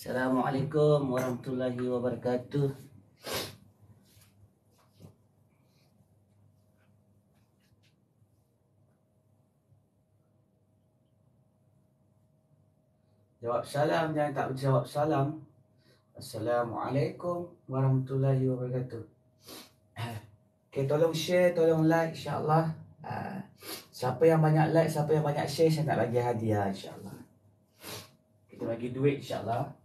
Assalamualaikum warahmatullahi wabarakatuh. Jawab salam, jangan tak jawab salam. Assalamualaikum warahmatullahi wabarakatuh. Okay, tolong share, tolong like, insyaAllah. Siapa yang banyak like, siapa yang banyak share, saya nak bagi hadiah, insyaAllah. Kita bagi duit, insyaAllah.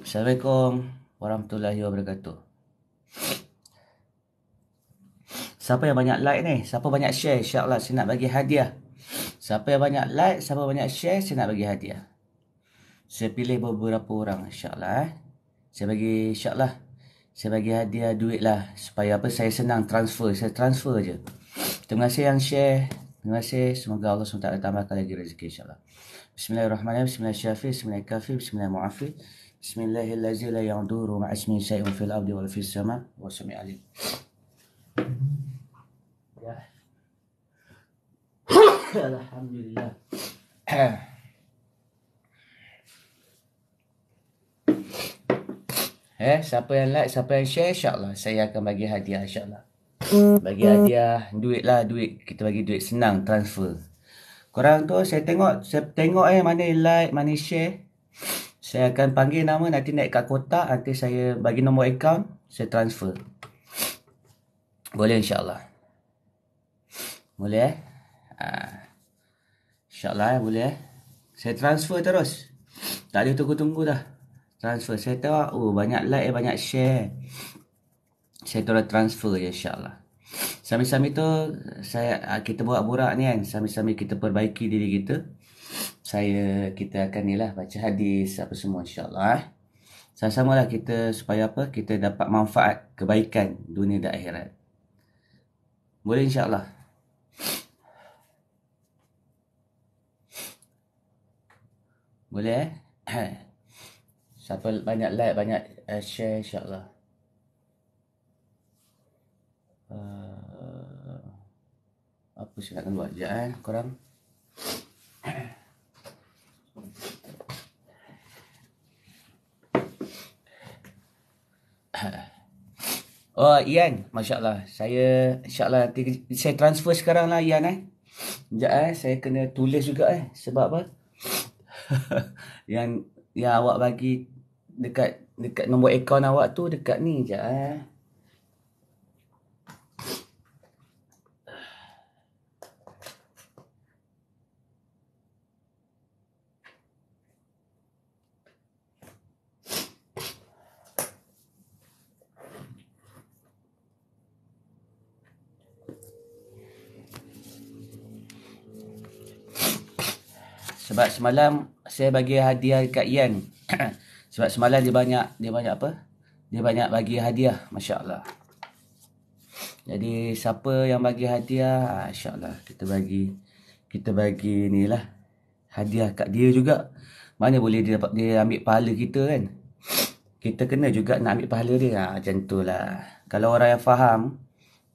Assalamualaikum warahmatullahi wabarakatuh. Siapa yang banyak like ni? Siapa banyak share? InsyaAllah saya nak bagi hadiah. Siapa yang banyak like, siapa banyak share, saya nak bagi hadiah. Saya pilih beberapa orang, insyaAllah. Saya bagi, insyaAllah, saya bagi hadiah duit lah. Supaya apa, saya senang transfer. Saya transfer je. Terima kasih yang share. Terima kasih. Semoga Allah SWT tambahkan lagi rezeki, insyaAllah. Bismillahirrahmanirrahim. Bismillahirrahmanirrahim. Bismillahirrahmanirrahim. Bismillahirrahmanirrahim. Bismillahirrahmanirrahim. La ya'duru ma'asmi syai'un fil ardi wal fis sama' wa sami' alim. Ya. Alhamdulillah. Siapa yang like, siapa yang share, insyaAllah saya akan bagi hadiah, insyaAllah. Bagi hadiah duit lah, duit. Kita bagi duit senang transfer. Korang tu saya tengok mana like, mana share. Saya akan panggil nama, nanti naik kat kotak, nanti saya bagi nombor akaun, saya transfer. Boleh, insyaAllah. Boleh InsyaAllah boleh Saya transfer terus. Tak ada tunggu-tunggu dah. Transfer. Saya tahu banyak like, banyak share. Saya terus transfer je, insyaAllah. Sambil-sambil tu kita buat borak ni kan. Sambil-sambil kita perbaiki diri kita. Kita akan ni lah baca hadis apa semua, insyaAllah. Sama-sama lah kita supaya apa? Kita dapat manfaat kebaikan dunia dan akhirat. Boleh, insyaAllah. Boleh Siapa banyak like, banyak share, insyaAllah. Apa saya nak buat sekejap korang. Oh, Ian, masya-Allah. Saya insya-Allah nanti saya transfer sekarang lah, Ian Sekejap saya kena tulis juga sebab apa? yang awak bagi dekat nombor akaun awak tu dekat ni je Sebab semalam saya bagi hadiah dekat Ian. Sebab semalam dia banyak apa? Dia banyak bagi hadiah, masya-Allah. Jadi siapa yang bagi hadiah, insya-Allah kita bagi ni lah hadiah kat dia juga. Mana boleh dia ambil pahala kita kan? Kita kena juga nak ambil pahala dia. Macam tu lah. Kalau orang yang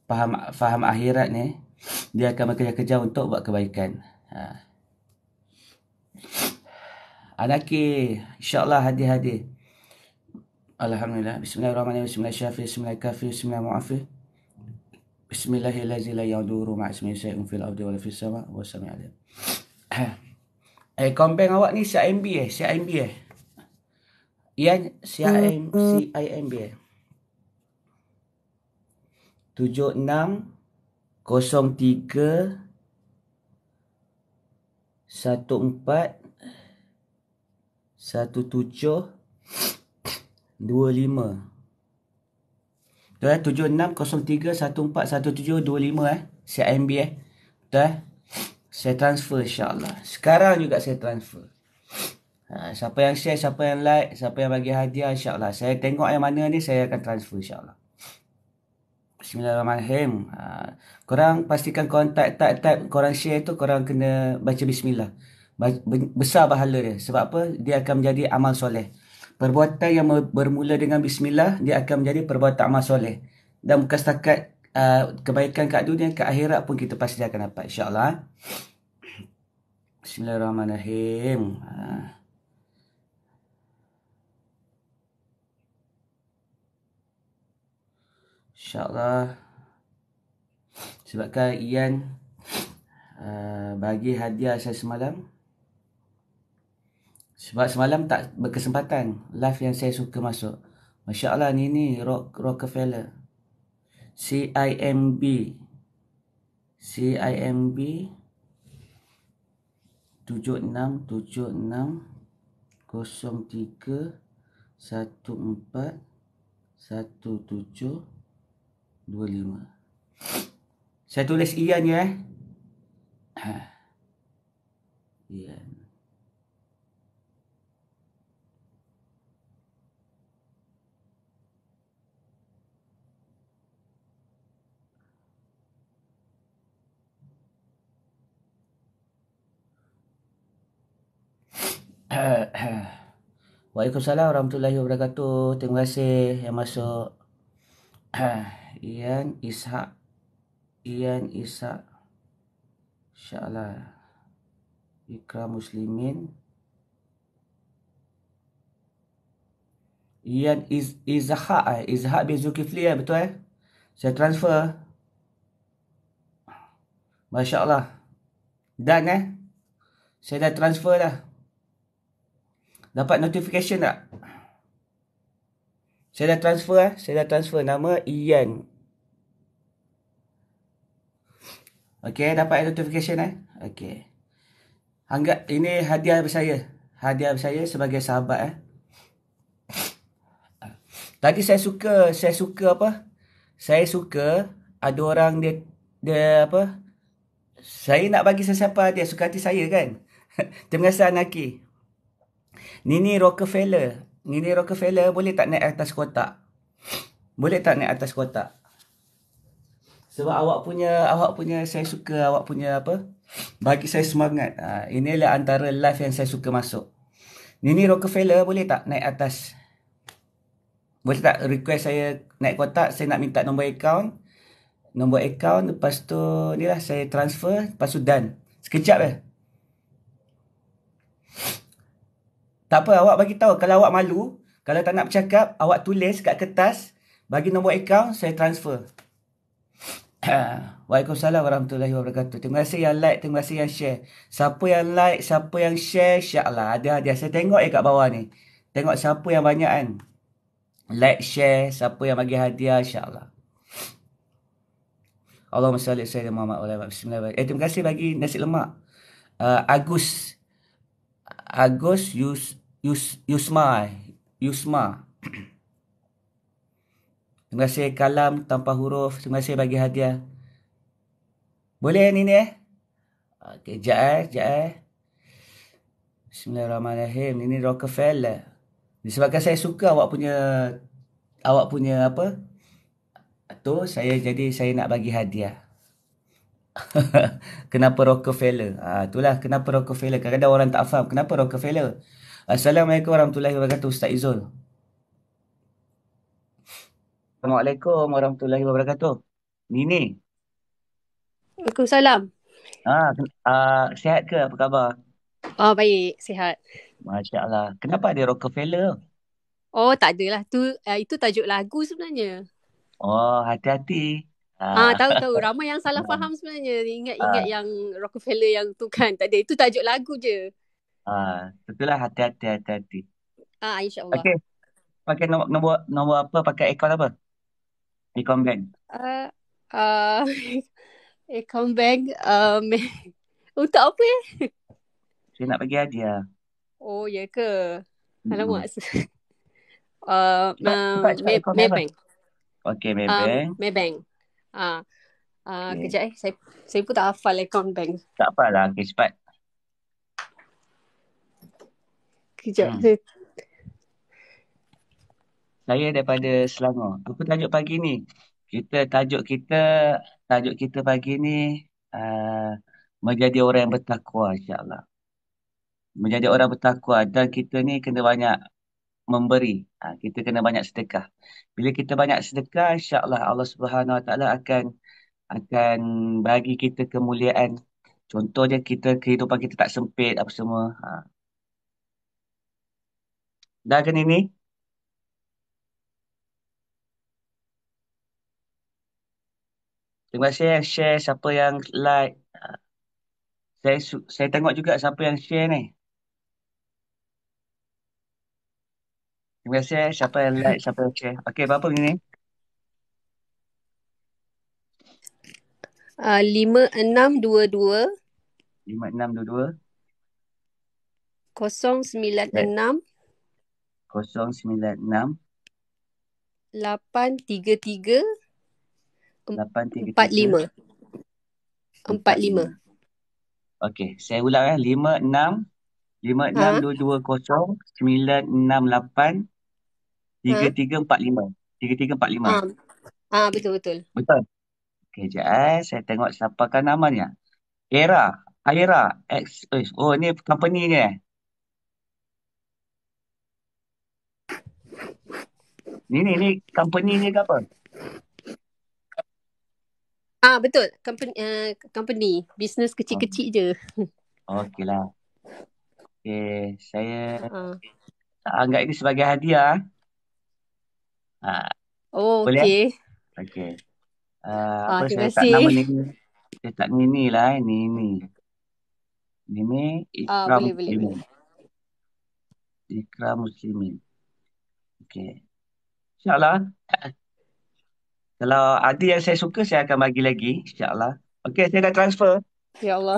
faham akhirat ni, dia akan bekerja-kerja untuk buat kebaikan. Anaki, insyaAllah hadir. Alhamdulillah. Bismillahirrahmanirrahim. Bismillahirrahmanirrahim. Bismillahirrahmanirrahim. Bismillahirrahmanirrahim. La ya'duru ma'asmi syai'un fil ardi wal fis sama' wa sami' alim. Akaun bank awak ni CIMB Ian, CIMB 7603 1725 Betul 7603141725 CIMB Betul Saya transfer, insyaAllah. Sekarang juga saya transfer. Siapa yang share, siapa yang like, siapa yang bagi hadiah, insyaAllah. Saya tengok yang mana ni, saya akan transfer insyaAllah. Bismillahirrahmanirrahim. Korang pastikan korang type, korang share tu, korang kena baca bismillah. Besar pahala dia. Sebab apa? Dia akan menjadi amal soleh. Perbuatan yang bermula dengan bismillah, dia akan menjadi perbuatan amal soleh. Dan bukan setakat kebaikan kat dunia, kat akhirat pun kita pasti akan dapat. InsyaAllah. Bismillahirrahmanirrahim. InsyaAllah. Sebabkan Ian bagi hadiah saya semalam. Sebab semalam tak berkesempatan live yang saya suka masuk. Masya Allah, ni Rockefeller. CIMB 767603141725. Saya tulis Ian ya. Ian. Waalaikumsalam warahmatullahi wabarakatuh. Terima kasih yang masuk. Ian Ishak. InsyaAllah. Ikram Muslimin. Ian Izhak bin Zulkifli betul Saya transfer. Masya Allah. Dan saya dah transfer dah. Dapat notification tak? Saya dah transfer nama Ian. Okey, dapat notification Okey. Anggap ini hadiah bersaya. Hadiah bersaya sebagai sahabat Tadi saya suka apa? Saya suka ada orang dia apa? Saya nak bagi sesiapa dia suka hati saya kan. Terima kasih Anaki. Nini Rockefeller boleh tak naik atas kotak? Sebab awak punya saya suka awak punya apa? Bagi saya semangat. Inilah antara live yang saya suka masuk. Nini Rockefeller boleh tak naik atas? Boleh tak request saya naik kotak? Saya nak minta nombor akaun. Lepas tu ni lah saya transfer. Lepas tu done. Sekejap Tak apa, awak bagi tahu kalau awak malu, kalau tak nak bercakap, awak tulis kat kertas, bagi nombor akaun, saya transfer. Waalaikumsalam warahmatullahi wabarakatuh. Terima kasih yang like, terima kasih yang share. Siapa yang like, siapa yang share, insya-Allah ada hadiah. Saya tengok kat bawah ni. Tengok siapa yang banyak kan. Like, share, siapa yang bagi hadiah, insya-Allah. Allahumma salli sayyidina Muhammad wa ala Bismillahirrahmanirrahim. Terima kasih bagi nasi lemak. Agus Yusma. Terima kasih kalam tanpa huruf. Terima kasih bagi hadiah. Boleh ni Okey, jap. Bismillahirrahmanirrahim. Ini Rockefeller. Disebabkan saya suka awak punya apa? Tu saya nak bagi hadiah. Kenapa Rockefeller? Itulah kenapa Rockefeller. Kadang-kadang orang tak faham kenapa Rockefeller. Assalamualaikum warahmatullahi wabarakatuh Ustaz Izul. Assalamualaikum warahmatullahi wabarakatuh. Nini. Waalaikumsalam. Sihat ke? Apa khabar? Oh, baik. Sihat. Masya Allah. Kenapa ada Rockefeller? Oh, tak adalah. Itu tajuk lagu sebenarnya. Oh, hati-hati. Ah, Tahu. Ramai yang salah faham sebenarnya. Ingat ah, yang Rockefeller yang tu kan. Tak ada. Itu tajuk lagu je. Itulah hati-hati. InsyaAllah. Okey, pakai nombor apa? Pakai akaun apa? Akaun bank. Uh, uh, Account bank. Untuk apa ya? Saya nak bagi hadiah. Oh, ya ke? Mm-mm. Alamak. Cepat akaun bank apa? Maybank. Okey, Maybank. Maybank. Ah, Okey. Kejap Saya pun tak hafal account bank. Tak apalah. Okey, cepat. Kejap. Hmm. Saya daripada Selangor. Apa tajuk pagi ni? Kita tajuk kita pagi ni uh, menjadi orang yang bertakwa, insya-Allah. Menjadi orang bertakwa dan kita ni kena banyak memberi. Kita kena banyak sedekah. Bila kita banyak sedekah, insya-Allah Allah Subhanahu Wa Taala akan bagi kita kemuliaan. Contohnya kita kehidupan kita tak sempit apa semua. Dah kan ini? Terima kasih yang share, siapa yang like. Saya tengok juga siapa yang share ni. Terima kasih siapa yang like, siapa yang share. Okey, berapa ni? 5622 5622 096 096 833 833 45 45. 45. Okey, saya ulang 56 Ha? 5622 tiga Ha? tiga empat lima 3345. Ah, ah, betul betul. Betul. Okey, jap saya tengok siapakah namanya. Aira X. Oh, ni company ni. Ni company ni ke apa? Ah, betul. Company business Oh, kecil-kecil je. okeylah. Okey, saya Ah. anggap ini sebagai hadiah. Ah, Oh, boleh? okey. Okey. Apa Ah, saya terima tak nama kasih. ni? Saya tak Nini lah. Nini. Nini Ah, Ikram boleh boleh boleh. Muslimin. Ikram Muslimin. Okey. InsyaAllah. Kalau ada yang saya suka, saya akan bagi lagi. InsyaAllah. Okey, saya dah transfer. Ya Allah.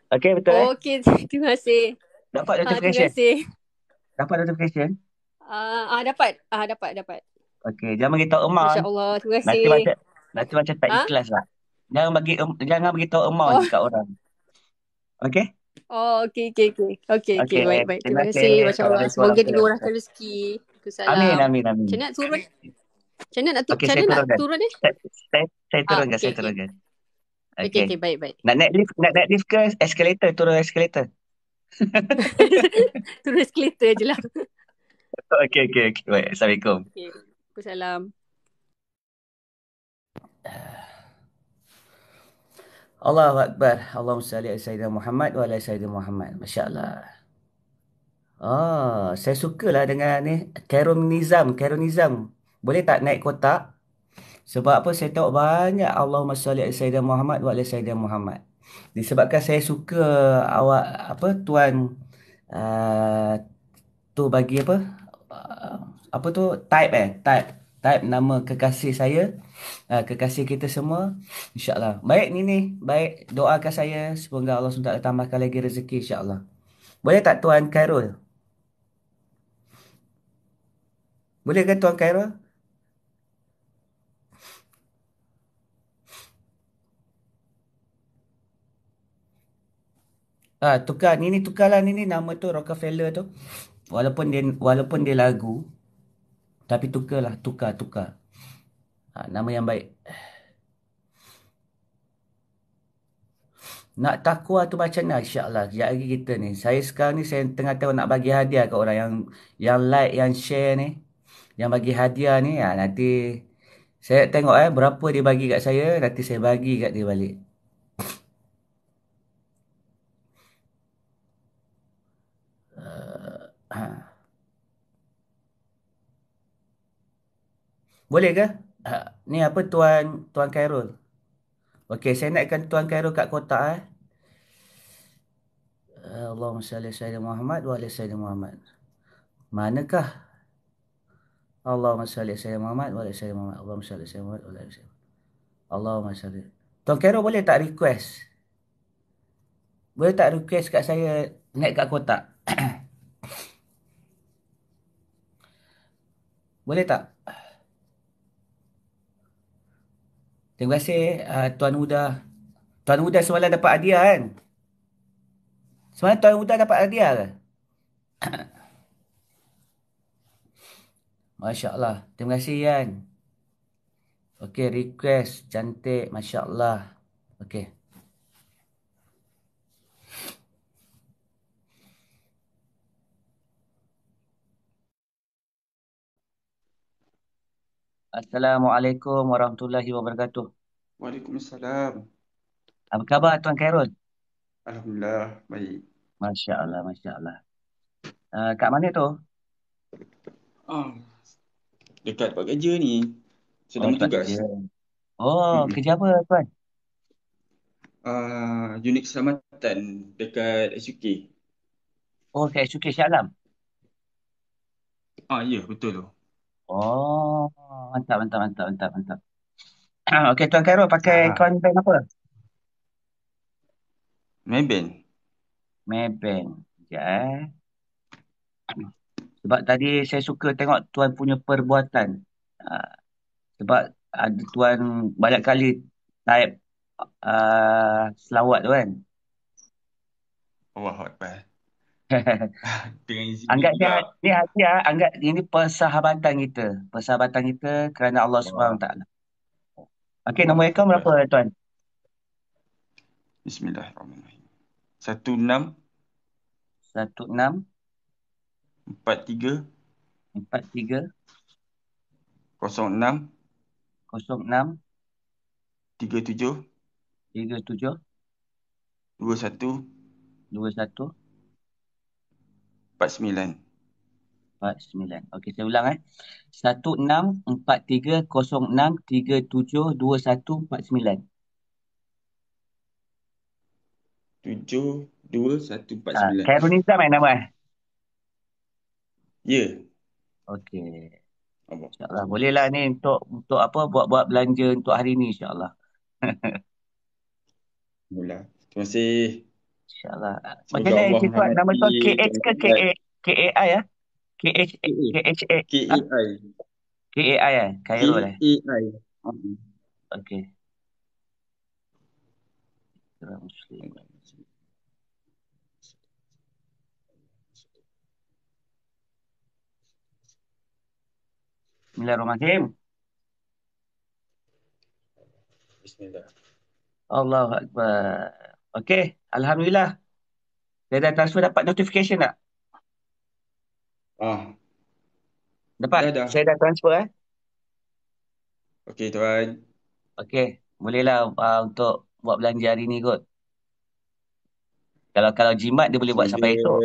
Okey, betul Oh, okey, terima kasih. Dapat Ah, terima notification? kasih. Dapat notification? Dapat. Dapat. Okey, jangan bagi tahu Masya amount. Allah, terima Nanti kasih. macam nanti macam tak Ha? ikhlas lah. Jangan bagi tahu amount Oh, dekat orang. Okey? oh, okey. Okey, Baik. terima Terima kasih. kasih. Masya Allah. Assalamualaikum Semoga warahmatullahi dimurahkan wabarakatuh. rezeki. Amin, Waalaikumsalam. amin, amin. Macam mana nak turun? Okey, Macam saya mana nak turunkan. turun ni? Saya turunkan, Okey, saya okey. turunkan. Okey, Okey. okey. Baik. Nak naik lift ke escalator? Turun escalator. Turun escalator je lah. Okey. Baik, Assalamualaikum. Okey. Waalaikumsalam. Allahu Akbar. Allahumma salli ala Sayyidina Muhammad wa ala Sayyidina Muhammad. Masya Allah. Saya sukalah dengan ni. Khairul Nizam. Boleh tak naik kotak? Sebab apa saya tengok banyak Allahumma salli ala Sayyidina Muhammad wa ala Sayyidina Muhammad. Disebabkan saya suka awak tuan uh, tu bagi apa? Uh, apa tu? Type nama kekasih saya. Kekasih kita semua. InsyaAllah. Baik ni. Baik. Doakan saya. Semoga Allah SWT tambahkan lagi rezeki insyaAllah. Boleh tak Tuan Khairul? Boleh ke Tuan Khairul? Tukar. Tukarlah ni nama tu Rockefeller tu. Walaupun dia lagu. Tapi tukarlah. Tukar. Nama yang baik. Nak takwa tu macam mana insyaAllah. Sekejap lagi kita ni. Saya sekarang ni saya tengah tengok nak bagi hadiah ke orang yang like, yang share ni. Yang bagi hadiah ni. Nanti saya tengok berapa dia bagi kat saya. Nanti saya bagi kat dia balik. Ha. Boleh ke? Ni apa Tuan Khairul? Okey, saya naikkan Tuan Khairul kat kotak Allahumma salli Sayyidina Muhammad wa ala Sayyidina Muhammad. Manakah? Allahumma salli Sayyidina Muhammad wa ala Sayyidina Muhammad. Allahumma salli Sayyidina Muhammad wa ala Sayyidina Muhammad. Allahumma salli. Tuan Khairul boleh tak request? Boleh tak request kat saya naik kat kotak? Boleh tak? Terima kasih Tuan Huda. Tuan Huda semalam dapat hadiah kan? Semalam Tuan Huda dapat hadiah ke? Masya Allah. Terima kasih Yan. Okey, request. Cantik. Masya Allah. Okey. Assalamualaikum warahmatullahi wabarakatuh. Waalaikumsalam. Apa khabar Tuan Khairul? Alhamdulillah, baik. Masya Allah, Masya Allah. Kat mana tu? Ah, dekat tempat kerja ni. Oh, Sedang tempat bertugas. kerja. Oh, Mm-mm. kerja apa Tuan? Unit keselamatan dekat SUK. Oh, kat SUK Shah Alam. Ya, betul tu. Oh, mantap, mantap, mantap, mantap, mantap. Okey, Tuan Khairul pakai Ah, akaun bank apa? Maybank. Maybank. Sekejap Sebab tadi saya suka tengok Tuan punya perbuatan. Ah, sebab ada Tuan banyak kali type selawat tu kan. Allah Akbar. Dengan izin dia Anggap juga. ni hadiah, anggap ini persahabatan kita. Persahabatan kita kerana Allah Subhanahu Allah, Wa Taala. Okey, Allah nombor akaun Akbar. berapa Tuan? Bismillahirrahmanirrahim. 16 16 43 43 06 06 37 37 21 21 49. 49. Okey, saya ulang 164306372149. 72149. Khairul Nizam nama Ya. Okey. Allah. InsyaAllah. Bolehlah ni untuk apa buat-buat belanja untuk hari ni insyaAllah. Alhamdulillah. Terima kasih. InsyaAllah. Macam Semoga mana Allah Encik Tuan? Nama merahmati Tuan KH Tuan ke Muhammad. KAI ya? KH, KA. KHA, ah? KAI. KAI Khairul KAI. Hmm. Okey. Kira Muslim. Bismillahirrahmanirrahim. Bismillah. Allahu Akbar. Okey. Alhamdulillah. Saya dah transfer dapat notification tak? Ah, Dapat. dah. Saya dah transfer Okey tuan. Okey. Bolehlah untuk buat belanja hari ni kot. Kalau jimat dia boleh buat Semoga sampai esok.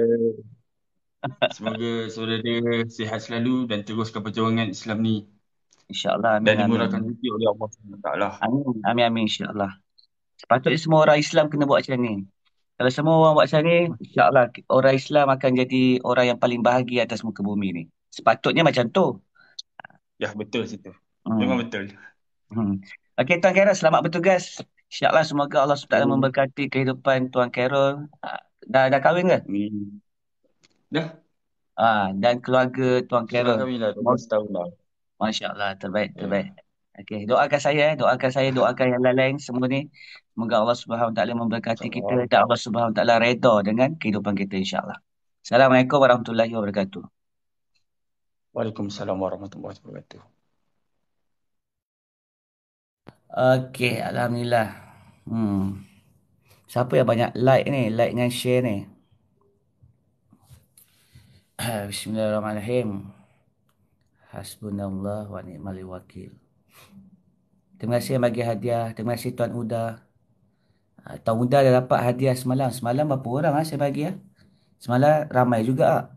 semoga saudara sihat selalu dan teruskan perjuangan Islam ni InsyaAllah. dan Amin. Amin. dimurahkan rezeki oleh Allah SWT. Amin. Amin. Amin. InsyaAllah. Sepatutnya semua orang Islam kena buat macam ni. Kalau semua orang buat macam ni, insyaAllah orang Islam akan jadi orang yang paling bahagia atas muka bumi ni. Sepatutnya macam tu. Ya, betul situ. Memang Hmm. betul. Hmm. Okey, Tuan Khairul, selamat bertugas. InsyaAllah semoga Allah SWT Amin. memberkati kehidupan Tuan Khairul. Dah kahwin ke? Amin. Dah. Dan keluarga Tuan Sudah Khairul. kahwin dah 12 tahun dah. Masya Allah, terbaik, terbaik. Ya. Okey, doakan saya, doakan yang lain-lain semua ni. Semoga Allah Subhanahu Wa Taala memberkati kita InsyaAllah. dan Allah Subhanahu Wa Taala redha dengan kehidupan kita insya-Allah. Assalamualaikum warahmatullahi wabarakatuh. Waalaikumsalam warahmatullahi wabarakatuh. Okey, alhamdulillah. Hmm. Siapa yang banyak like ni? Like dengan share ni. Bismillahirrahmanirrahim. Hasbunallah wa ni'mal wakil. Terima kasih yang bagi hadiah. Terima kasih Tuan Uda. Tuan Uda dah dapat hadiah semalam. Semalam berapa orang saya bagi Semalam ramai juga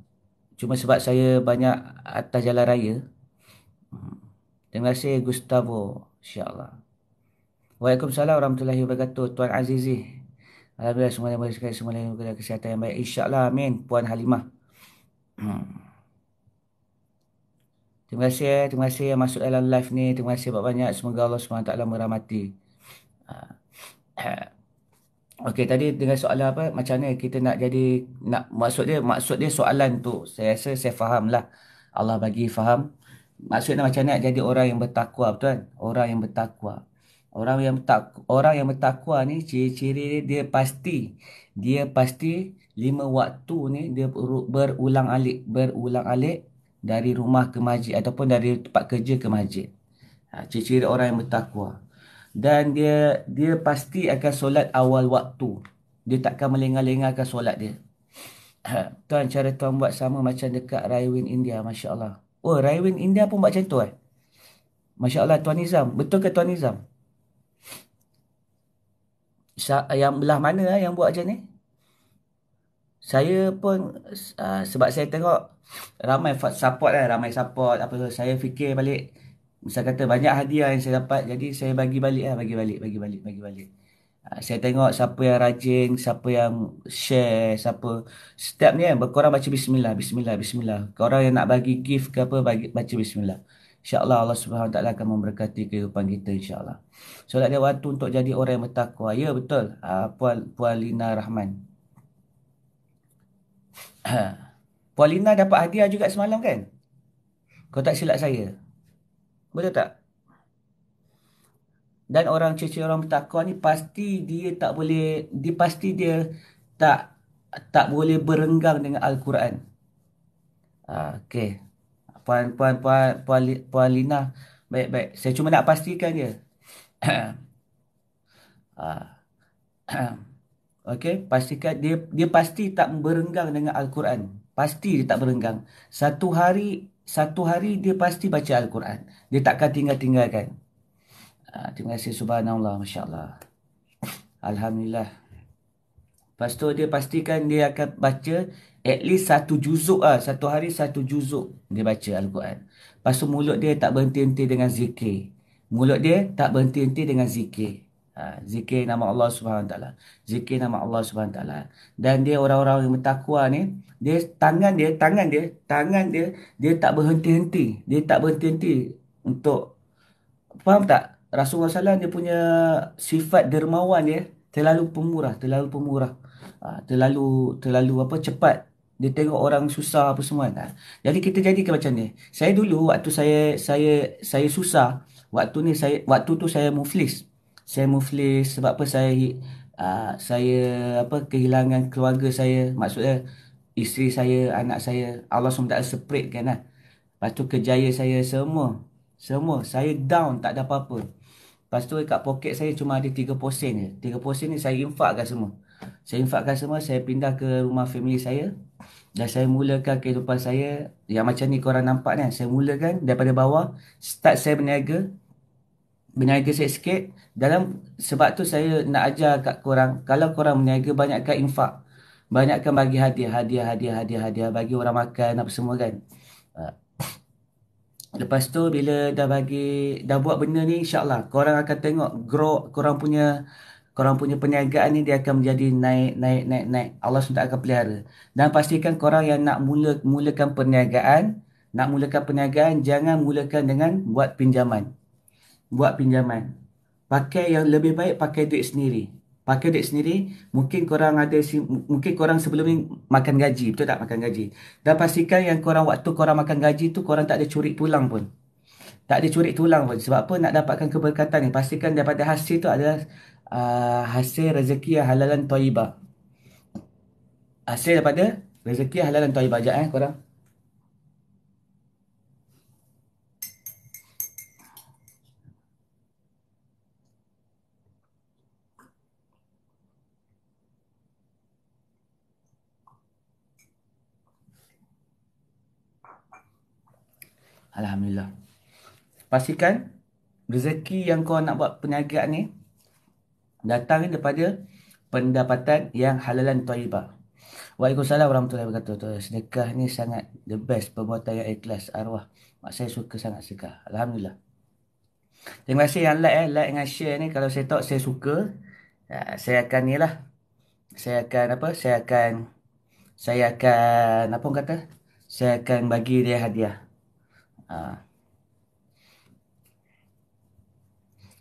Cuma sebab saya banyak atas jalan raya. Hmm. Terima kasih Gustavo. InsyaAllah. Waalaikumsalam warahmatullahi wabarakatuh. Tuan Azizi. Alhamdulillah semuanya boleh sekali. Semuanya boleh kesihatan yang baik. InsyaAllah. Amin. Puan Halimah. Terima kasih Terima kasih yang masuk dalam live ni. Terima kasih banyak. Semoga Allah SWT merahmati. Okey, tadi dengan soalan apa? Macam mana kita nak jadi maksud dia soalan tu. Saya rasa saya faham lah. Allah bagi faham. Maksudnya macam mana nak jadi orang yang bertakwa, betul kan? Orang yang bertakwa. Orang yang bertakwa ni ciri-ciri dia pasti 5 waktu ni dia berulang-alik dari rumah ke masjid ataupun dari tempat kerja ke masjid. Ciri-ciri orang yang bertakwa. Dan dia pasti akan solat awal waktu. Dia takkan melengah-lengahkan solat dia. Tuan, cara tuan buat sama macam dekat Raiwin India, Masya Allah. Oh, Raiwin India pun buat macam tu eh? Masya Allah, Tuan Nizam. Betul ke Tuan Nizam? Yang belah mana yang buat macam ni? Saya pun sebab saya tengok ramai support lah, ramai support apa, saya fikir balik, misal kata banyak hadiah yang saya dapat, jadi saya bagi balik lah, bagi balik. Saya tengok siapa yang rajin, siapa yang share, siapa setiap ni kan, korang baca bismillah, bismillah, bismillah. Korang yang nak bagi gift ke apa, baca bismillah. InsyaAllah Allah Subhanahu Wa Taala akan memberkati kehidupan kita, insyaAllah. Solat dia waktu untuk jadi orang yang bertakwa. Ya, betul. Puan Lina Rahman. Puan Lina dapat hadiah juga semalam kan? Kau tak silap saya. Betul tak? Dan orang ciri orang bertakwa ni pasti dia tak boleh, dia tak tak boleh berenggang dengan Al-Quran. Okey. Puan Lina, baik. Saya cuma nak pastikan je. Okey, pastikan dia pasti tak berenggang dengan Al-Quran. Pasti dia tak berenggang. Satu hari dia pasti baca Al-Quran. Dia takkan tinggalkan. Terima kasih, subhanallah, masya-Allah. Alhamdulillah. Lepas tu dia pastikan dia akan baca at least satu juzuk lah. Satu hari satu juzuk dia baca Al-Quran. Lepas tu mulut dia tak berhenti-henti dengan zikir. Mulut dia tak berhenti-henti dengan zikir. Zikir nama Allah Subhanahu Taala. Zikir nama Allah Subhanahu Taala. Dan dia orang-orang yang bertakwa ni, dia tangan dia dia tak berhenti-henti. Dia tak berhenti-henti untuk, faham tak? Rasulullah SAW dia punya sifat dermawan dia terlalu pemurah. Terlalu apa, cepat. Dia tengok orang susah apa semua. Jadi kita jadikan macam ni. Saya dulu waktu saya susah, waktu tu saya muflis. Saya muflis sebab apa, saya apa, kehilangan keluarga saya, maksudnya isteri saya, anak saya, Allah SWT separate kan lah. Lepas tu kerjaya saya semua saya down, tak ada apa-apa. Lepas tu kat poket saya cuma ada 30 sen je. 30 sen ni saya infakkan semua. Saya pindah ke rumah family saya. Dan saya mulakan kehidupan saya yang macam ni korang nampak ni. Saya mulakan daripada bawah. Start saya berniaga sikit. Sebab tu saya nak ajar kat korang, kalau korang berniaga, banyakkan infak. Banyakkan bagi hadiah. Bagi orang makan apa semua kan. Lepas tu bila dah buat benda ni, insyaAllah korang akan tengok grow korang punya perniagaan ni, dia akan menjadi naik. Allah SWT akan pelihara. Dan pastikan korang yang nak mulakan perniagaan, jangan mulakan dengan buat pinjaman. Pakai yang lebih baik, pakai duit sendiri. Mungkin korang sebelum ni makan gaji, betul tak, makan gaji. Dan pastikan yang waktu korang makan gaji tu, korang tak ada curi tulang pun. Sebab apa? Nak dapatkan keberkatan ni, pastikan daripada hasil tu adalah hasil rezeki yang halalan thayyibah. Hasil daripada rezeki halalan thayyibah. Sekejap korang. Alhamdulillah. Pastikan rezeki yang kau nak buat perniagaan ni datang daripada pendapatan yang halalan thayyibah. Waalaikumsalam warahmatullahi wabarakatuh. Sedekah ni sangat the best, perbuatan yang ikhlas, arwah. Mak saya suka sangat sedekah. Alhamdulillah. Terima kasih yang like dengan share ni. Kalau saya tahu saya suka, saya akan ni lah. Saya akan apa orang kata? Saya akan bagi dia hadiah.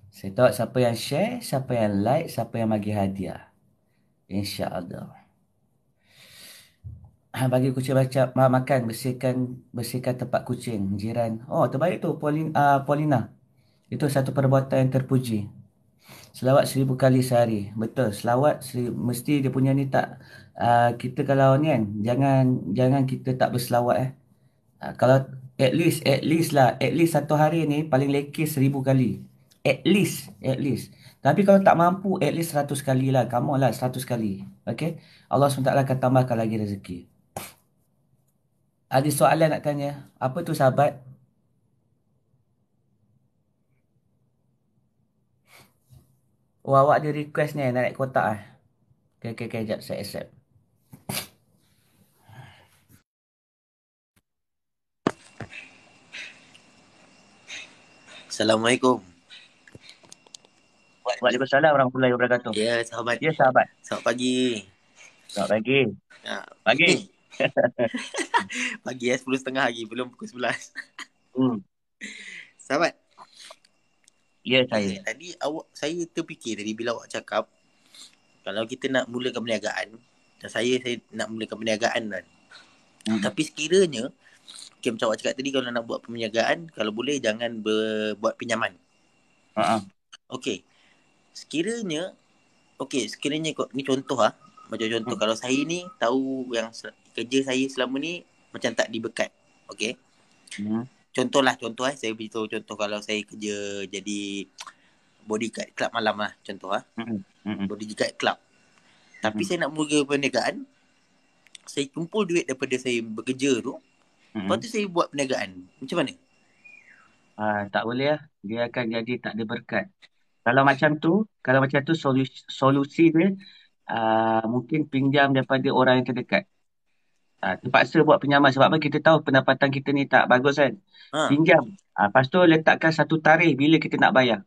Saya tahu siapa yang share, siapa yang like, siapa yang bagi hadiah. InsyaAllah. Bagi kucing makan, bersihkan tempat kucing jiran. Oh, terbaik tu Paulina. Itu satu perbuatan yang terpuji. Selawat 1,000 kali sehari. Betul. Mesti dia punya ni tak, kita kalau ni kan, jangan jangan kita tak berselawat kalau at least satu hari ni paling lekis 1,000 kali. At least. Tapi kalau tak mampu, at least 100 kali lah. Come on lah, 100 kali. Okay? Allah SWT akan tambahkan lagi rezeki. Ada soalan nak tanya? Apa tu sahabat? Oh, awak ada request ni nak naik kotak Okay, jap saya accept. Assalamualaikum. Waalaikumsalam warahmatullahi wabarakatuh. Ya, sahabat. Ya, sahabat. Selamat pagi. Selamat pagi. Ha, Pagi. pagi 10.30 lagi, belum pukul 11. Sahabat. Ya, saya. Tadi saya terfikir tadi bila awak cakap kalau kita nak mulakan perniagaan, dan saya nak mulakan perniagaan kan. Tapi sekiranya macam awak cakap tadi, kalau nak buat perniagaan, kalau boleh jangan buat pinjaman. Okey. Sekiranya ni contoh macam contoh kalau saya ni tahu yang kerja saya selama ni macam tak diberkat. Okey. Contoh saya beritahu contoh kalau saya kerja jadi bodyguard club malam lah contoh bodyguard club. Tapi saya nak mula perniagaan, saya kumpul duit daripada saya bekerja tu. Lepas tu saya buat perniagaan. Macam mana? Tak boleh lah. Dia akan jadi tak ada berkat. Kalau macam tu solusi dia mungkin pinjam daripada orang yang terdekat. Terpaksa buat pinjaman sebab apa? Kita tahu pendapatan kita ni tak bagus kan. Pinjam. Lepas tu letakkan satu tarikh bila kita nak bayar.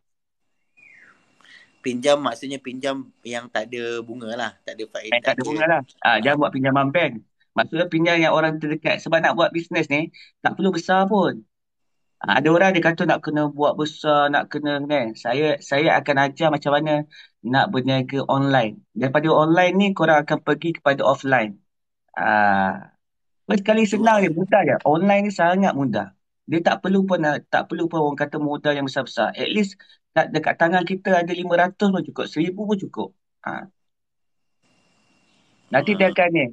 Pinjam maksudnya pinjam yang tak ada bunga lah. Tak ada faedah. Tak ada bunga lah. Jangan buat pinjaman bank. Maksudnya pinjam yang orang terdekat. Sebab nak buat bisnes ni tak perlu besar pun. Ada orang dia kata nak kena buat besar, nak kena ni. Saya akan ajar macam mana nak berniaga online. Daripada online ni korang akan pergi kepada offline. Sekali senang je, mudah je. Online ni sangat mudah. Dia tak perlu pun orang kata modal yang besar-besar. At least dekat tangan kita ada 500 pun cukup, 1,000 pun cukup. Nanti dia akan ni.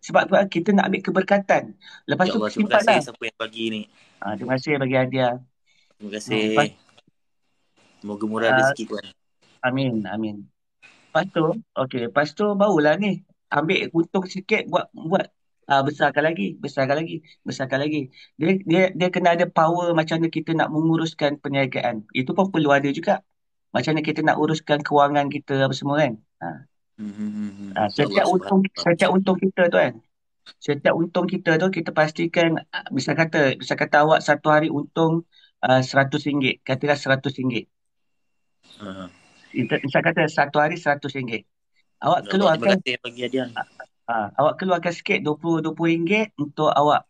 Sebab kita nak ambil keberkatan. Lepas tu simpan lah. Terima kasih siapa yang bagi ni. Terima kasih bagi hadiah. Terima kasih. Semoga murah rezeki tuan. Amin. Lepas tu barulah ni ambil untung sikit buat besarkan lagi. Dia kena ada power macam mana kita nak menguruskan perniagaan. Itu pun perlu ada juga. Macam mana kita nak uruskan kewangan kita apa semua kan. Setiap untung kita tu kan. Setiap untung kita tu kita pastikan bisa kata awak satu hari untung RM100. Katalah RM100. Bisa kata satu hari RM100. Awak keluarkan awak keluarkan sikit RM20 untuk awak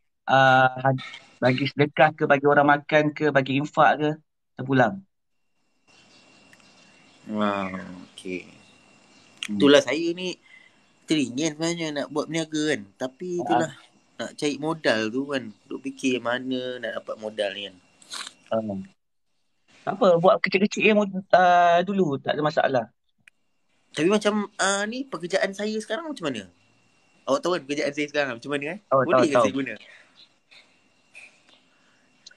bagi sedekah ke, bagi orang makan ke, bagi infak ke sebulan. Okey. Itulah saya ni teringin sebenarnya nak buat berniaga kan. Tapi itulah nak cari modal tu kan. Duk fikir mana nak dapat modal ni kan. Tak apa, buat kecil-kecil dulu, tak ada masalah. Tapi macam ni pekerjaan saya sekarang macam mana? Awak tahu kan pekerjaan saya sekarang macam mana kan? Boleh ke saya guna?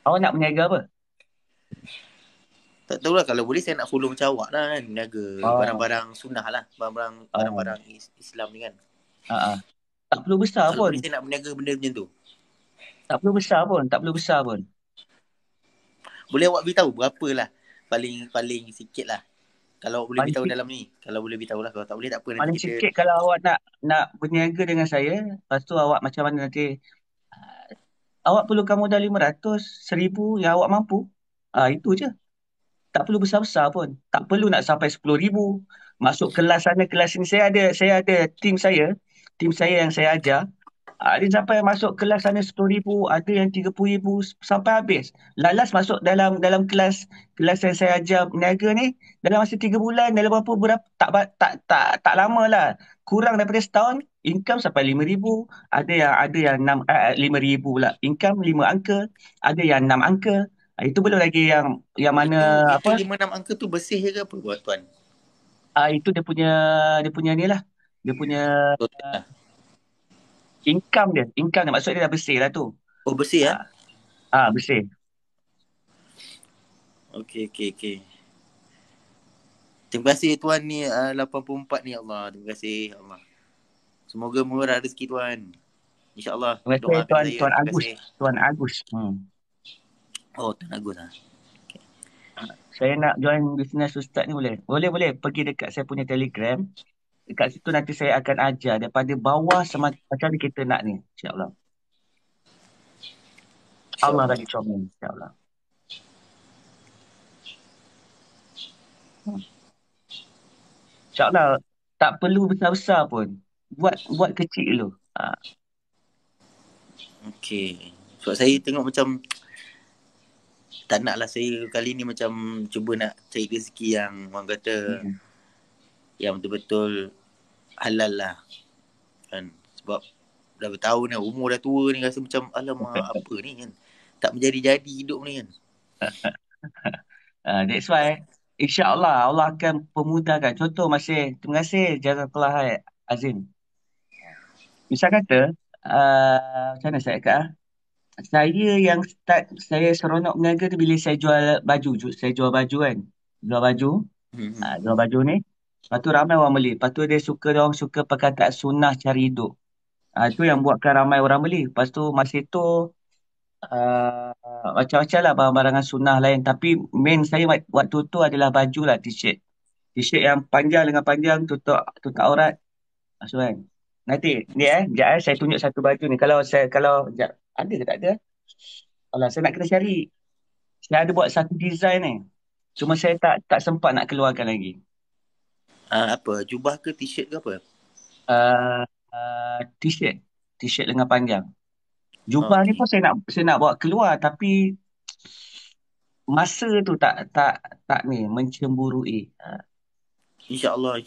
Awak nak berniaga apa? Tak tahulah, kalau boleh saya nak follow macam awak lah kan. Berniaga barang-barang sunnah lah. Barang-barang Islam ni kan. Tak perlu besar kalau pun. Boleh saya nak berniaga benda macam tu. Tak perlu besar pun. Boleh awak beritahu berapa lah paling sikit lah. Kalau boleh beritahu dalam ni. Kalau boleh beritahu lah. Kalau tak boleh tak apa. Paling sikit kalau awak nak berniaga dengan saya. Lepas tu awak macam mana nanti. Awak perlukan modal 500, 1,000 yang awak mampu. Itu je. Tak perlu besar-besar pun. Tak perlu nak sampai 10,000. Masuk kelas sana, kelas sini. Saya ada tim saya yang saya ajar. Dia sampai masuk kelas sana 10,000, ada yang 30,000 sampai habis. Lalas masuk dalam kelas yang saya ajar berniaga ni dalam masa 3 bulan, dalam berapa tak lama lah. Kurang daripada setahun, income sampai 5,000. Ada yang 5,000 pula. Income 5 angka, ada yang 6 angka. Itu belum lagi yang mana itu 5-6 angka tu bersih ke apa buat tuan? Itu dia punya ni lah. Dia punya Total lah. income dia. Income dia. Maksud dia dah bersih lah tu. Oh, bersih ya? Ah, bersih. Okey, okey, okey. Terima kasih Tuan ni 84 ni, ya Allah. Terima kasih, ya Allah. Semoga murah rezeki Tuan. InsyaAllah. Terima kasih Doakan saya. Tuan Terima Agus. kasih. Tuan Agus. Oh, Tuan Agus lah. Saya nak join bisnes Ustaz ni boleh? Boleh. Pergi dekat saya punya Telegram. Dekat situ nanti saya akan ajar daripada bawah macam mana kita nak ni. InsyaAllah. Allah InsyaAllah. bagi comel. InsyaAllah. InsyaAllah. Tak perlu besar-besar pun. Buat kecil dulu. Okey. Sebab saya tengok macam tak nak lah, saya kali ni macam cuba nak cari rezeki yang orang kata yang betul-betul halal lah. Kan? Sebab dah bertahun dah, umur dah tua ni, rasa macam alamak apa ni kan. Tak menjadi-jadi hidup ni kan. That's why InsyaAllah Allah akan pemudahkan. Contoh terima kasih Jazakallah Azim. Misal kata, macam mana saya kata, saya yang start, saya seronok berniaga tu bila saya jual baju. Saya jual baju kan. Jual baju. Jual baju ni. Lepas tu ramai orang beli. Lepas tu orang suka perkataan sunnah cari hidup. Itu yang buatkan ramai orang beli. Lepas tu masa tu macam-macam lah barang-barangan sunnah lain. Tapi main saya waktu tu adalah baju lah, t-shirt. T-shirt yang panjang dengan panjang, tutup aurat. Maksud kan? Nanti, ni sekejap saya tunjuk satu baju ni. Sekejap, ada ke tak ada? Alah, saya nak kena cari. Saya ada buat satu design ni. Cuma saya tak sempat nak keluarkan lagi. Apa? Jubah ke t-shirt ke apa? T-shirt. T-shirt lengan panjang. Jubah ni pun saya nak bawa keluar, tapi masa tu tak ni mencemburui. InsyaAllah.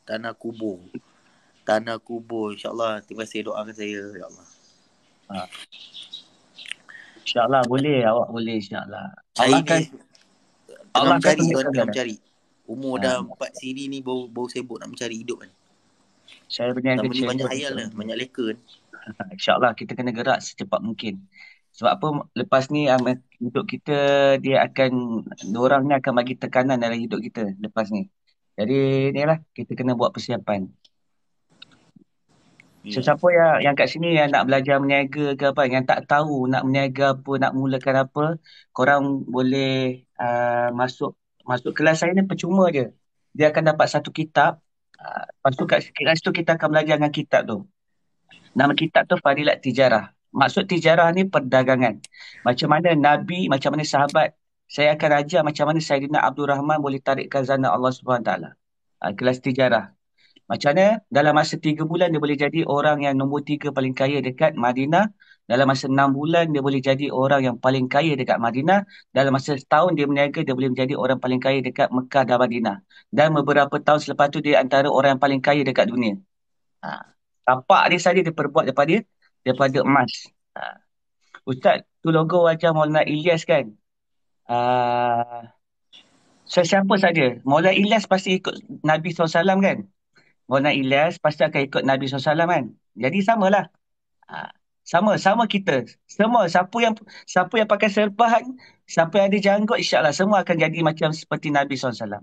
Tanah kubur. InsyaAllah. Terima kasih doakan saya, ya Allah. InsyaAllah boleh. Awak boleh insyaAllah. Saya Allah akan tengah mencari. Umur dah 4 siri ni baru sibuk nak mencari hidup kan. Saya berniaga ni banyak hayal lah, banyak leka kan. InsyaAllah kita kena gerak secepat mungkin. Sebab apa, lepas ni hidup kita, diorang ni akan bagi tekanan dalam hidup kita lepas ni. Jadi ni lah, kita kena buat persiapan. Sesiapa yang kat sini yang nak belajar berniaga ke apa, yang tak tahu nak berniaga apa, nak mulakan apa, korang boleh masuk kelas saya ni percuma je. Dia akan dapat satu kitab. Lepas tu kat situ kita akan belajar dengan kitab tu. Nama kitab tu Fadilat Tijarah. Maksud tijarah ni perdagangan. Macam mana Nabi, macam mana sahabat. Saya akan ajar macam mana Saidina Abdul Rahman boleh tarik khazanah Allah SWT. Kelas tijarah. Macam mana dalam masa 3 bulan dia boleh jadi orang yang nombor 3 paling kaya dekat Madinah. Dalam masa 6 bulan dia boleh jadi orang yang paling kaya dekat Madinah. Dalam masa setahun dia berniaga, dia boleh menjadi orang paling kaya dekat Mekah dan Madinah. Dan beberapa tahun selepas tu dia antara orang yang paling kaya dekat dunia. Tapak dia saja dia perbuat daripada emas. Ustaz, tu logo wajah Maulana Ilyas kan? Siapa saja. Maulana Ilyas pasti ikut Nabi SAW kan? Maulana Ilyas pasti akan ikut Nabi SAW kan? Jadi samalah. Sama kita. Semua siapa yang pakai serban, siapa yang ada janggut, insyaAllah semua akan jadi macam seperti Nabi SAW.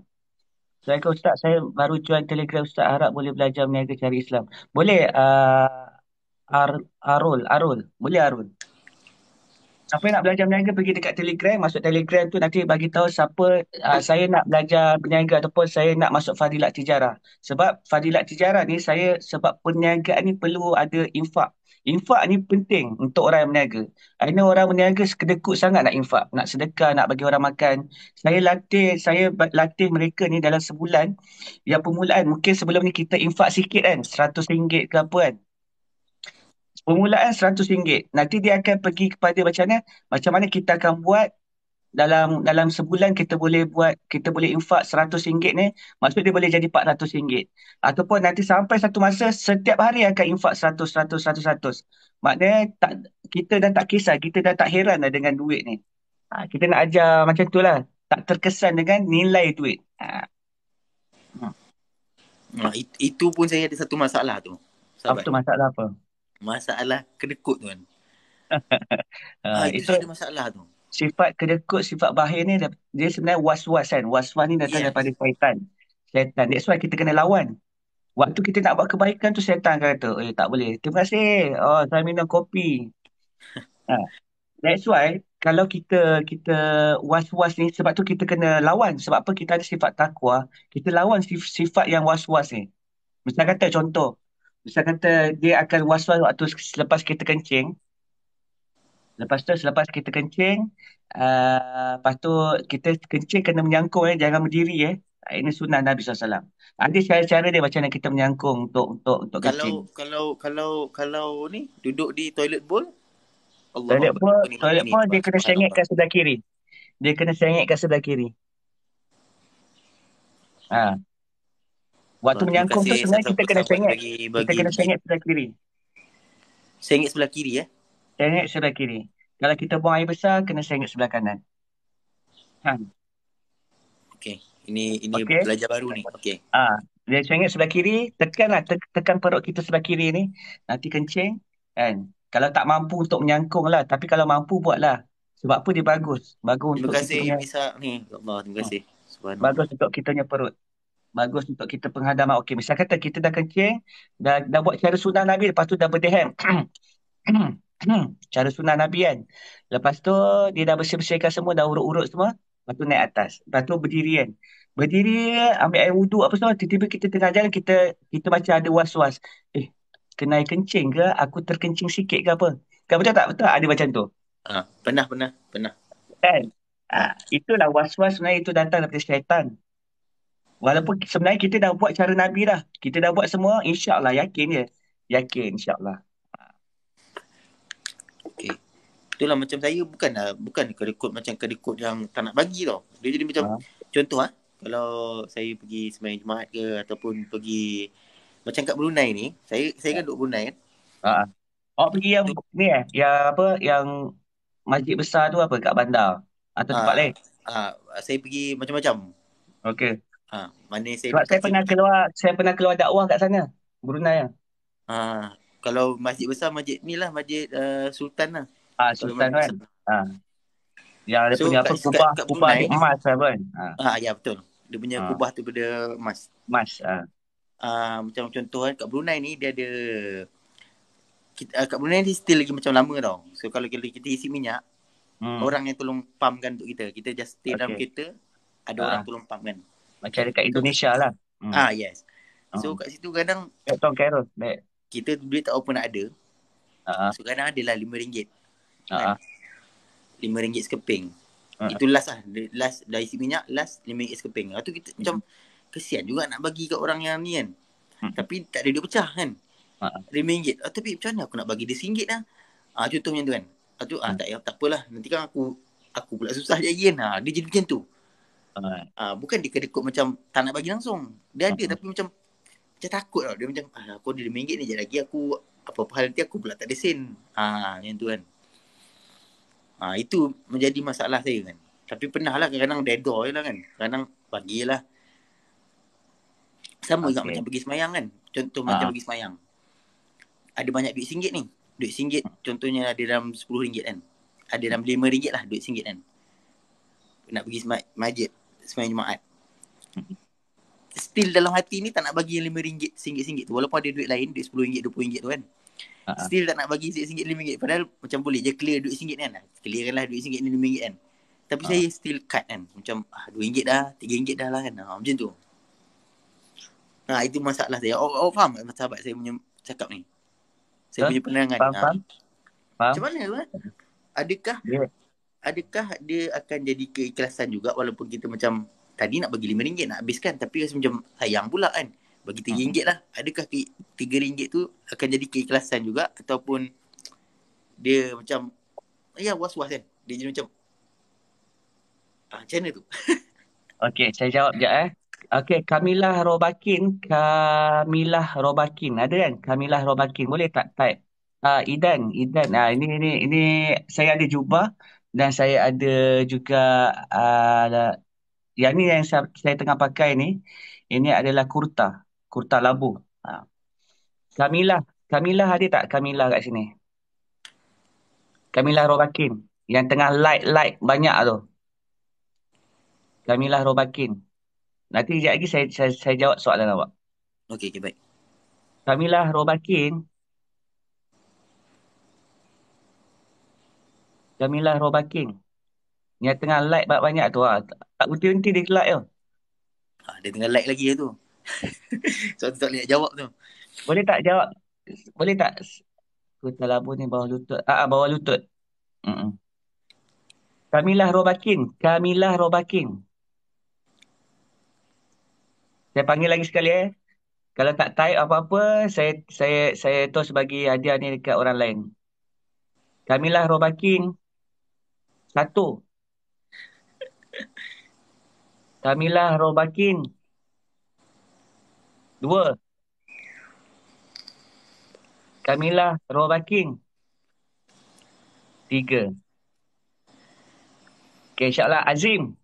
Assalamualaikum Ustaz, saya baru join Telegram Ustaz, harap boleh belajar berniaga cari Islam. Boleh Arul. Boleh Arul. Siapa yang nak belajar berniaga pergi dekat Telegram, masuk Telegram tu nanti bagi tahu siapa saya nak belajar berniaga ataupun saya nak masuk Fadilat Tijarah. Sebab Fadilat Tijarah ni sebab perniagaan ni perlu ada infak. Infak ni penting untuk orang yang berniaga. Ini orang berniaga sekedekut sangat nak infak, nak sedekah, nak bagi orang makan. Saya latih mereka ni dalam sebulan. Yang permulaan mungkin sebelum ni kita infak sikit kan, RM100 ke apa kan. Permulaan RM100. Nanti dia akan pergi kepada macam mana kita akan buat dalam sebulan kita boleh infak RM100 ni, maksud dia boleh jadi RM400. Ataupun nanti sampai satu masa setiap hari akan infak 100. Maknanya kita dah tak kisah, kita dah tak heran dah dengan duit ni. Kita nak ajar macam tu lah. Tak terkesan dengan nilai duit. Itu pun saya ada satu masalah tu. Apa Sahabat. tu masalah apa? Masalah kedekut tu kan. Itu Itu saya ada masalah tu. sifat kedekut, sifat bahir ni dia sebenarnya was-was kan. Was-was ni datang Yes. daripada syaitan. Syaitan. That's why kita kena lawan. Waktu kita nak buat kebaikan tu syaitan akan kata, tak boleh. Terima kasih. Oh, saya minum kopi. Ha. That's why kalau kita was-was ni, sebab tu kita kena lawan. Sebab apa? Kita ada sifat takwa. Kita lawan sifat yang was-was ni. Misal kata contoh. Misal kata dia akan was-was waktu selepas kita kencing. Lepas tu selepas kita kencing, lepas tu kita kencing kena menyangkung, jangan berdiri. Ini sunnah Nabi SAW. Ada cara-cara dia macam mana kita menyangkung untuk kencing. Kalau ni duduk di toilet bowl, Allah Toilet Akbar. pun dia kena Subhanallah. sengitkan sebelah kiri. Dia kena sengitkan sebelah kiri. Ha. Waktu Terima menyangkung tu kasih sebenarnya kita kena sahabat-sahabat sengit. Kita bagi kena sengit sebelah kiri. sengit sebelah kiri Sengit sebelah kiri. Kalau kita buang air besar, kena sengit sebelah kanan. Ha. Okey. Ini Okey. belajar baru ni. Okey. Dia sengit sebelah kiri, tekanlah, tekan perut kita sebelah kiri ni. Nanti kencing, kan. Kalau tak mampu untuk menyangkung lah. Tapi kalau mampu, buatlah. Sebab apa dia bagus? Bagus Terima untuk kita kasih punya, Ishak ni. Ya Allah, terima kasih. Subhanallah. bagus untuk kita punya perut. Bagus untuk kita penghadaman. Okey, misal kata kita dah kencing, dah buat cara sunnah Nabi, lepas tu dah berdehem. Cara sunnah Nabi kan. Lepas tu dia dah bersih-bersihkan semua, dah urut-urut semua. Lepas tu naik atas. Lepas tu berdiri kan. Berdiri, ambil air wuduk apa semua. Tiba-tiba kita tengah jalan, kita macam ada was-was. Kena air kencing ke? Aku terkencing sikit ke apa? Kan betul tak? Betul ada macam tu. Pernah. Kan? Itulah was-was sebenarnya, itu datang daripada syaitan. Walaupun sebenarnya kita dah buat cara Nabi dah. Kita dah buat semua, insya-Allah, yakin je. Yakin insya-Allah. Okey. Itulah macam saya bukan kedekut macam kedekut yang tak nak bagi tau. Dia jadi macam contoh kalau saya pergi sembahyang Jumaat ke ataupun pergi macam kat Brunei ni, saya kan duduk Brunei kan. Awak pergi yang ni yang apa, yang masjid besar tu apa, kat bandar atau tempat lain? Saya pergi macam-macam. Okey. Mana saya Sebab saya pernah keluar dakwah kat sana, Brunei. Kalau masjid besar, masjid ni lah, masjid Sultan lah. Sultan kan. Yang ada punya apa, kubah dia emas kan. Ya betul. Dia punya kubah tu pada emas. Macam contoh kan kat Brunei ni dia ada kat Brunei ni still lagi macam lama tau. So kalau kita isi minyak, orang yang tolong pumpkan untuk kita. Kita just stay dalam kereta, ada orang tolong pump kan. Macam dekat Indonesia lah. Yes. So kat situ kadang kita duit tak apa nak ada. So kadang ada lah RM5 kan? RM5 sekeping. Itu last lah. Last dah isi minyak, last RM5 sekeping. Lepas tu kita macam kesian juga nak bagi kat orang yang ni kan. Tapi tak ada duit pecah kan. RM5. Tapi macam mana aku nak bagi dia RM1 lah. Contoh macam tu kan. Lepas tu tak apalah. Nanti kan aku pula susah je lagi kan. Dia jadi macam tu. Bukan dia kedekut macam tak nak bagi langsung. Dia ada tapi macam takut tau. Dia macam aku ada RM5 ni je lagi, aku apa-apa hal nanti aku pula tak ada sen. Macam tu kan. Itu menjadi masalah saya kan. Tapi pernah lah kadang-kadang redor je lah kan. Kadang bagilah. Sama juga macam pergi semayang kan. Contoh macam pergi semayang. Ada banyak duit RM1 ni. Duit RM1 contohnya ada dalam RM10 kan. Ada dalam RM5 lah duit RM1 kan. Nak pergi masjid semayang Jumaat. Still dalam hati ni tak nak bagi RM5 RM1 tu. Walaupun ada duit lain, duit RM10, RM20 tu kan. Still tak nak bagi RM1 RM5. Padahal macam boleh je clear duit RM1 kan. Clearkan lah duit RM1 RM5 kan. Tapi saya still cut kan. Macam RM2 dah, RM3 dah lah kan. Macam tu. Itu masalah saya. Awak faham tak sahabat saya punya cakap ni? Saya punya pandangan. Faham? Macam mana tu kan? Adakah dia akan jadi keikhlasan juga walaupun kita macam tadi nak bagi RM5 nak habiskan, tapi rasa macam sayang pula kan. Bagi RM3 lah. Adakah RM3 tu akan jadi keikhlasan juga ataupun dia macam was-was kan. Dia jadi macam macam mana tu? Okey, saya jawab sekejap Okey, Kamilah Robakin. Ada kan? Kamilah Robakin. Boleh tak type? Idan. Ini saya ada jubah dan saya ada juga Yang ni yang saya tengah pakai ni, ini adalah kurta. Kurta labu. Kamilah. Kamilah ada tak Kamilah kat sini? Kamilah Robakin. Yang tengah like banyak tu. Kamilah Robakin. Nanti sekejap lagi saya jawab soalan awak. Okey, baik. Kamilah Robakin. Kamilah Robakin. Yang tengah like banyak tu. Tak berhenti-henti dia like tu. Dia tengah like lagi tu. So tu tak boleh nak jawab tu. Boleh tak jawab? Boleh tak? Kurta labu ni bawah lutut. Bawah lutut. Mm-mm. Kamilah Robakin. Kamilah Robakin. Saya panggil lagi sekali Kalau tak type apa-apa, saya terus bagi hadiah ni dekat orang lain. Kamilah Robakin. 1. Kamilah Robakin. 2. Kamilah Robakin. 3. Okay, insyaAllah Azim.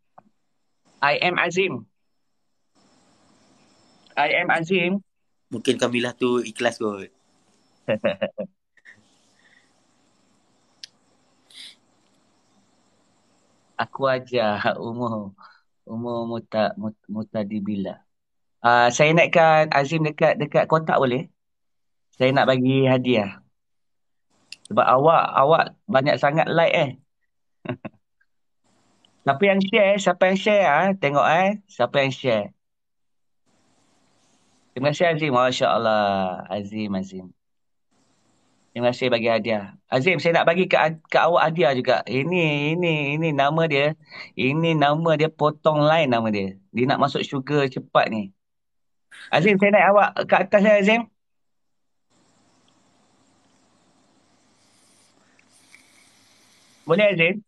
I am Azim. I am Azim. Mungkin Kamilah tu ikhlas kot. Aku ajar umur mutadibila. Saya naikkan Azim dekat kotak boleh? Saya nak bagi hadiah. Sebab awak banyak sangat like Siapa yang share tengok siapa yang share. Terima kasih Azim. Masya Allah. Azim. Terima kasih bagi hadiah. Azim, saya nak bagi ke awak hadiah juga. Ini nama dia. Ini nama dia potong line nama dia. Dia nak masuk syurga cepat ni. Azim, saya naik awak ke atas Azim. Boleh Azim?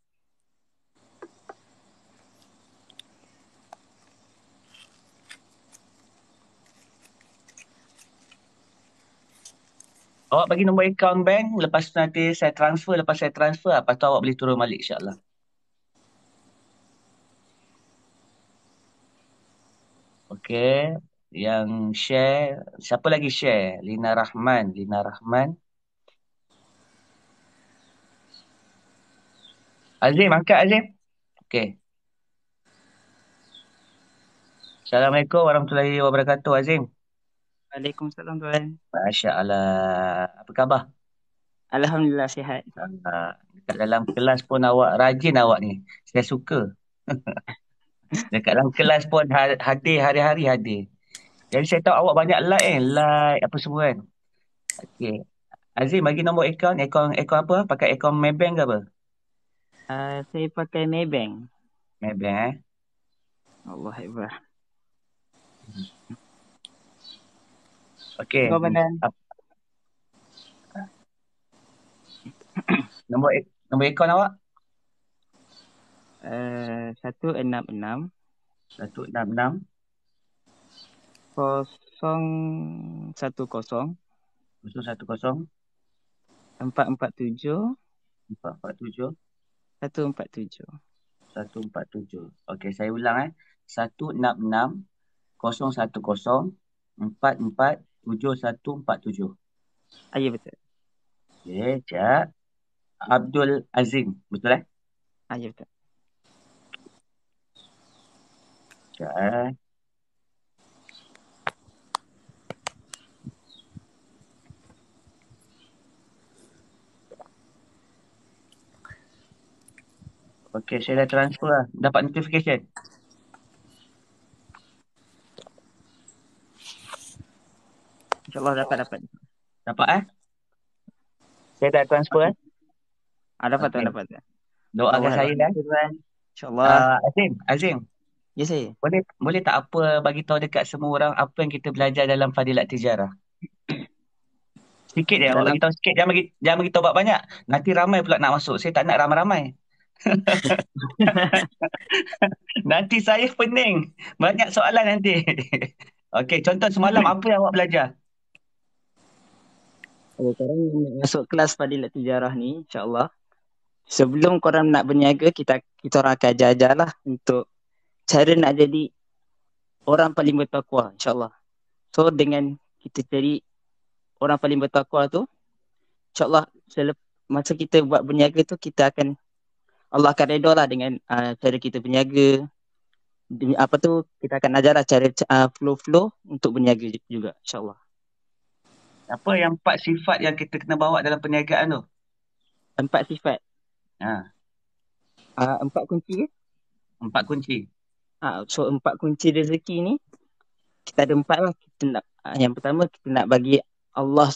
Awak bagi nombor akaun bank, lepas tu nanti saya transfer, lepas tu awak boleh turun balik insyaAllah. Okey, yang share, siapa lagi share? Lina Rahman. Azim, angkat Azim. Okey. Assalamualaikum warahmatullahi wabarakatuh Azim. Waalaikumsalam tuan. Masya Allah. Apa khabar? Alhamdulillah sihat. Dekat dalam kelas pun awak rajin awak ni. Saya suka. Dekat dalam kelas pun hadir hari-hari hadir. Jadi saya tahu awak banyak like apa semua kan. Okey. Azim bagi nombor akaun apa? Pakai akaun Maybank ke apa? Saya pakai Maybank. Maybank Allah Akbar. Okey. Kau badan. Nombor akaun awak? 166 166 010 010 447 447 147. 147. Okey, saya ulang 166 010 447 147. Ya betul. Okey, Cak. Abdul Azim, betul Ya betul. Cak. Okey, saya dah transfer lah. Dapat notification. InsyaAllah dapat. Dapat Saya dah transfer Dapat okay. dapat. Doakan saya InsyaAllah. Azim. Ya saya. Boleh tak apa bagi tahu dekat semua orang apa yang kita belajar dalam Fadilat Tijarah? Sikit awak bagi tahu sikit. Jangan bagi tahu banyak. Nanti ramai pula nak masuk. Saya tak nak ramai-ramai. Nanti saya pening. Banyak soalan nanti. Okey, contoh semalam apa yang awak belajar? Korang masuk kelas Fadilat Tijarah ni, insyaAllah. Sebelum korang nak berniaga, kita orang akan ajar lah untuk cara nak jadi orang paling bertakwa, insyaAllah. So dengan kita jadi orang paling bertakwa tu, insyaAllah masa kita buat berniaga tu, Allah akan redha lah dengan cara kita berniaga. Apa tu, kita akan ajar lah cara flow-flow untuk berniaga juga, insyaAllah. Apa yang 4 sifat yang kita kena bawa dalam perniagaan tu? 4 sifat. Ha, 4 kunci ke? 4 kunci. So 4 kunci rezeki ni, kita ada 4 lah. Kita nak, yang pertama kita nak bagi Allah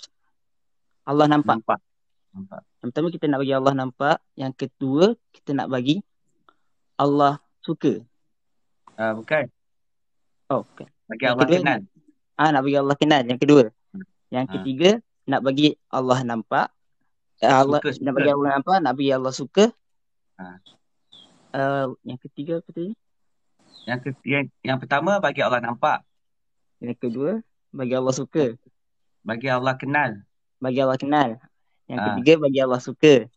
nampak. Nampak. Yang pertama kita nak bagi Allah nampak. Yang kedua kita nak bagi Allah suka. Bukan. Oh, bukan. Bagi Yang Allah kedua, kenal. nak bagi Allah kenal. Yang kedua. Yang Ha. ketiga nak bagi Allah nampak. Nak Suka. bagi Allah nampak, nak bagi Allah suka. Ha. Yang ketiga apa tadi? Yang pertama bagi Allah nampak. Yang kedua bagi Allah suka. Bagi Allah kenal. Bagi Allah kenal. Yang Ha. ketiga bagi Allah suka.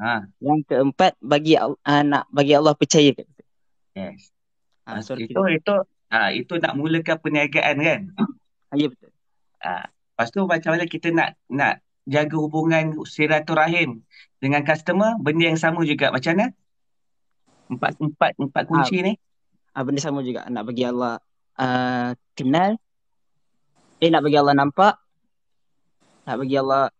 Ha. Yang keempat nak bagi Allah percaya kat kita. Yes. So Itu nak mulakan perniagaan kan? Ya, betul. Lepas tu macam mana kita nak jaga hubungan silaturahim dengan customer, benda yang sama juga. Macam mana? Empat kunci ni. Benda sama juga. Nak bagi Allah kenal. Nak bagi Allah nampak. Nak bagi Allah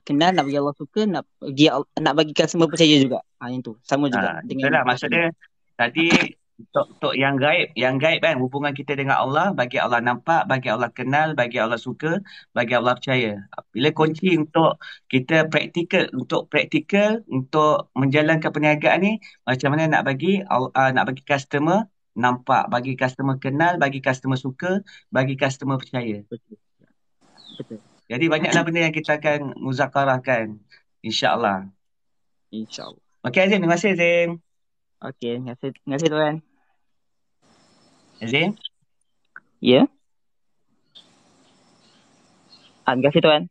kenal, nak bagi Allah suka, nak bagi customer percaya juga. Yang tu sama juga. Itulah maksudnya tadi untuk yang gaib kan, hubungan kita dengan Allah, bagi Allah nampak, bagi Allah kenal, bagi Allah suka, bagi Allah percaya. Bila kunci untuk kita praktikal untuk menjalankan perniagaan ni, macam mana nak bagi customer nampak, bagi customer kenal, bagi customer suka, bagi customer percaya. Betul. Jadi banyaklah benda yang kita akan muzakarahkan, insya-Allah. InsyaAllah. Okey Azim, terima kasih Azim. Okey, terima kasih tuan. Azim? Ya. Terima kasih tuan.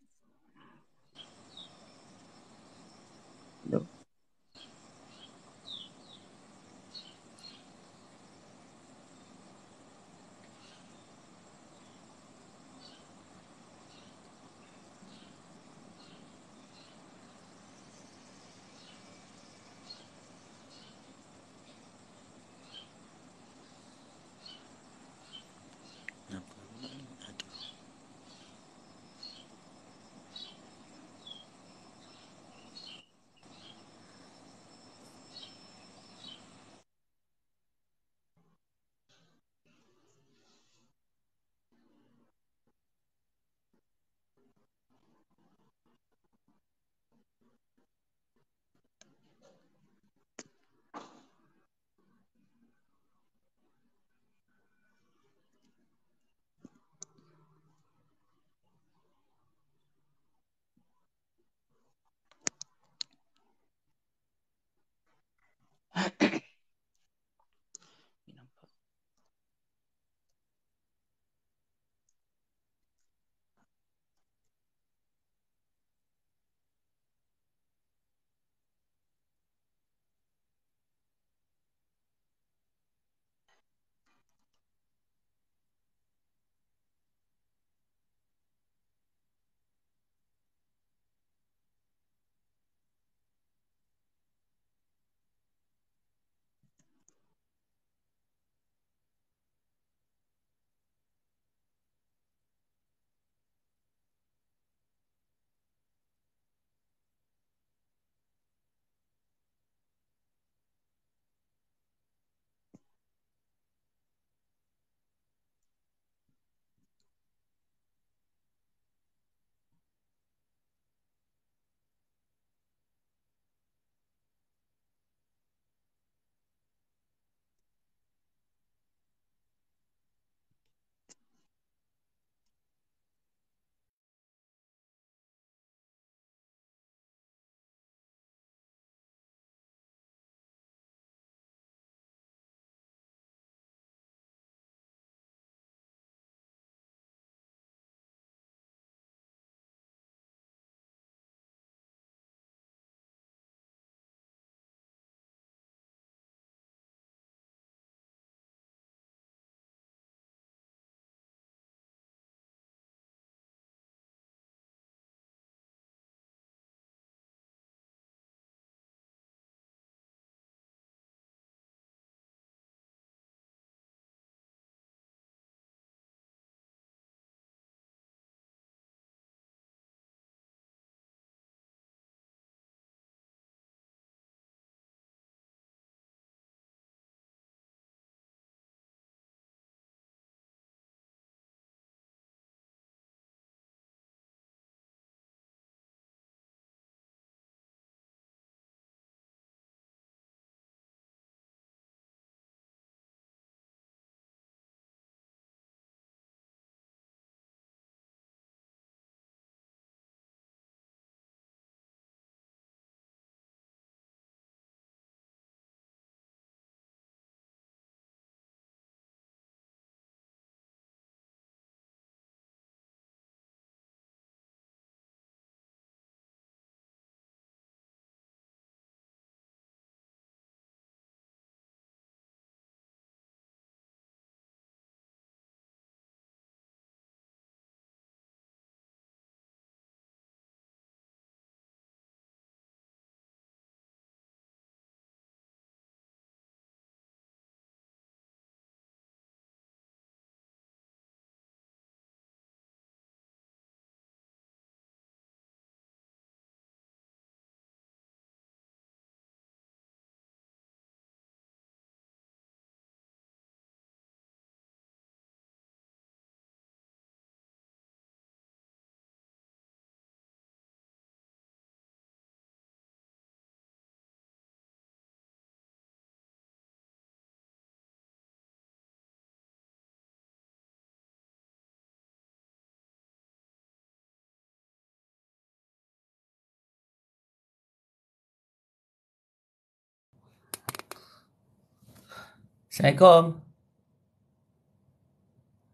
Assalamualaikum.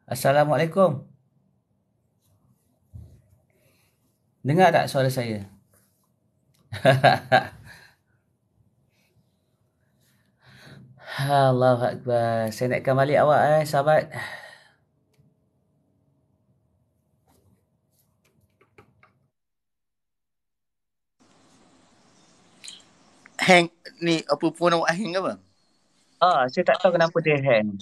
Assalamualaikum. Dengar tak suara saya? Allahu Akbar. Saya naikkan balik awak sahabat. Hang ni apa phone awak hang ke apa? Saya tak tahu kenapa dia hang.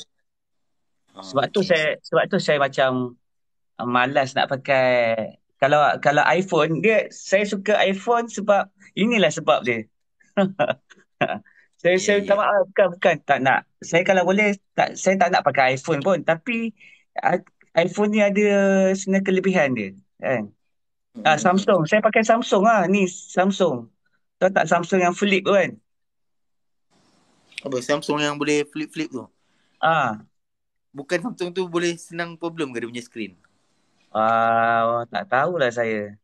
Sebab tu saya macam malas nak pakai. Kalau iPhone dia, saya suka iPhone sebab inilah sebab dia. Saya tak maaf, bukan tak nak. Saya kalau boleh saya tak nak pakai iPhone pun, tapi uh, iPhone ni ada sebenarnya kelebihan dia, kan? Samsung, saya pakai Samsung ni Samsung. Tahu tak Samsung yang flip tu kan? Apa Samsung yang boleh flip-flip tu? Ah, Bukan Samsung tu boleh senang problem ke dia punya skrin? tak tahulah saya.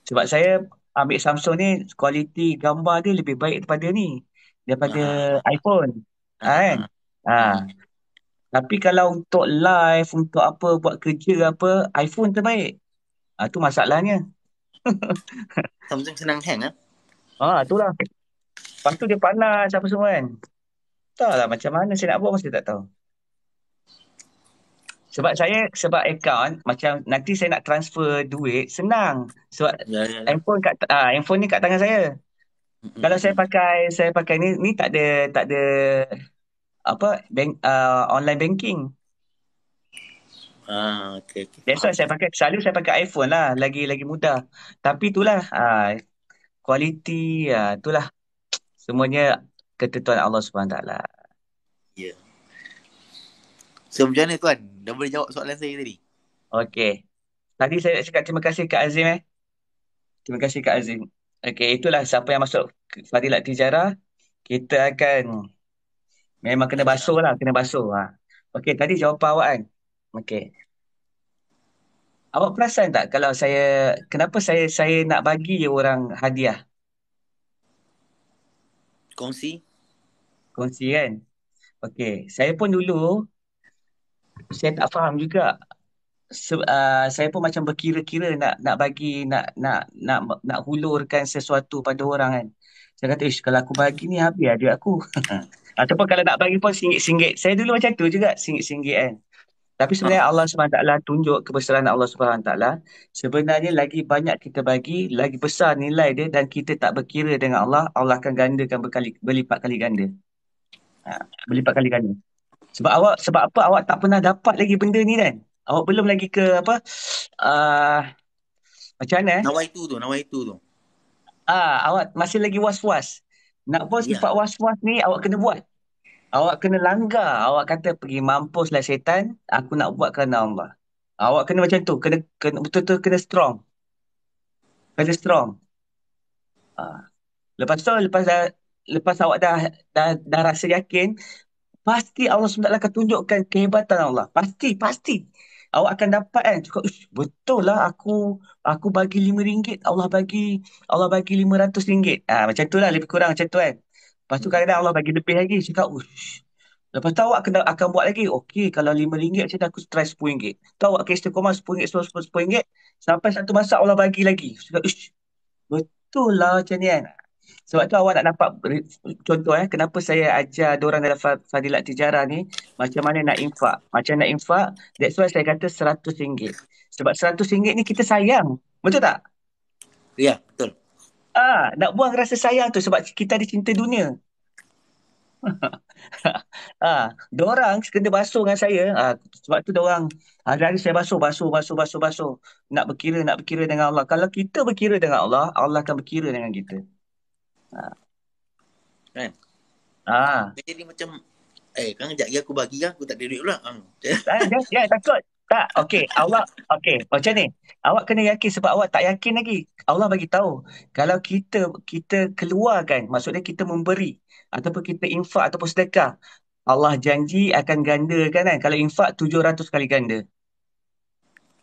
Sebab saya ambil Samsung ni, kualiti gambar dia lebih baik daripada iPhone. Kan? Tapi kalau untuk live, untuk apa, buat kerja apa, iPhone terbaik. Tu masalahnya. Samsung senang hang Itulah. Lepas tu dia panas apa semua kan. Tak lah macam mana saya nak buat pun saya tak tahu. Sebab account, macam nanti saya nak transfer duit, senang. Sebab handphone ni kat tangan saya. Kalau saya pakai ni tak ada apa online banking. Okay. That's why selalu saya pakai iPhone lah, lagi mudah. Tapi itulah kualiti, itulah semuanya ketentuan Allah SWT. Ya. So macam mana tuan? Dah boleh jawab soalan saya tadi? Okey. Tadi saya nak cakap terima kasih Kak Azim Terima kasih Kak Azim. Okey, itulah siapa yang masuk Fadilat Tijarah, kita akan memang kena basuh. Okey, tadi jawapan awak kan. Okey. Awak perasan tak kalau kenapa saya nak bagi orang hadiah? Kongsi Kan? Okey, saya pun dulu saya tak faham juga. Saya pun macam berkira-kira nak bagi, nak hulurkan sesuatu pada orang kan. Saya kata, kalau aku bagi ni habis duit aku. Ataupun kalau nak bagi pun RM1. Saya dulu macam tu juga, RM1 kan. Tapi sebenarnya Allah SWT tunjuk kebesaran Allah SWT. Sebenarnya lagi banyak kita bagi, lagi besar nilai dia, dan kita tak berkira dengan Allah, Allah akan gandakan berlipat kali ganda. Berlipat kali ganda. Sebab apa awak tak pernah dapat lagi benda ni kan? Awak belum lagi ke apa? Macam mana? Nawaitu tu. Awak masih lagi was-was. Nak buat sifat was-was ni awak kena buat. Awak kena langgar. Awak kata pergi mampuslah syaitan, aku nak buat kerana Allah. Awak kena macam tu. Kena betul-betul kena strong. Kena strong. Lepas awak dah rasa yakin, pasti Allah SWT akan tunjukkan kehebatan Allah. Pasti. Awak akan dapat kan. Cakap, betul lah aku bagi RM5, Allah bagi RM500. Macam tu lah, lebih kurang macam tu kan. Lepas tu kadang-kadang Allah bagi lebih lagi. Cakap, lepas tu awak akan buat lagi. Okey, kalau RM5 macam tu aku try RM10. Tu awak ke istiqomah RM10, sampai satu masa Allah bagi lagi. Cakap, betul lah macam ni kan. Sebab tu awak nak dapat contoh kenapa saya ajar diorang dalam Fadilat Tijarah ni macam mana nak infak. That's why saya kata RM100. Sebab RM100 ni kita sayang. Betul tak? Ya, betul. Nak buang rasa sayang tu sebab kita ada cinta dunia. Diorang kena basuh dengan saya. Sebab tu diorang hari-hari saya basuh. Nak berkira dengan Allah. Kalau kita berkira dengan Allah, Allah akan berkira dengan kita. Kan? Jadi macam kan sekejap lagi aku bagi aku tak ada duit pula. Jangan takut. Tak, okey. Macam ni. Awak kena yakin sebab awak tak yakin lagi. Allah bagi tahu. Kalau kita keluarkan, maksudnya kita memberi ataupun kita infak ataupun sedekah, Allah janji akan gandakan kan. Kalau infak 700 kali ganda.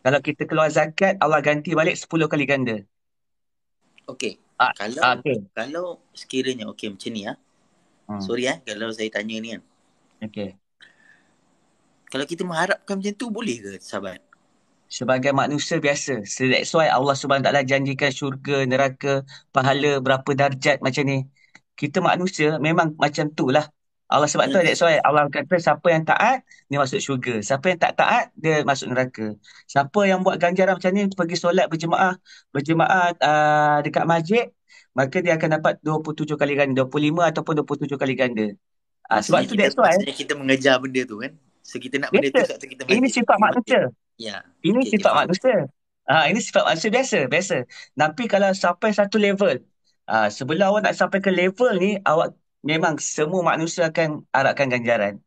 Kalau kita keluar zakat, Allah ganti balik 10 kali ganda. Okey. Kalau sekiranya macam ni Sorry kalau saya tanya ni kan. Okay. Kalau kita mengharapkan macam tu boleh ke sahabat? Sebagai manusia biasa. So that's why Allah SWT janjikan syurga, neraka, pahala, berapa darjat macam ni. Kita manusia memang macam tu lah. Allah sebab tu that's why Allah kata siapa yang taat, dia masuk syurga. Siapa yang tak taat, dia masuk neraka. Siapa yang buat ganjaran macam ni, pergi solat berjemaah dekat masjid, maka dia akan dapat 27 kali ganda, 25 ataupun 27 kali ganda. Sebab tu that's why, Maksudnya kita mengejar benda tu kan. So kita nak benda tu biasa. sebab tu kita Ini masjid. sifat manusia. Ya. Ini Okay, sifat faham. manusia. Ini sifat manusia biasa. Tapi kalau sampai satu level, sebelum awak nak sampai ke level ni, awak memang semua manusia akan harapkan ganjaran.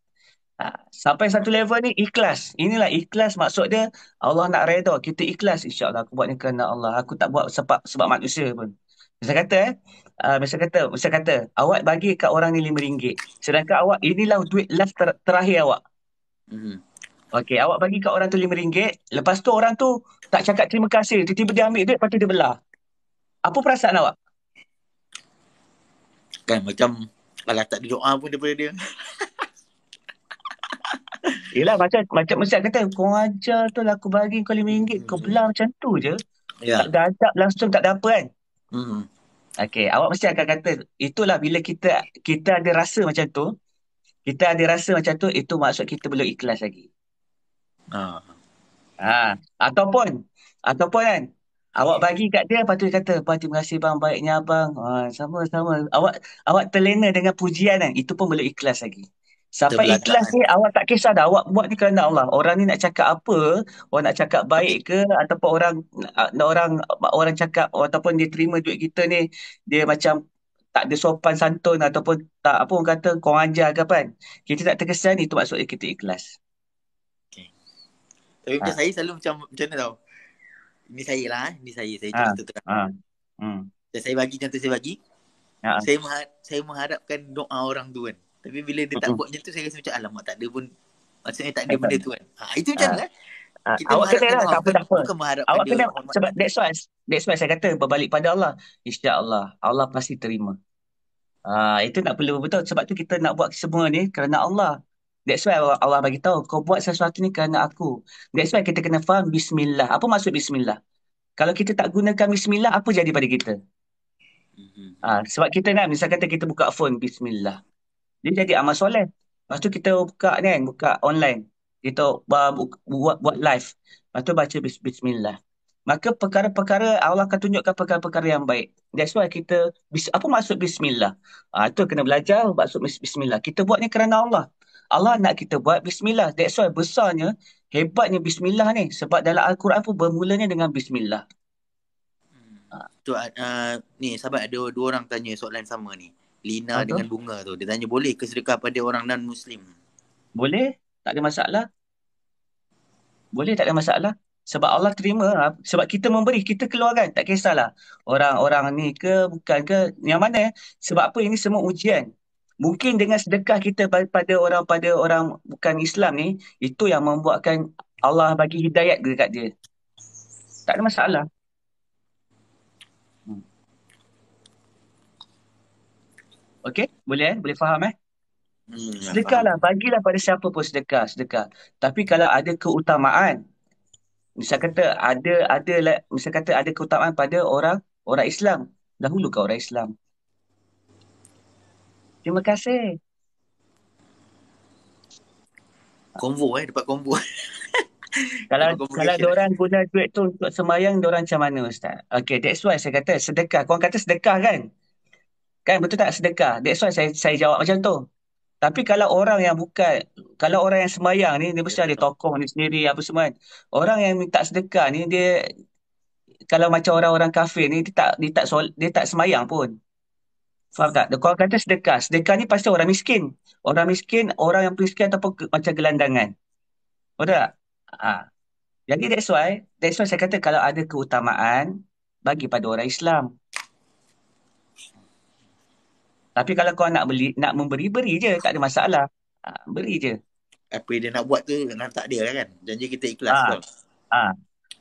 Sampai satu level ni ikhlas. Inilah ikhlas, maksud dia Allah nak redha. Kita ikhlas, insya-Allah aku buat ni kerana Allah. Aku tak buat sebab manusia pun. Misal kata awak bagi kat orang ni RM5. Sedangkan awak inilah duit last terakhir awak. Okey, awak bagi kat orang tu RM5. Lepas tu orang tu tak cakap terima kasih. Tiba-tiba dia ambil duit, lepas tu dia belah. Apa perasaan awak? Kan macam kalau tak ada doa pun daripada dia. Yelah, macam Ustaz kata, kau ajar tu lah, aku bagi kau RM5, kau belah macam tu je. Ya. Tak ada adab langsung, tak ada apa kan? Hmm. Okey, awak mesti akan kata, itulah bila kita ada rasa macam tu, itu maksud kita belum ikhlas lagi. Ataupun kan, awak bagi kat dia, lepas tu dia kata, "Abang, terima kasih bang, baiknya abang." Sama-sama. Awak terlena dengan pujian kan, itu pun belum ikhlas lagi. Sampai Terbelakang ikhlas ni, awak tak kisah dah, awak buat ni kerana Allah. Orang ni nak cakap apa, orang nak cakap baik ke, ataupun orang cakap, ataupun dia terima duit kita ni, dia macam tak ada sopan santun, ataupun tak, apa orang kata, korang ajar ke apa kan. Kita tak terkesan, itu maksudnya kita ikhlas. Tapi macam saya selalu macam mana tau. Ini saya lah. Ini saya contoh terang. Saya bagi contoh saya bagi. Saya mengharapkan doa orang tu kan. Tapi bila dia tak buat macam tu, saya rasa macam alamak tak ada pun. Maksudnya tak ada benda tu kan. Itu macam mana? Kita Awak kena lah, tak apa. Bukan mengharapkan Awak dia kena, hormat. sebab that's why saya kata berbalik pada Allah. InsyaAllah, Allah pasti terima. Itu nak perlu betul. Sebab tu kita nak buat semua ni kerana Allah. That's why Allah bagi tahu, kau buat sesuatu ni kerana aku. That's why kita kena faham bismillah. Apa maksud bismillah? Kalau kita tak gunakan bismillah, apa jadi pada kita? Sebab kita nak, misal kata kita buka phone bismillah. Dia jadi amal soleh. Lepas tu kita buka ni kan, buka online. Kita buat live. Lepas tu baca bismillah. Maka perkara-perkara, Allah akan tunjukkan perkara-perkara yang baik. That's why kita, apa maksud bismillah? Itu kena belajar maksud bismillah. Kita buat ni kerana Allah. Allah nak kita buat bismillah. That's why besarnya, hebatnya bismillah ni. Sebab dalam Al-Quran pun bermulanya dengan bismillah. Tu ni sahabat ada dua orang tanya soalan sama ni. Lina dengan Bunga tu. Dia tanya boleh ke sedekah pada orang non-Muslim? Boleh, tak ada masalah. Boleh, tak ada masalah. Sebab Allah terima. Sebab kita memberi, kita keluarkan. Tak kisahlah. Orang-orang ni ke, bukan ke. Yang mana? Sebab apa? Ini semua ujian. Mungkin dengan sedekah kita pada orang bukan Islam ni, itu yang membuatkan Allah bagi hidayat dekat dia. Tak ada masalah. Okey? Boleh Boleh faham sedekahlah, bagilah pada siapa pun sedekah. Tapi kalau ada keutamaan, misal kata ada keutamaan pada orang Islam, dahulukan orang Islam. Terima kasih. Konvo dapat konvo. Kalau diorang guna duit tu untuk sembahyang, diorang macam mana Ustaz? Okay, that's why saya kata sedekah. Korang kata sedekah kan? Kan betul tak sedekah? That's why saya jawab macam tu. Tapi kalau orang yang sembahyang ni, dia mesti ada tokoh ni sendiri, apa semua kan. Orang yang minta sedekah ni, dia kalau macam orang-orang kafir ni, dia tak sembahyang pun. Faham tak? Korang kata sedekah. Sedekah ni pasti orang miskin. Orang miskin, orang yang miskin ataupun macam gelandangan. Betul tak? Jadi that's why saya kata kalau ada keutamaan, bagi pada orang Islam. Tapi kalau kau nak memberi, beri je. Tak ada masalah. Beri je. Apa dia nak buat tu memang tak ada lah kan. Janji kita ikhlas.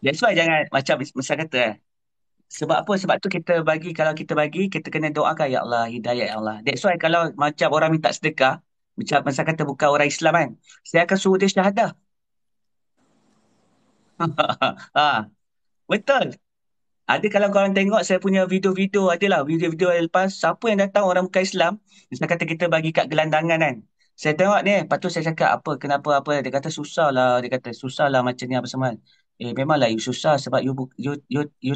That's why jangan, macam misal kata Sebab apa? Sebab tu kita bagi, kalau kita bagi, kita kena doakan, ya Allah, hidayah ya Allah. That's why kalau macam orang minta sedekah, macam masa kata bukan orang Islam kan, saya akan suruh dia syahadah. Ha, betul. Ada kalau korang tengok saya punya video-video, adalah video-video yang lepas, siapa yang datang orang bukan Islam, misal kata kita bagi kat gelandangan kan. Saya tengok ni, lepas tu saya cakap apa, kenapa apa, dia kata susah lah, dia kata susah lah macam ni apa semua. Memanglah you susah sebab you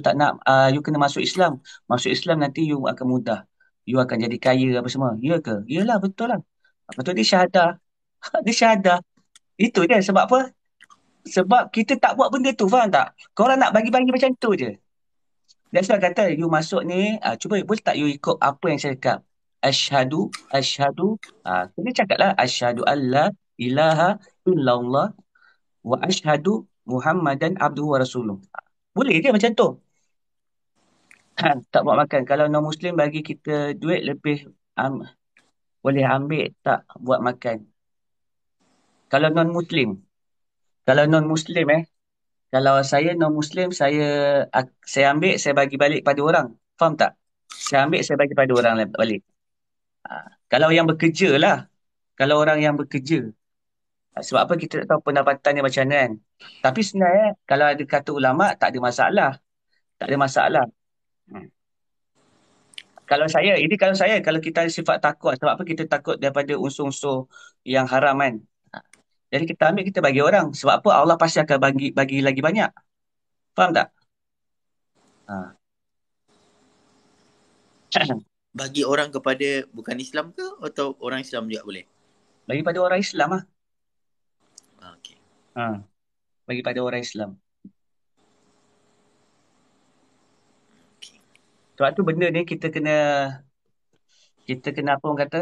tak nak, you kena masuk Islam. Masuk Islam nanti you akan mudah. You akan jadi kaya apa semua. Ya ke? Yalah betul lah. Lepas tu dia syahadah. Dia syahadah. Itu dia sebab apa? Sebab kita tak buat benda tu, faham tak? Korang nak bagi-bagi macam tu je. That's why kata you masuk ni, cuba boleh tak you ikut apa yang saya cakap? Asyhadu, kena cakap lah, asyhadu alla ilaha illallah wa asyhadu Muhammadan abduhu wa rasuluh. Boleh dia macam tu. Tak buat makan. Kalau non-Muslim bagi kita duit lebih, boleh ambil tak buat makan. Kalau non-Muslim, kalau non-Muslim kalau saya non-Muslim, saya ambil, saya bagi balik pada orang. Faham tak? Saya ambil, saya bagi pada orang balik. Kalau yang bekerja lah. Kalau orang yang bekerja. Sebab apa kita tak tahu pendapatannya macam mana kan. Tapi sebenarnya, kalau ada kata ulama', tak ada masalah. Tak ada masalah. Hmm. Kalau saya, kalau kita ada sifat takut. Sebab apa kita takut daripada unsur-unsur yang haram kan. Jadi kita ambil, kita bagi orang. Sebab apa Allah pasti akan bagi lagi banyak. Faham tak? Ha. Bagi orang kepada bukan Islam ke atau orang Islam juga boleh? Bagi pada orang Islam lah. Okay. Bagi pada orang Islam. Okay. Sebab tu benda ni kita kena apa orang kata,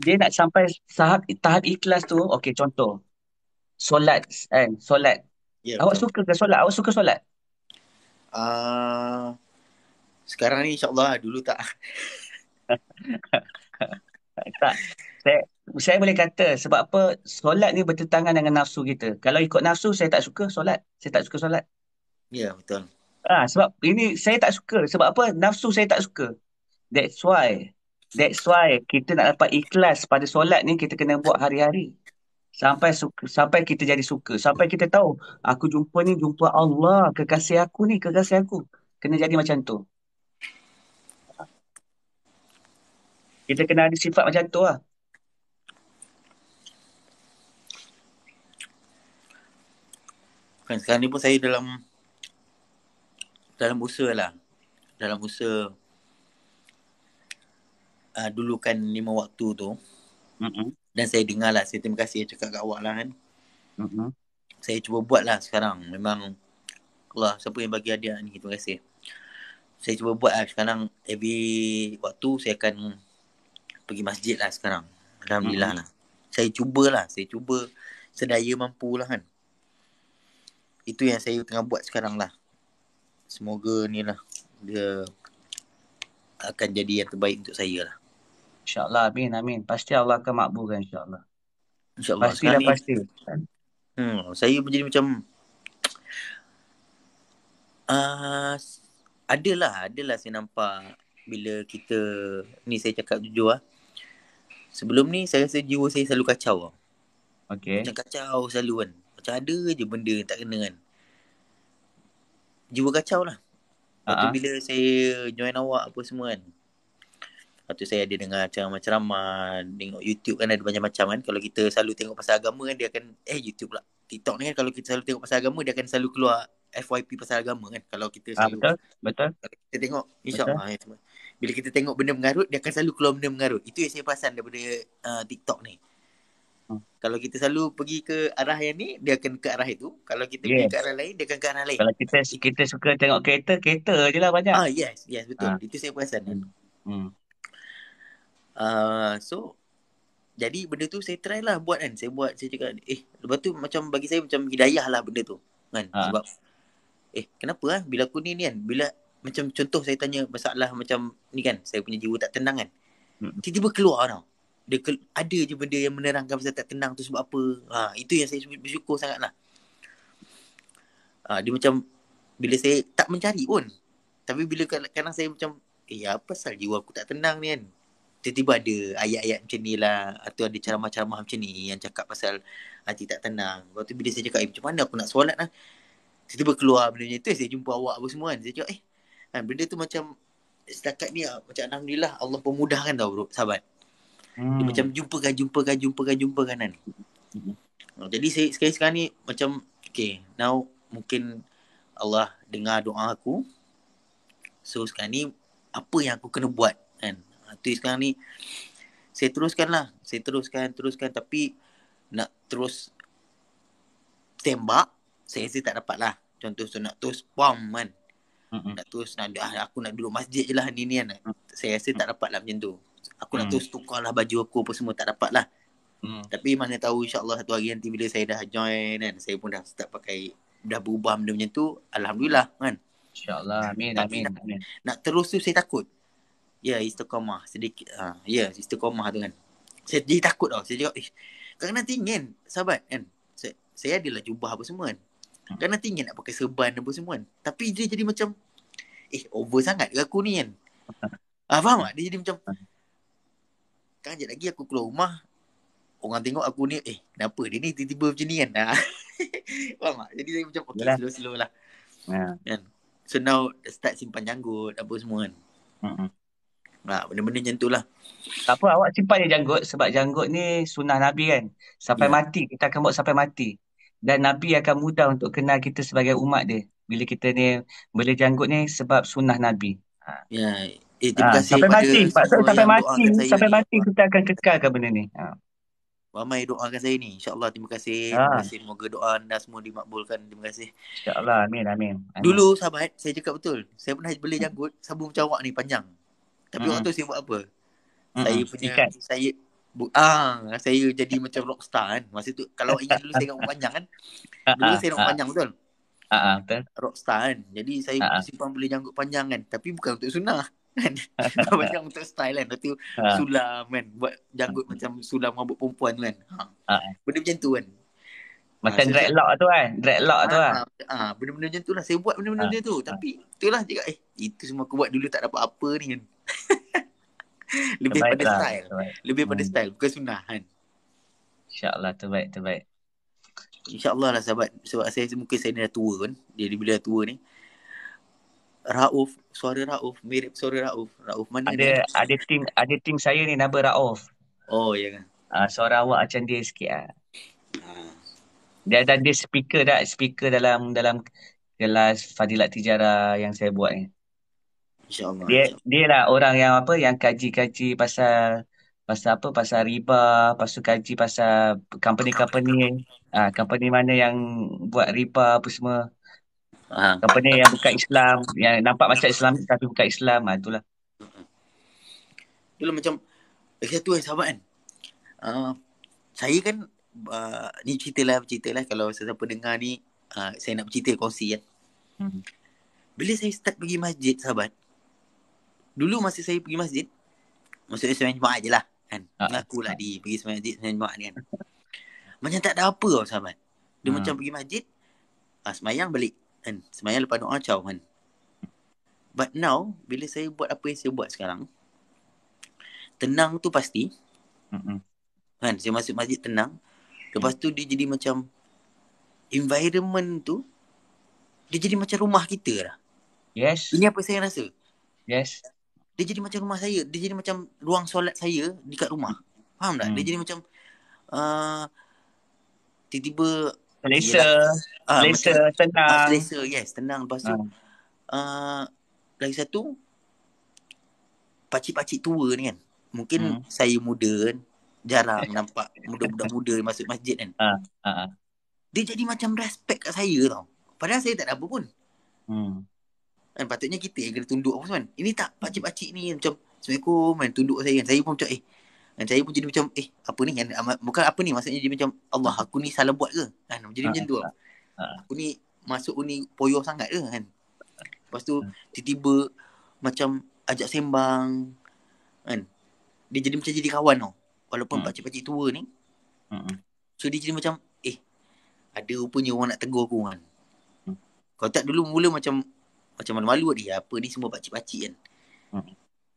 dia nak sampai tahap ikhlas tu. Okey, contoh solat kan, solat. Ya, Awak betul. suka ke solat? Awak suka solat? Sekarang ni insyaAllah, dulu tak. Tak. Saya boleh kata sebab apa, solat ni bertentangan dengan nafsu kita. Kalau ikut nafsu, saya tak suka solat. Saya tak suka solat. Ya, betul. Sebab ini saya tak suka. Sebab apa? Nafsu saya tak suka. That's why kita nak dapat ikhlas pada solat ni, kita kena buat hari-hari. Sampai kita jadi suka. Sampai kita tahu, aku jumpa Allah, kekasih aku ni, kekasih aku. Kena jadi macam tu. Kita kena ada sifat macam tu lah. Kan sekarang ni pun saya dalam usaha lah. Dalam usaha dulu kan 5 waktu tu. Dan saya dengar lah, saya terima kasih cakap kat awak lah kan. Saya cuba buat lah sekarang. Memang Allah, siapa yang bagi hadiah ni, terima kasih. Saya cuba buat lah sekarang. Every waktu saya akan pergi masjid lah sekarang. Alhamdulillah lah. Saya cuba sedaya mampu lah kan. Itu yang saya tengah buat sekarang lah. Semoga ni lah, dia akan jadi yang terbaik untuk saya lah. InsyaAllah, amin. Pasti Allah akan makbulkan, insyaAllah. InsyaAllah. Pastilah, pasti. Saya menjadi macam adalah saya nampak bila kita ni, saya cakap jujur lah. Sebelum ni saya rasa jiwa saya selalu kacau. Okay. Macam kacau selalu kan. Macam ada je benda yang tak kena kan. Jiwa kacau lah. Lepas tu bila saya join awak apa semua kan. Lepas tu saya ada dengar ceramah, tengok YouTube kan, ada macam-macam kan. Kalau kita selalu tengok pasal agama kan, dia akan YouTube lah. TikTok ni kan, kalau kita selalu tengok pasal agama, dia akan selalu keluar FYP pasal agama kan. Kalau kita selalu betul. Kalau kita tengok, insyaAllah bila kita tengok benda mengarut, dia akan selalu keluar benda mengarut. Itu yang saya perasan daripada TikTok ni. Kalau kita selalu pergi ke arah yang ni, dia akan ke arah itu. Kalau kita pergi ke arah lain, dia akan ke arah lain. Kalau kita suka tengok kereta je lah banyak. Yes, betul. Itu saya perasan kan. So jadi benda tu saya try lah buat kan. Saya cakap lepas tu macam bagi saya macam hidayah lah benda tu kan. Sebab kenapa lah bila aku ni kan, bila macam contoh saya tanya masalah macam ni kan, saya punya jiwa tak tenang kan, tiba-tiba keluar tau. Ada je benda yang menerangkan pasal tak tenang tu sebab apa. Itu yang saya bersyukur sangat lah. Dia macam bila saya tak mencari pun. Tapi bila kadang saya macam apa pasal jiwa aku tak tenang ni kan. Tiba-tiba ada ayat-ayat macam ni lah. Atau ada ceramah-ceramah macam ni yang cakap pasal hati tak tenang. Lepas tu bila saya cakap macam mana aku nak solat lah. Tiba-tiba keluar benda tu, saya jumpa awak apa semua kan. Saya cakap benda tu macam setakat ni macam Alhamdulillah Allah pemudahkan tau bro, sahabat. Dia macam jumpakan kan. Jadi saya sekarang ni macam okay, now mungkin Allah dengar doa aku. So sekarang ni apa yang aku kena buat kan. Tu sekarang ni saya teruskan. Tapi nak terus tembak saya rasa tak dapat lah. Contoh nak terus pam kan. Nak terus aku nak duduk masjid je lah ni kan. Saya rasa tak dapat lah macam tu. Aku nak terus tukar lah baju aku apa semua, tak dapat lah. Tapi mana tahu insyaAllah satu hari nanti bila saya dah join kan, saya pun dah start pakai, dah berubah benda macam tu. Alhamdulillah kan. InsyaAllah. Amin. Nak terus tu saya takut. Ya, istiqamah sedikit. Istiqamah tu kan. Saya jadi takut tau. Saya cakap, kadang-kadang tingin sahabat kan. Saya adalah jubah apa semua kan. Kadang-kadang tingin nak pakai serban apa semua kan. Tapi dia jadi macam, over sangat ke aku ni kan. Faham tak? Dia jadi macam, kan sekejap lagi aku keluar rumah, orang tengok aku ni, kenapa dia ni tiba-tiba macam ni kan. Faham tak? Jadi saya macam, slow-slow lah. Kan? So now start simpan janggut apa semua kan. Benda-benda macam tu lah. Tak apa, awak simpan je janggut. Sebab janggut ni sunnah Nabi kan. Sampai mati, kita akan buat sampai mati. Dan Nabi akan mudah untuk kenal kita sebagai umat dia. Bila kita ni boleh janggut ni sebab sunnah Nabi. Terima kasih sampai pada mati. semua Sampai yang mati, doakan saya sampai ni. mati kita akan kekalkan benda ni. Ramai doakan saya ni. InsyaAllah terima kasih. Terima kasih. Semoga doa anda semua dimakbulkan. Terima kasih. InsyaAllah. Amin. Dulu sahabat, saya cakap betul. Saya pernah beli janggut sabun macam awak ni panjang. Tapi waktu tu saya buat apa? Saya punya Ikan. saya jadi macam rockstar kan. Masa tu kalau ingat dulu saya rambut panjang kan. Dulu saya rambut panjang betul. Betul. Rockstar kan. Jadi saya simpan beli janggut panjang kan. Tapi bukan untuk sunnah kan. Macam untuk style kan. Lepas tu sulam kan. Buat janggut macam sulam rambut perempuan tu kan. Benda macam tu kan. Macam dreadlock tu kan. Dreadlock tu kan. Benda-benda macam tu lah. Saya buat benda-benda macam tu. Tapi itulah cakap itu semua aku buat dulu tak dapat apa ni kan. Lebih pada style. Lebih pada style. Bukan sunnah kan. InsyaAllah terbaik. InsyaAllah lah sahabat. Sebab saya mungkin saya dah tua kan. Jadi bila dah tua ni. Suara Rauf. Mirip suara Rauf. Rauf mana ni? Ada tim saya ni nama Rauf. Oh ya kan. Suara awak macam dia sikit lah. Dia speaker dalam kelas Fadilat Tijarah yang saya buat ni. InsyaAllah. Dia lah orang yang kaji pasal riba, lepas tu kaji pasal company mana yang buat riba apa semua. Company yang bukan Islam, yang nampak macam Islam tapi bukan Islam, itulah. Itulah macam satu sahabat kan. Saya kan ni cerita lah kalau sesiapa dengar ni, saya nak bercerita kongsi kan. Bila saya start pergi masjid sahabat, dulu masa saya pergi masjid, maksudnya sembahyang Jumaat je lah kan. Mengakulah pergi sembahyang Jumaat ni kan. Macam tak ada apa tau sahabat. Dia macam pergi masjid, sembahyang balik kan. Sembahyang lepas doa caw kan. But now, bila saya buat apa yang saya buat sekarang, tenang tu pasti. Kan, saya masuk masjid tenang. Lepas tu dia jadi macam environment tu, dia jadi macam rumah kita lah. Yes. Ini apa saya rasa. Yes. Dia jadi macam rumah saya. Dia jadi macam ruang solat saya dekat rumah. Faham tak? Dia jadi macam tiba-tiba selesa, tenang. Selesa, yes, tenang. Lepas tu lagi satu, pakcik-pakcik tua ni kan. Mungkin saya muda kan. Jarang nampak budak-budak muda masuk masjid kan. Dia jadi macam respect kat saya tau. Padahal saya tak ada apa pun. Kan patutnya kita yang kena tunduk apa kan. Ini tak, pakcik-pakcik ni macam Assalamualaikum kan, tunduk saya kan. Saya pun macam dan saya pun jadi macam apa ni kan. Bukan apa ni, maksudnya dia macam Allah, aku ni salah buat ke kan. Jadi macam tu tau. Aku ni masuk ni poyo sangat ke kan. Lepas tu tiba-tiba macam ajak sembang kan. Dia jadi macam jadi kawan tau. Walaupun pakcik-pakcik tua ni. So dia jadi macam ada rupanya orang nak tegur aku kan. Kalau tak dulu mula macam malu-malu dia. Apa ni semua pakcik-pakcik kan.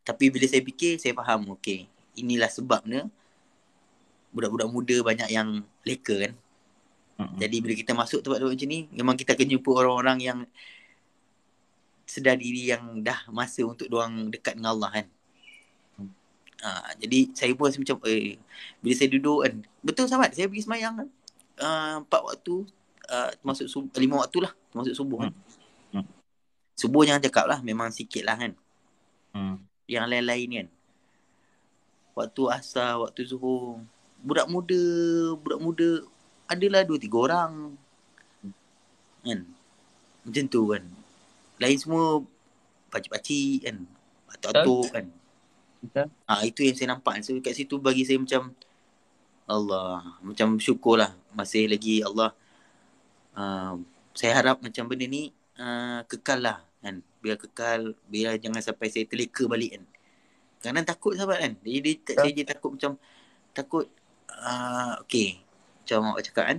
Tapi bila saya fikir, saya faham. Okay, inilah sebabnya budak-budak muda banyak yang leka kan. Jadi bila kita masuk tempat-tempat macam ni, memang kita akan jumpa orang-orang yang sedar diri, yang dah masa untuk diorang dekat dengan Allah kan. Jadi saya pun rasa macam bila saya duduk kan, betul sahabat, saya pergi semayang kan, 4 waktu, termasuk 5 waktu lah, termasuk subuh kan. Subuh jangan cakap lah, memang sikit lah kan. Yang lain-lain kan, waktu asar, waktu zuhur, budak muda adalah 2-3 orang kan, macam tu kan. Lain semua pakcik-pakcik kan, atuk-atuk kan. Itu yang saya nampak. So kat situ bagi saya macam Allah, macam syukur lah masih lagi Allah. Saya harap macam benda ni kekal lah kan. Biar kekal, biar jangan sampai saya terleka balik kan. Kadang takut sahabat kan. Jadi saya je takut macam takut okay, macam awak cakap kan,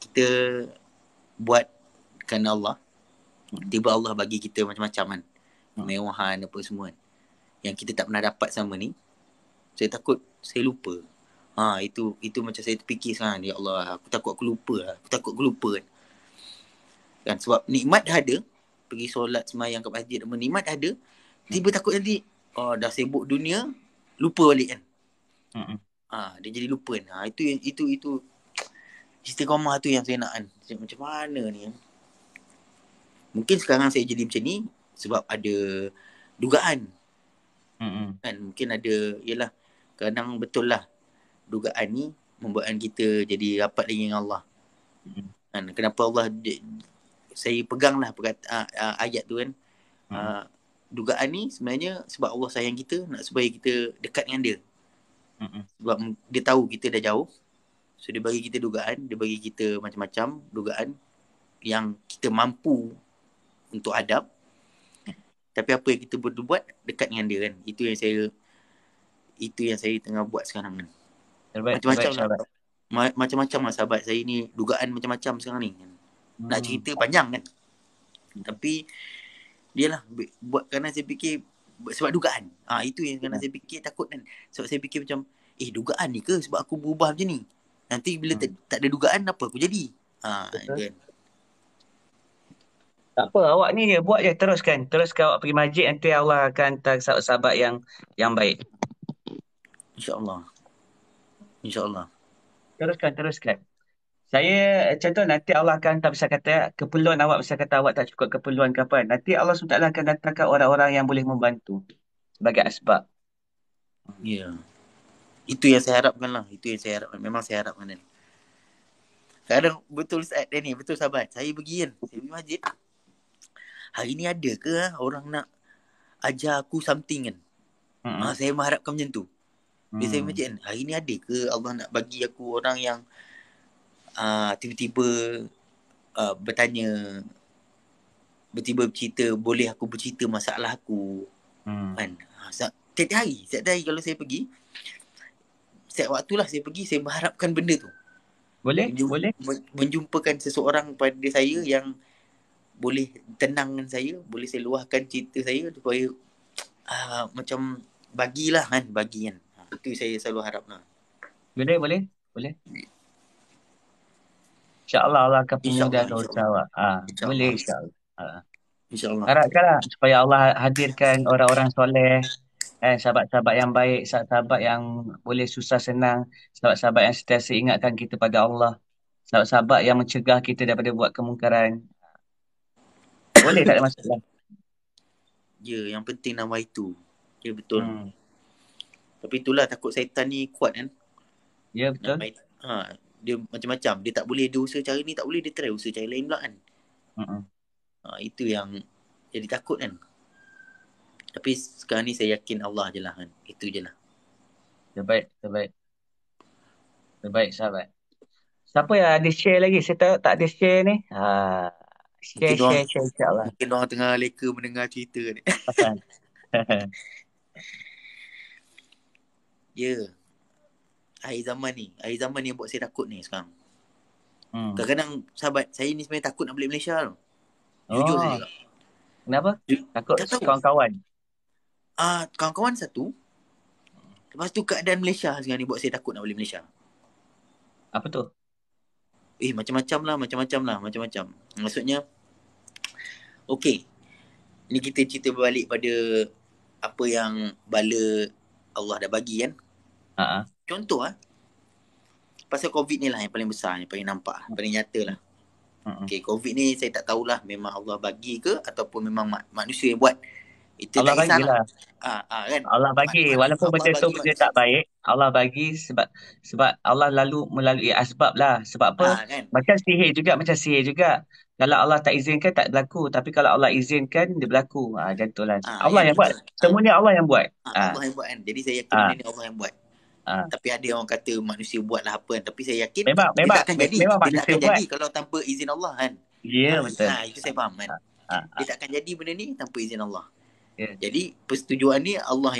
kita buat kerana Allah, tiba Allah bagi kita macam-macam kan, kemewahan apa semua kan, yang kita tak pernah dapat sama ni. Saya takut saya lupa. Itu macam saya terfikir sekarang, ya Allah, aku takut aku lupa kan. Sebab nikmat dah ada, pergi solat semayang kat masjid, nikmat dah ada, tiba takut nanti dah sibuk dunia, lupa balik kan. Dia jadi lupa kan. Itu istiqamah tu yang saya nak kan. Macam mana ni kan. Mungkin sekarang saya jadi macam ni sebab ada dugaan. Kan mungkin ada, yelah, kadang betul lah dugaan ni membuatkan kita jadi rapat lagi dengan Allah. Kan, kenapa Allah saya peganglah ayat tu kan. Dugaan ni sebenarnya sebab Allah sayang kita, nak supaya kita dekat dengan dia. Sebab dia tahu kita dah jauh, so dia bagi kita dugaan, dia bagi kita macam-macam dugaan yang kita mampu untuk hadap. Tapi apa yang kita buat dekat dengan dia kan. Itu yang saya tengah buat sekarang kan. Macam-macam lah. Macam-macam lah sahabat saya ni, dugaan macam-macam sekarang ni kan. Nak cerita panjang kan. Tapi dia lah buat, kerana saya fikir sebab dugaan. Itu yang kerana saya fikir takut kan. Sebab saya fikir macam dugaan ni ke sebab aku berubah macam ni. Nanti bila tak ada dugaan, apa aku jadi? Kan. Tak apa, awak ni buat je, teruskan awak pergi masjid, nanti Allah akan hantar sahabat-sahabat yang baik. InsyaAllah. Teruskan. Saya contoh, nanti Allah akan hantar, misal kata keperluan awak, misal kata awak tak cukup keperluan ke apa, nanti Allah SWT akan datangkan orang-orang yang boleh membantu sebagai asbab. Ya. Itu yang saya harapkan lah. Memang saya harapkan kan. Kadang betul Ustaz ni, betul sahabat. Saya pergi masjid. Hari ni ada ke orang nak ajar aku something kan? Saya mengharapkan macam tu. Bila saya masjid kan, hari ni ada ke Allah nak bagi aku orang yang tiba-tiba bertanya, tiba-tiba bercerita, boleh aku bercerita masalah aku kan. Setiap hari kalau saya pergi, setiap waktu lah saya pergi, saya mengharapkan benda tu. Boleh? Menjumpakan seseorang pada saya yang boleh tenangkan saya, boleh saya luahkan cerita saya supaya macam bagilah kan, bagi kan. Itu saya selalu harap lah. Boleh. InsyaAllah Allah akan memudahkan usaha awak. Boleh insyaAllah. InsyaAllah. Harapkanlah supaya Allah hadirkan orang-orang soleh, sahabat-sahabat yang baik, sahabat-sahabat yang boleh susah senang, sahabat-sahabat yang sentiasa ingatkan kita pada Allah, sahabat-sahabat yang mencegah kita daripada buat kemungkaran. Boleh, tak ada masalah. Ya, yang penting nama itu. Ya, betul. Tapi itulah, takut syaitan ni kuat kan. Ya, betul. Dia macam-macam. Dia tak boleh dia usaha cara ni, tak boleh dia try usaha cara lain pula kan. Itu yang jadi takut kan. Tapi sekarang ni saya yakin Allah je lah kan. Itu je lah. Terbaik sahabat. Siapa yang ada share lagi? Saya tahu tak ada share ni. Share insyaAllah. Mungkin orang tengah leka mendengar cerita ni. Ya. Akhir zaman ni buat saya takut ni sekarang. Kadang-kadang sahabat, saya ni sebenarnya takut nak balik Malaysia tau. Jujur Oh, saya cakap. kenapa? Takut Tak tahu. kawan-kawan. Kawan-kawan satu. Lepas tu keadaan Malaysia sekarang ni buat saya takut nak balik Malaysia. Apa tu? Macam-macam lah. Maksudnya, okey. Ni kita cerita berbalik pada apa yang bala Allah dah bagi kan. Contoh pasal COVID ni lah yang paling besar, yang paling nampak, paling nyata lah. Okay, COVID ni saya tak tahulah memang Allah bagi ke ataupun memang manusia yang buat. Itu Allah tak kisahlah. bagi Kan? Allah bagi. Walaupun benda tu benda tak baik, Allah bagi sebab Allah lalu melalui asbab lah. Sebab apa? Kan? Macam sihir juga. Kalau Allah tak izinkan tak berlaku, tapi kalau Allah izinkan dia berlaku. Macam tu lah. Allah yang buat. Semuanya Allah yang buat. Allah yang buat kan. Jadi saya yakin benda ni Allah yang buat. Tapi ada orang kata manusia buat lah apa kan. Tapi saya yakin memang dia tak akan jadi. Dia tak akan buat. jadi kalau tanpa izin Allah kan. Ya, betul. Itu saya faham kan. Dia tak akan jadi benda ni tanpa izin Allah. Yeah. Jadi persetujuan ni Allah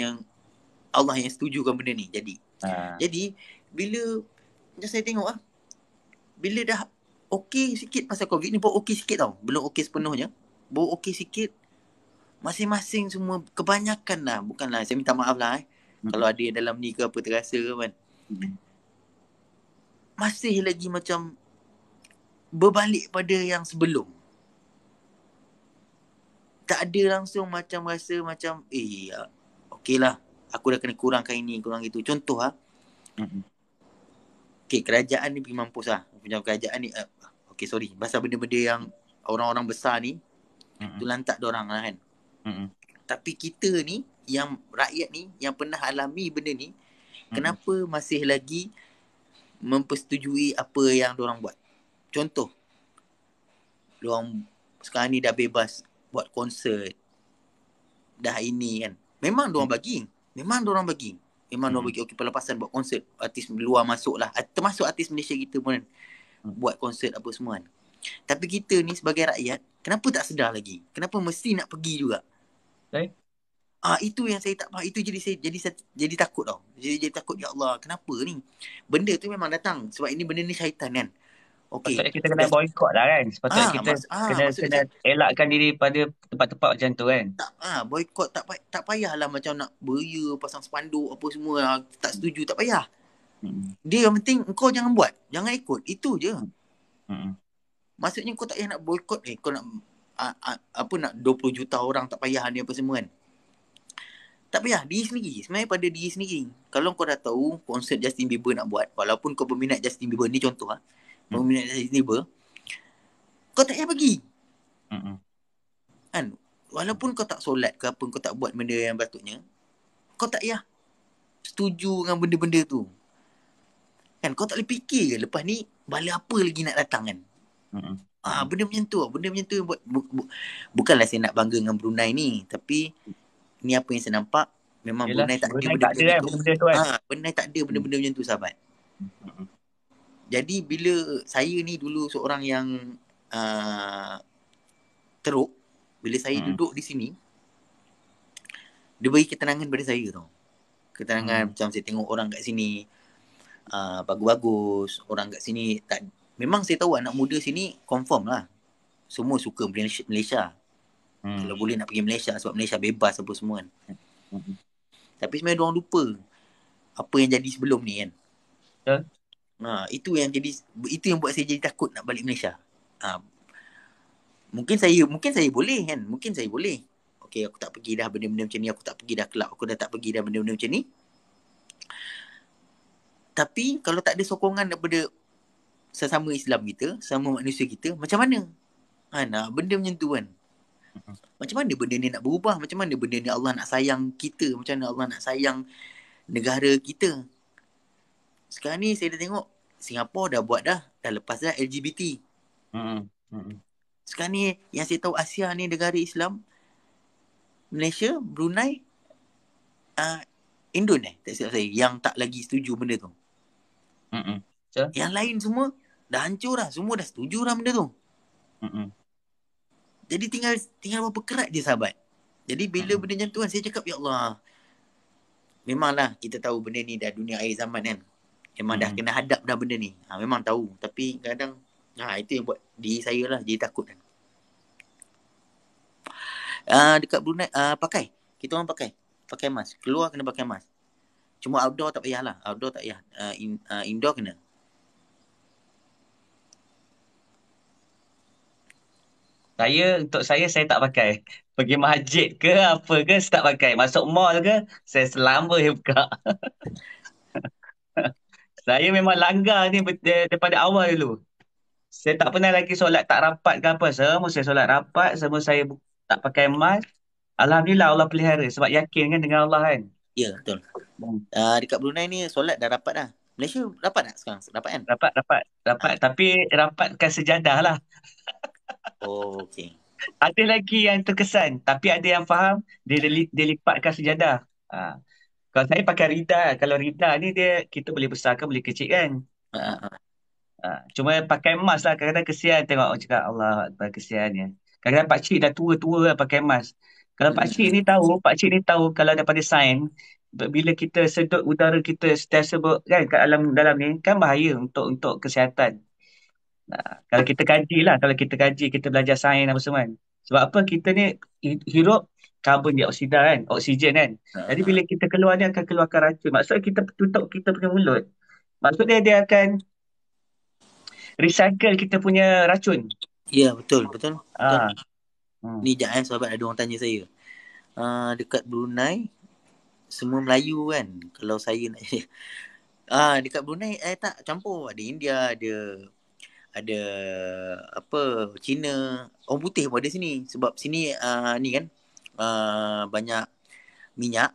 yang setujukan benda ni jadi. Jadi bila macam saya tengok bila dah okey sikit pasal COVID ni, baru okey sikit tau. Belum okey sepenuhnya. Baru okey sikit. Masing-masing semua kebanyakan lah. Bukanlah saya minta maaf lah kalau ada yang dalam ni ke apa terasa ke kan. Masih lagi macam berbalik pada yang sebelum. Tak ada langsung macam rasa macam okey lah, aku dah kena kurangkan ini, kurang itu. Contoh okey, kerajaan ni pergi mampus lah. Macam kerajaan ni pasal benda-benda yang orang-orang besar ni tu lantak dorang lah kan. Tapi kita ni, yang rakyat ni, yang pernah alami benda ni, kenapa masih lagi mempersetujui apa yang dorang buat? Contoh, dorang sekarang ni dah bebas buat konsert, dah ini kan. Memang dorang bagi. Memang dorang bagi okey pelepasan buat konsert. Artis luar masuk lah. Termasuk artis Malaysia kita pun kan. Buat konsert apa semua kan. Tapi kita ni sebagai rakyat, kenapa tak sedar lagi? Kenapa mesti nak pergi juga? Itu yang saya tak faham. Itu jadi takut tau. Jadi takut, ya Allah, kenapa ni? Benda tu memang datang. Sebab ini benda ni syaitan kan. Okay. Sepatutnya kita kena boykot lah kan. Sepatutnya kita kena elakkan diri pada tempat-tempat macam tu kan. Boykot tak payahlah macam nak beria, pasang spanduk apa semua. Tak setuju, tak payah. Dia yang penting kau jangan buat. Jangan ikut. Itu je. Maksudnya kau tak payah nak boykot. Kau nak nak 20 juta orang tak payah ni apa semua kan. Tak payah. Diri sendiri. Sebenarnya pada diri sendiri. Kalau kau dah tahu konsert Justin Bieber nak buat, walaupun kau berminat Justin Bieber ni contoh berminat Justin Bieber, kau tak payah pergi. Kan? Walaupun kau tak solat ke apa, kau tak buat benda yang patutnya, kau tak payah setuju dengan benda-benda tu. Kan? Kau tak boleh fikir ke lepas ni bala apa lagi nak datang kan? Benda macam tu. Benda macam tu buat, bukanlah saya nak bangga dengan Brunei ni, tapi ni apa yang saya nampak, memang Brunei tak ada benda-benda tu. Brunei tak ada benda-benda macam tu, sahabat. Jadi bila saya ni dulu seorang yang teruk, bila saya duduk di sini, dia bagi ketenangan pada saya tau. Ketenangan macam saya tengok orang kat sini bagus-bagus, orang kat sini tak. Memang saya tahu anak muda sini confirm lah, semua suka Malaysia. Kalau boleh nak pergi Malaysia sebab Malaysia bebas apa semua kan. Tapi sebenarnya diorang lupa apa yang jadi sebelum ni kan. Itu yang buat saya jadi takut nak balik Malaysia. Mungkin saya boleh kan. Mungkin saya boleh. Okey, aku tak pergi dah benda-benda macam ni, aku tak pergi dah kelab, aku dah tak pergi dah benda-benda macam ni. Tapi kalau tak ada sokongan daripada sesama Islam kita, sesama manusia kita, macam mana? Benda macam tu kan. Macam mana benda ni nak berubah? Macam mana benda ni Allah nak sayang kita? Macam mana Allah nak sayang negara kita? Sekarang ni saya dah tengok Singapura dah buat dah lepas dah LGBT. Sekarang ni yang saya tahu Asia ni negara Islam, Malaysia, Brunei, Indon tak silap saya, yang tak lagi setuju benda tu. Yang lain semua dah hancur dah. Semua dah setuju dah benda tu. Jadi tinggal berapa kerat je, sahabat. Jadi bila benda macam tu kan, saya cakap, ya Allah, memanglah kita tahu benda ni dah dunia akhir zaman kan. Memang dah kena hadap dah benda ni. Memang tahu. Tapi kadang Itu yang buat diri saya lah jadi takut kan. Dekat Brunei pakai. Kita orang pakai mask. Keluar kena pakai mask. Cuma outdoor tak payah lah. Outdoor tak payah. Indoor kena. Untuk saya tak pakai. Pergi masjid ke apa ke, saya tak pakai. Masuk mall ke, saya selamba je buka. Saya memang langgar ni daripada awal dulu. Saya tak pernah lagi solat tak rapat ke apa. Semua saya solat rapat, semua saya tak pakai mask. Alhamdulillah Allah pelihara sebab yakin kan dengan Allah kan. Ya, betul. Hmm. Dekat Brunei ni solat dah rapat dah. Malaysia rapat tak sekarang? Rapat kan? Rapat. Tapi rapatkan sejadah lah. Oh, okey. Ada lagi yang terkesan. Tapi ada yang faham, dia lipatkan sejadah. Kalau saya pakai rida. Kalau rida ni kita boleh besarkan, boleh kecilkan. Cuma pakai mask lah. Kadang-kadang kesian tengok orang cakap Allah Akbar, kesian ya. Kadang-kadang pakcik dah tua-tua lah pakai mask. Kalau pakcik ni tahu kalau daripada sains, bila kita sedut udara kita sentiasa kan kat dalam ni, kan bahaya untuk kesihatan. Kalau kita kaji lah, kita belajar sains apa semua kan. Sebab apa, kita ni hirup karbon dioksida kan, oksigen kan. Jadi bila kita keluar ni akan keluarkan racun. Maksudnya kita tutup kita punya mulut. Maksudnya dia akan recycle kita punya racun. Ya, betul. Ah. Ni sekejap sahabat, ada orang tanya saya. Dekat Brunei semua Melayu kan. Kalau saya nak dekat Brunei tak campur. Ada India, ada apa, Cina, orang putih pun ada sini. Sebab sini ni kan banyak minyak.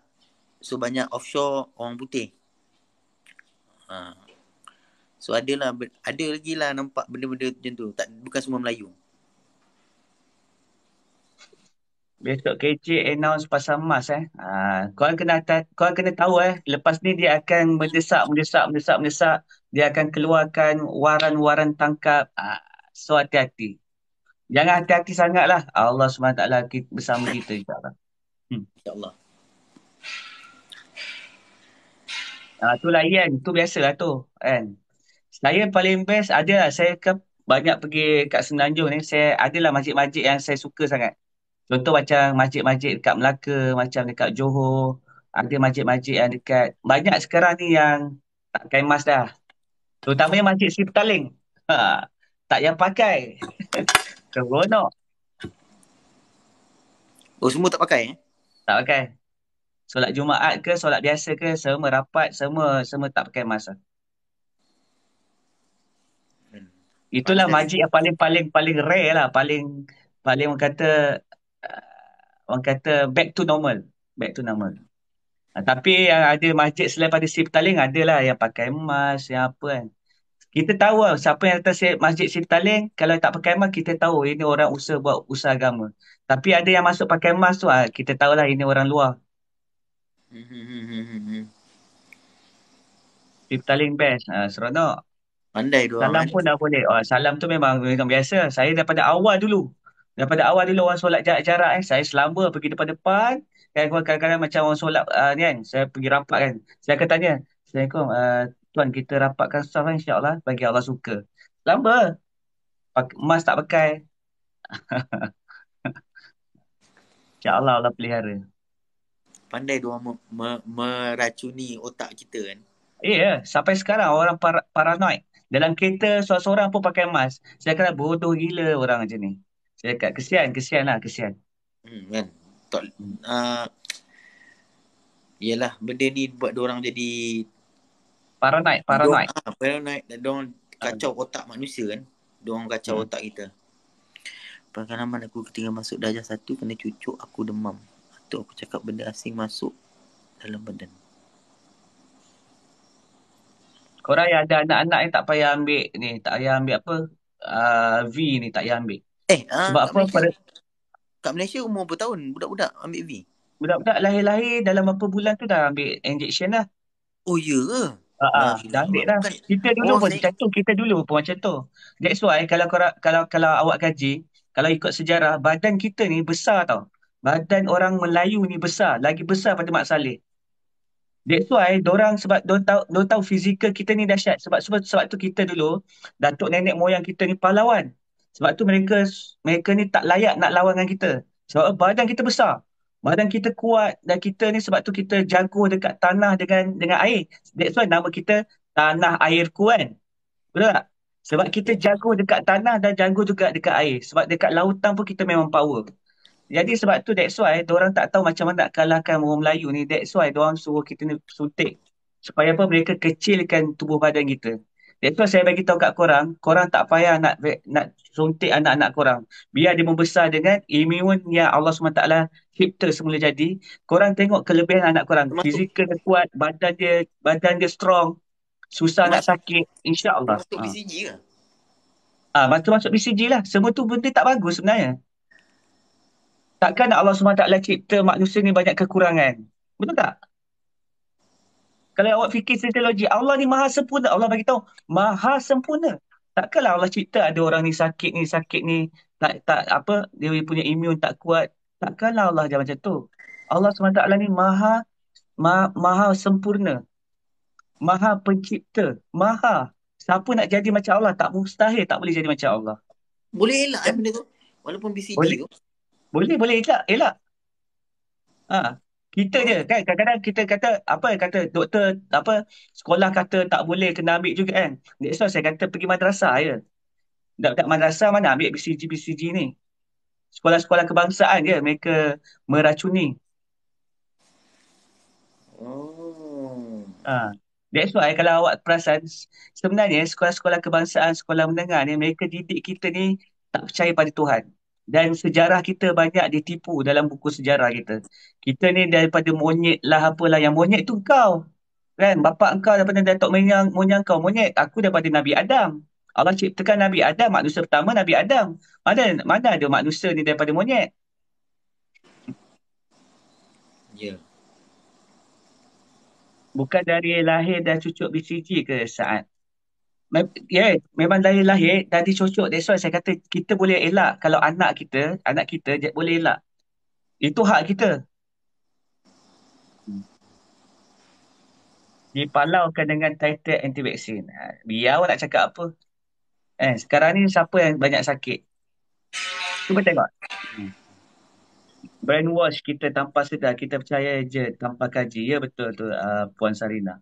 So banyak offshore orang putih. So ada lagi lah nampak benda-benda macam tu. Bukan semua Melayu. Besok KJ announce pasal mask korang kena tahu lepas ni dia akan mendesak. Dia akan keluarkan waran-waran tangkap. So hati-hati. Jangan hati-hati sangatlah. Allah SWT bersama kita insyaAllah. InsyaAllah. Tu layan, tu biasalah tu kan. Saya paling best adalah saya banyak pergi kat Semenanjung ni. Saya adalah masjid-masjid yang saya suka sangat. Contoh macam masjid-masjid dekat Melaka, macam dekat Johor. Ada masjid-masjid yang dekat, banyak sekarang ni yang tak pakai mask dah. Terutamanya Masjid Sri Petaling. Tak yang pakai. Seronok. Oh, semua tak pakai Tak pakai. Solat Jumaat ke, solat biasa ke, semua rapat, semua tak pakai mask. Itulah masjid yang paling rare lah, paling orang kata back to normal. Tapi yang ada masjid selain pada Sri Petaling, adalah yang pakai mask, yang apa kan. Kita tahu lah, siapa yang datang masjid Sri Petaling, kalau tak pakai mask, kita tahu ini orang buat usaha agama. Tapi ada yang masuk pakai mask tu, kita tahulah ini orang luar. Sri Petaling best, seronok. Pandai tu Salam pun dah boleh. Salam tu memang biasa. Saya daripada awal dulu orang solat jarak saya selamba pergi depan-depan. Kadang-kadang macam orang solat ni kan, saya pergi rapat kan. Saya akan tanya, Assalamualaikum, tuan kita rapatkan saf kan, insya-Allah bagi Allah suka. Selamba. Mask tak pakai. Insya-Allah Allah pelihara. Pandai dia orang meracuni otak kita kan. Sampai sekarang orang paranoid. Dalam kereta seorang-seorang pun pakai mask. Saya kata bodoh gila orang macam ni. Saya kata kesian lah. Kan. Yelah, benda ni buat diorang jadi paranoid. Paranoid dan diorang kacau otak manusia kan. Diorang kacau otak kita. Pengalaman aku ketika masuk darjah 1 kena cucuk, aku demam. Atau aku cakap benda asing masuk dalam badan. Korang yang ada anak-anak yang tak payah ambil ni, tak payah ambil apa, V ni tak payah ambil. Sebab apa? Kat Malaysia umur berapa tahun budak-budak ambil V? Budak-budak lahir-lahir dalam berapa bulan tu dah ambil injection lah. Oh ya ke? Dah ambil dah. Kita dulu pun macam tu. That's why kalau awak kaji, kalau ikut sejarah, badan kita ni besar tau. Badan orang Melayu ni besar, lagi besar pada Mak Saleh. That's why sebab dorang tahu fizikal kita ni dahsyat. Sebab tu kita dulu datuk nenek moyang kita ni pahlawan. Sebab tu mereka ni tak layak nak lawan dengan kita. Sebab badan kita besar. Badan kita kuat dan kita ni sebab tu kita jago dekat tanah dengan air. That's why nama kita tanah airku kan. Betul tak? Sebab kita jago dekat tanah dan jago juga dekat air. Sebab dekat lautan pun kita memang power. Jadi sebab tu that's why diorang tak tahu macam mana nak kalahkan orang Melayu ni. That's why diorang suruh kita ni suntik. Supaya apa mereka kecilkan tubuh badan kita. That's why saya bagi tahu kat korang, korang tak payah nak suntik anak-anak korang. Biar dia membesar dengan imun yang Allah SWT cipta semula jadi. Korang tengok kelebihan anak korang. Termasuk Fizikal dia kuat, badan dia strong, susah nak termasuk sakit. InsyaAllah. termasuk BCG ke? Masuk BCG lah. Semua tu benda tak bagus sebenarnya. Takkan Allah SWT cipta manusia ni banyak kekurangan. Betul tak? Kalau awak fikir secara logik, Allah ni maha sempurna. Allah bagi tahu maha sempurna. Takkanlah Allah cipta ada orang ni, sakit ni, tak apa, dia punya imun tak kuat. Takkanlah Allah dia macam tu. Allah SWT ni maha sempurna. Maha pencipta. Maha. Siapa nak jadi macam Allah? Tak mustahil, tak boleh jadi macam Allah. Boleh elak benda tu. Walaupun BCG Boleh. tu. Boleh elak. Kita je kan kadang-kadang kita kata doktor sekolah kata tak boleh kena ambil juga kan. That's why saya kata pergi madrasah je. Dekat madrasah mana ambil BCG ni. Sekolah-sekolah kebangsaan je mereka meracuni. Oh. That's why kalau awak perasan sebenarnya sekolah-sekolah kebangsaan, sekolah menengah ni mereka didik kita ni tak percaya pada Tuhan. Dan sejarah kita banyak ditipu dalam buku sejarah kita. Kita ni daripada monyet lah apalah. Yang monyet tu kau. Kan? Bapak kau daripada datuk moyang kau. Monyet. Aku daripada Nabi Adam. Allah ciptakan Nabi Adam. Manusia pertama Nabi Adam. Mana ada manusia ni daripada monyet? Ya. Bukan dari lahir dah cucuk BCG ke Saat? Memang dari lahir dah dicocok. That's why saya kata kita boleh elak kalau anak kita boleh elak. Itu hak kita. Dipalaukan dengan title anti-vaksin. Biar awak nak cakap apa. Sekarang ni siapa yang banyak sakit? Cuba tengok. Brainwash kita tanpa sedar. Kita percaya je tanpa kaji. Ya betul tu Puan Sarina.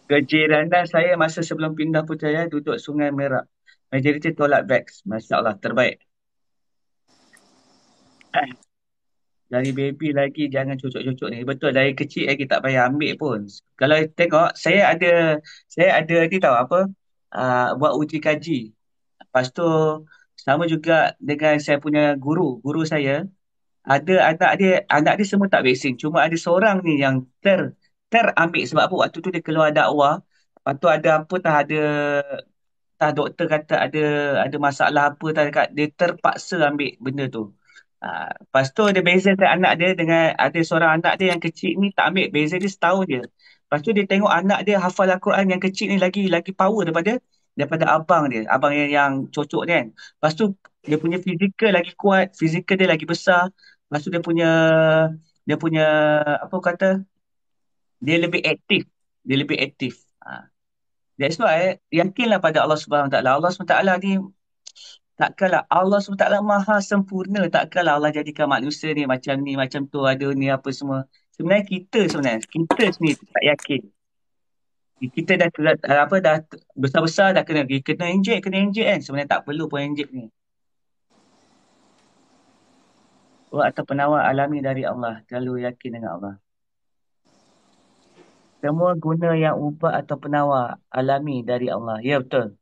Kejiranan saya masa sebelum pindah Putrajaya duduk Sungai Merah. Majoriti tolak vax. Masya Allah, terbaik. Dari baby lagi jangan cucuk-cucuk ni. Betul, dari kecil lagi tak payah ambil pun. Kalau tengok, saya ada ni tahu apa, buat uji kaji. Lepas tu, sama juga dengan saya punya guru saya, ada anak dia semua tak vaksin. Cuma ada seorang ni yang terambil sebab apa waktu tu dia keluar dakwah. Lepas tu ada apa doktor kata ada masalah apa dekat dia terpaksa ambil benda tu. Lepas tu dia bezakan anak dia dengan ada seorang anak dia yang kecil ni tak ambil, beza dia setahun je. Lepas tu dia tengok anak dia hafal Al-Quran yang kecil ni lagi power daripada abang yang cocok ni kan. Lepas tu dia punya fizikal lagi kuat, fizikal dia lagi besar. Lepas tu dia punya apa kata, dia lebih aktif. That's why yakinlah pada Allah Subhanahu Wa Taala. Allah Subhanahu Wa Taala ni takkanlah Allah SWT maha sempurna. Takkanlah Allah jadikan manusia ni macam tu, ada ni apa semua. Sebenarnya kita sendiri tak yakin. Kita dah besar-besar dah kena injek kan. Sebenarnya tak perlu pun injek ni. Atau penawar alami dari Allah. Terlalu yakin dengan Allah. Semua guna yang ubat atau penawar alami dari Allah. Ya betul.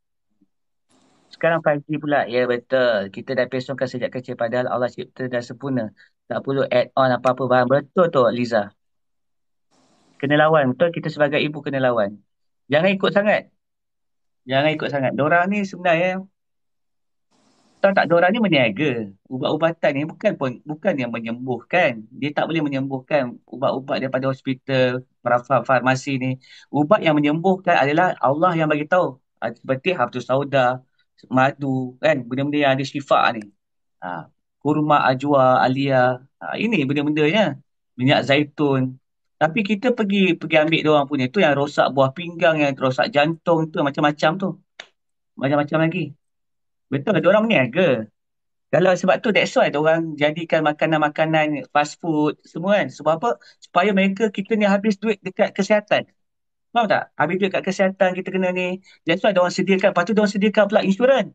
Sekarang 5G pula. Ya betul. Kita dah pesongkan sejak kecil padahal Allah cipta dah sempurna. Tak perlu add on apa-apa bahan. Betul tu Liza. Kena lawan. Betul, kita sebagai ibu kena lawan. Jangan ikut sangat. Diorang ni sebenarnya tahu tak, diorang ni meniaga. Ubat-ubatan ni bukan yang menyembuhkan. Dia tak boleh menyembuhkan ubat-ubat daripada hospital, farmasi ni. Ubat yang menyembuhkan adalah Allah yang bagi tahu. Seperti Habtus Sauda, madu, kan, benda-benda yang ada syifa ni. Kurma, ajwa, alia. Ini benda-bendanya. Minyak zaitun. Tapi kita pergi ambil dia orang punya tu yang rosak buah pinggang, yang rosak jantung tu, macam-macam tu. Macam-macam lagi. Betul, dia orang meniaga. Kalau sebab tu that's why dia orang jadikan makanan-makanan fast food semua kan. Sebab apa? Supaya mereka kita ni habis duit dekat kesihatan. Faham tak? Habis duit kat kesihatan kita kena ni. That's why dia orang sediakan. Lepas tu dia orang sediakan pula insurans.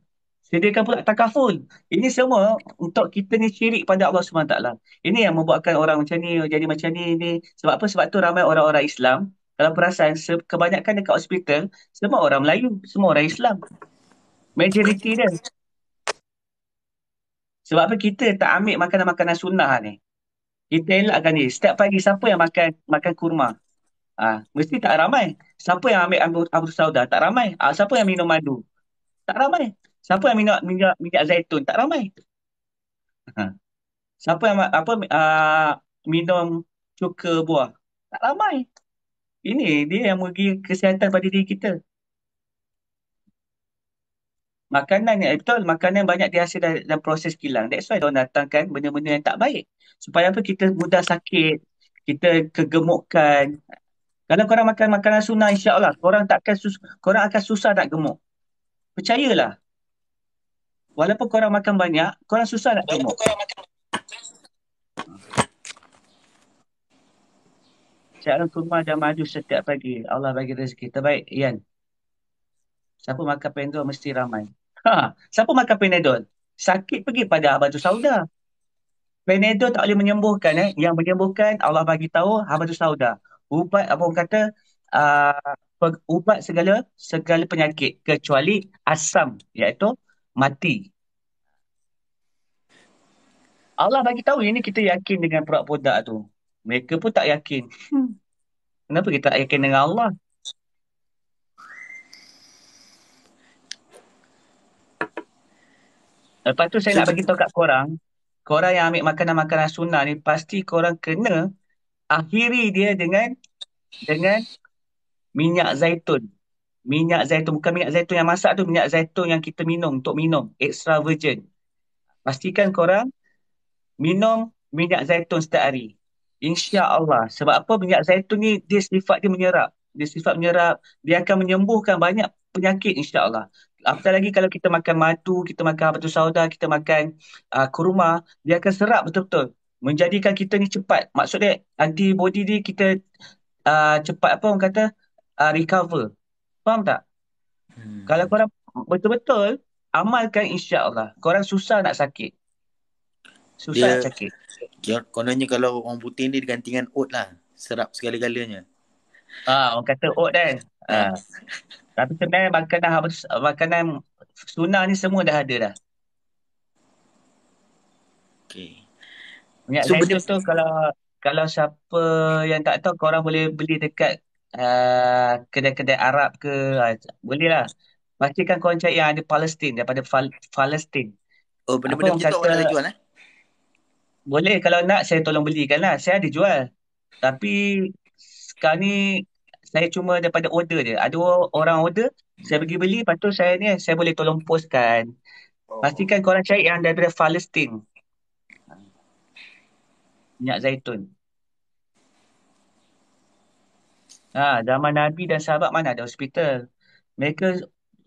Sediakan pula takaful. Ini semua untuk kita ni syirik pada Allah SWT. Ini yang membuatkan orang macam ni jadi macam ni. Sebab apa? Sebab tu ramai orang-orang Islam. Kalau perasan, kebanyakan dekat hospital, semua orang Melayu, semua orang Islam. Majoriti dia. Sebab apa kita tak ambil makanan-makanan sunnah ni. Kita elakkan ni. Setiap pagi siapa yang makan kurma? Mesti tak ramai. Siapa yang ambil abu sauda? Tak ramai. Siapa yang minum madu? Tak ramai. Siapa yang minyak zaitun? Tak ramai. Ha. Siapa yang minum cuka buah? Tak ramai. Ini dia yang bagi kesihatan pada diri kita. Makanan ni betul, makanan banyak dihasil dalam proses kilang. That's why diorang datangkan benda-benda yang tak baik. Supaya apa? Kita mudah sakit, kita kegemukan. Kalau korang makan makanan sunnah, insya-Allah korang akan susah nak gemuk. Percayalah. Walaupun korang makan banyak, korang susah nak gemuk. Cara kurma dan madu setiap pagi. Allah bagi rezeki. Terbaik, Ian. Siapa makan Panadol mesti ramai. Siapa makan Panadol? Sakit pergi pada Habatus Sauda. Panadol tak boleh menyembuhkan. Yang menyembuhkan Allah bagi tahu Habatus Sauda. Ubat apa orang kata ubat segala penyakit kecuali asam, iaitu mati. Allah bagi tahu ini, kita yakin dengan produk tu. Mereka pun tak yakin. Kenapa kita tak yakin dengan Allah? Lepas tu saya nak bagi tahu kat korang yang ambil makanan-makanan sunnah ni, pasti korang kena akhiri dia dengan minyak zaitun. Minyak zaitun, bukan minyak zaitun yang masak tu, minyak zaitun yang kita minum, untuk minum, extra virgin. Pastikan korang minum minyak zaitun setiap hari. Insya-Allah. Sebab apa? Minyak zaitun ni dia sifat dia menyerap. Dia akan menyembuhkan banyak penyakit, insya-Allah. Apatah lagi kalau kita makan madu, kita makan batu sauda, kita makan kurma, dia akan serap betul-betul. Menjadikan kita ni cepat. Maksudnya antibody ni kita cepat apa orang kata recover. Faham tak? Kalau korang betul-betul amalkan, insya-Allah, korang susah nak sakit. Susah nak sakit. Kononnya kalau orang putih ni digantikan oat lah. Serap segala-galanya. Orang kata oat kan. Tapi sebenarnya makanan sunnah ni semua dah ada dah. Okay. Minyak zaitun tu kalau siapa yang tak tahu, korang boleh beli dekat kedai-kedai Arab ke, boleh lah. Pastikan korang cari yang ada Palestin, daripada Palestin. Oh, benda-benda macam tu awak ada jual Boleh, kalau nak saya tolong belikan lah. Saya ada jual. Tapi sekarang ni saya cuma daripada order je. Ada orang order, saya pergi beli, lepas tu saya boleh tolong postkan. Pastikan korang cari yang daripada Palestin. Minyak zaitun. Zaman Nabi dan sahabat mana ada hospital.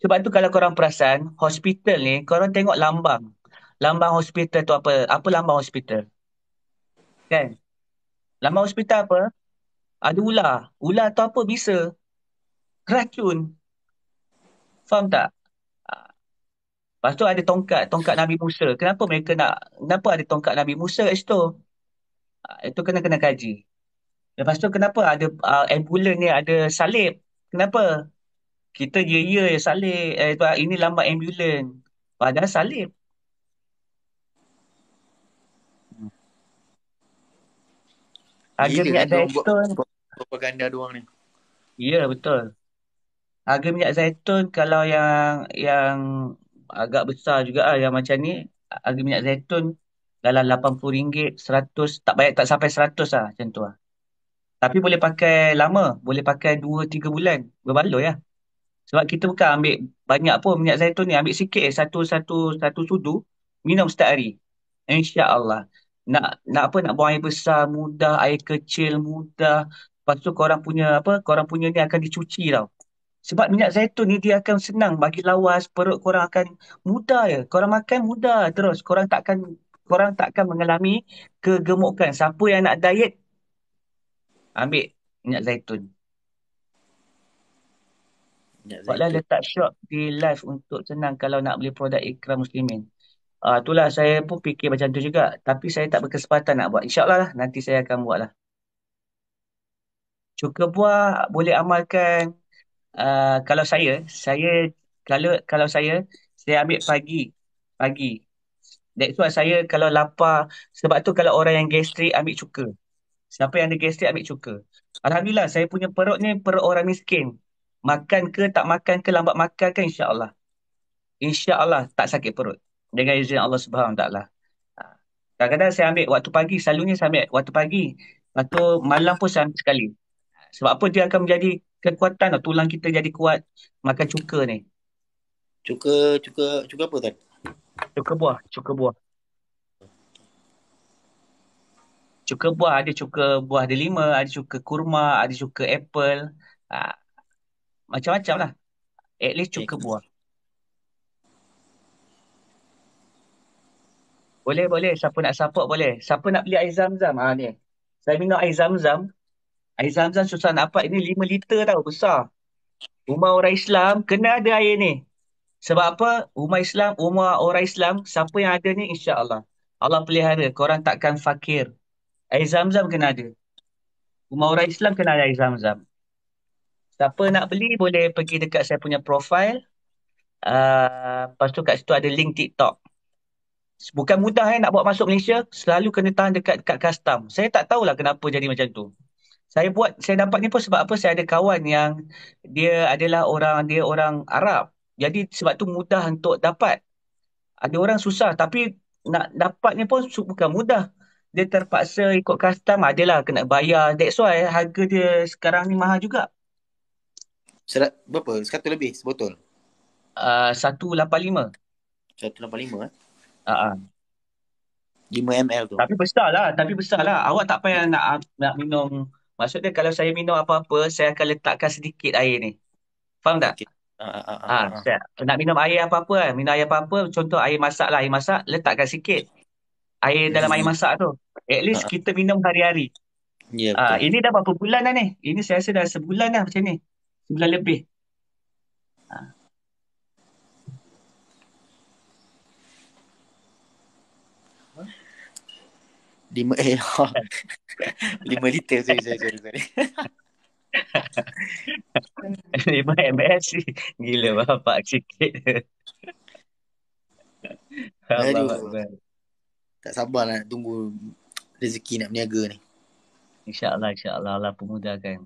Sebab tu kalau korang perasan, hospital ni, korang tengok lambang. Lambang hospital tu apa? Apa lambang hospital? Kan? Lambang hospital apa? Ada ular. Ular tu apa? Bisa. Racun. Faham tak? Lepas tu ada tongkat Nabi Musa. Kenapa ada tongkat Nabi Musa kat situ? Itu kena kaji. Lepas tu kenapa ada ambulan ni ada salib? Kenapa? Kita ya salib. Ini lambang ambulan. Padahal salib. Harga minyak zaitun. Propaganda diorang ni. Ya, betul. Harga minyak zaitun kalau yang agak besar juga yang macam ni, harga minyak zaitun dalam RM80, 100, tak sampai 100 lah macam tu lah. Tapi boleh pakai lama, boleh pakai 2-3 bulan, berbaloi lah. Sebab kita bukan ambil banyak pun minyak zaitun ni, ambil sikit satu sudu, minum setiap hari. InsyaAllah. nak apa, nak buang air besar mudah, air kecil mudah. Lepas tu korang punya ni akan dicuci tau. Sebab minyak zaitun ni dia akan senang bagi lawas, perut korang akan mudah je. Korang makan mudah terus. Korang takkan mengalami kegemukan. Siapa yang nak diet, ambil minyak zaitun. Minyak Buatlah zaitun. letak shop di live untuk senang kalau nak beli produk Ikram Muslimin. Itulah saya pun fikir macam tu juga. Tapi saya tak berkesempatan nak buat. InsyaAllah lah nanti saya akan buat lah. Cuka buah boleh amalkan. Kalau kalau saya ambil pagi. Pagi. That's why saya kalau lapar. Sebab tu kalau orang yang gastrik ambil cuka. Siapa yang ada gastrik ambil cuka. Alhamdulillah saya punya perut ni perut orang miskin. Makan ke tak makan ke lambat makan ke insyaAllah. InsyaAllah tak sakit perut. Dengan izin Allah Subhanahu Wa Taala. Ah, Kadang-kadang saya ambil waktu pagi. Selalunya saya ambil waktu pagi. Lepas tu malam pun saya ambil sekali. Sebab apa dia akan menjadi kekuatan tau. Tulang kita jadi kuat. Makan cuka ni. Cuka apa Tan? Cuka buah. Cuka buah. Cuka buah ada cuka buah delima. Ada cuka kurma. Ada cuka apple. Ah, Macam-macam lah. At least Okay. cuka buah. Boleh. Siapa nak support boleh. Siapa nak beli air zam-zam? Ni. Saya minum air zam-zam. Air zam-zam susah nak dapat. Ini 5 liter tau. Besar. Rumah orang Islam kena ada air ni. Sebab apa? Rumah orang Islam, siapa yang ada ni insya-Allah. Allah pelihara, korang takkan fakir. Air Zam-Zam kena ada. Rumah orang Islam kena ada air Zam-Zam. Siapa nak beli boleh pergi dekat saya punya profile. Lepas tu kat situ ada link TikTok. Bukan mudah nak bawa masuk Malaysia, selalu kena tahan dekat custom. Saya tak tahulah kenapa jadi macam tu. Saya dapat ni pun sebab apa? Saya ada kawan yang dia orang Arab. Jadi sebab tu mudah untuk dapat. Ada orang susah tapi nak dapatnya pun bukan mudah. Dia terpaksa ikut custom, adalah kena bayar. That's why harga dia sekarang ni mahal juga. Berapa? 100 lebih sebotol? 185. 185 Uh, 5 ml tu. Tapi besar lah. Awak tak payah nak minum. Maksudnya kalau saya minum apa-apa, saya akan letakkan sedikit air ni. Faham tak? Okey. Ah. Saya nak minum air apa-apa kan. Minum air apa-apa, contoh air masak lah. Air masak, letakkan sikit. Air dalam air masak tu. At least kita minum hari-hari. Ya, betul. Ini dah berapa bulan dah ni? Ini saya rasa dah sebulan dah macam ni. Sebulan lebih. 5 liter. Sorry. 5 ml sih. Gila bapak sikit. Aduh. Allah. Tak sabar nak tunggu rezeki nak berniaga ni. InsyaAllah Allah pemudahkan.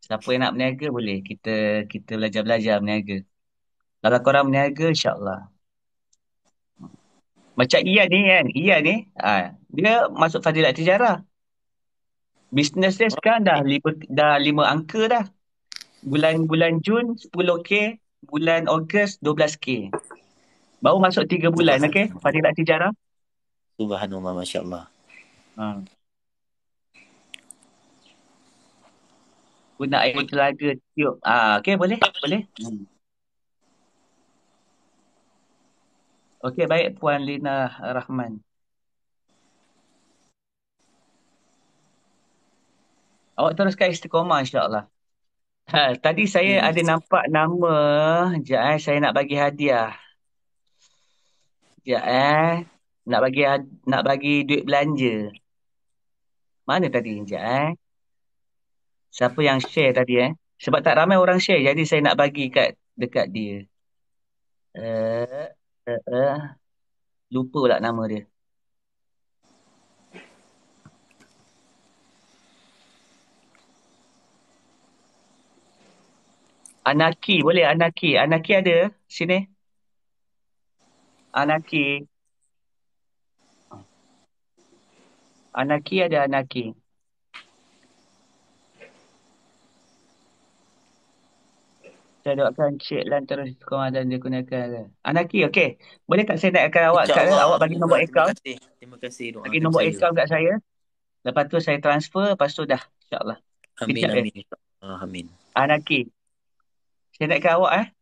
Siapa yang nak berniaga boleh. Kita belajar berniaga. Kalau korang berniaga insyaAllah. Macam Ian ni kan. Dia masuk Fadilat Tijarah. Bisnes dia sekarang dah 5 angka dah. Bulan Jun 10K. Bulan Ogos 12K. Baru masuk 3 bulan, okey? Fadilat Tijarah. Subhanallah, Masya Allah. Guna air telaga tiup. Okey, boleh? Okey, baik Puan Lina Rahman. Awak teruskan istiqamah insya-Allah. Tadi saya ada nampak nama. Sekejap saya nak bagi hadiah. Sekejap nak bagi duit belanja. Mana tadi? Sekejap Siapa yang share tadi Sebab tak ramai orang share, jadi saya nak bagi dekat dia. Lupa pula nama dia. Anaki, boleh Anaki. Anaki ada sini. Anaki ada Anaki. Saya doakan Cik Lan terus istiqamah dan digunakan. Anaki, okey. Boleh tak saya naikkan awak kat awak bagi nombor akaun? Terima kasih Bagi doakan nombor saya. akaun kat saya. Lepas tu saya transfer. Lepas tu dah. InsyaAllah. Amin, Kejap amin. Amin. Anaki. Saya nak ke awak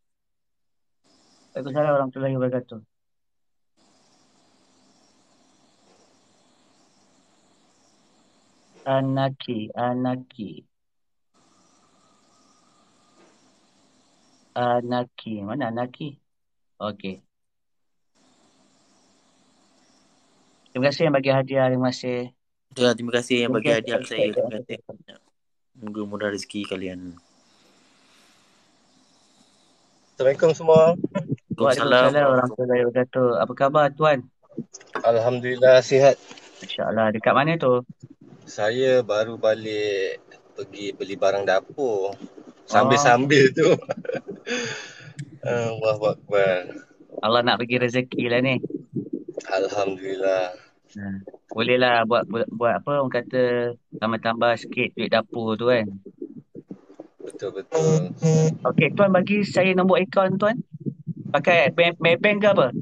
Waalaikumsalam warahmatullahi wabarakatuh. Anaki. Mana Anaki? Okey. Terima kasih yang bagi hadiah. Terima kasih. Ya, terima kasih yang bagi Mungkin hadiah saya. Terima kasih. Moga mudah rezeki kalian. Assalamualaikum semua. Waalaikumsalam warahmatullahi wabarakatuh. Apa khabar tuan? Alhamdulillah sihat. InsyaAllah. Dekat mana tu? Saya baru balik pergi beli barang dapur. Sambil-sambil tu. Allahu Akbar. Allah nak bagi rezeki lah ni. Alhamdulillah. Bolehlah buat apa orang kata tambah-tambah sikit duit dapur tu kan. Betul-betul. Okey, tuan bagi saya nombor akaun tuan. Pakai bank ke apa?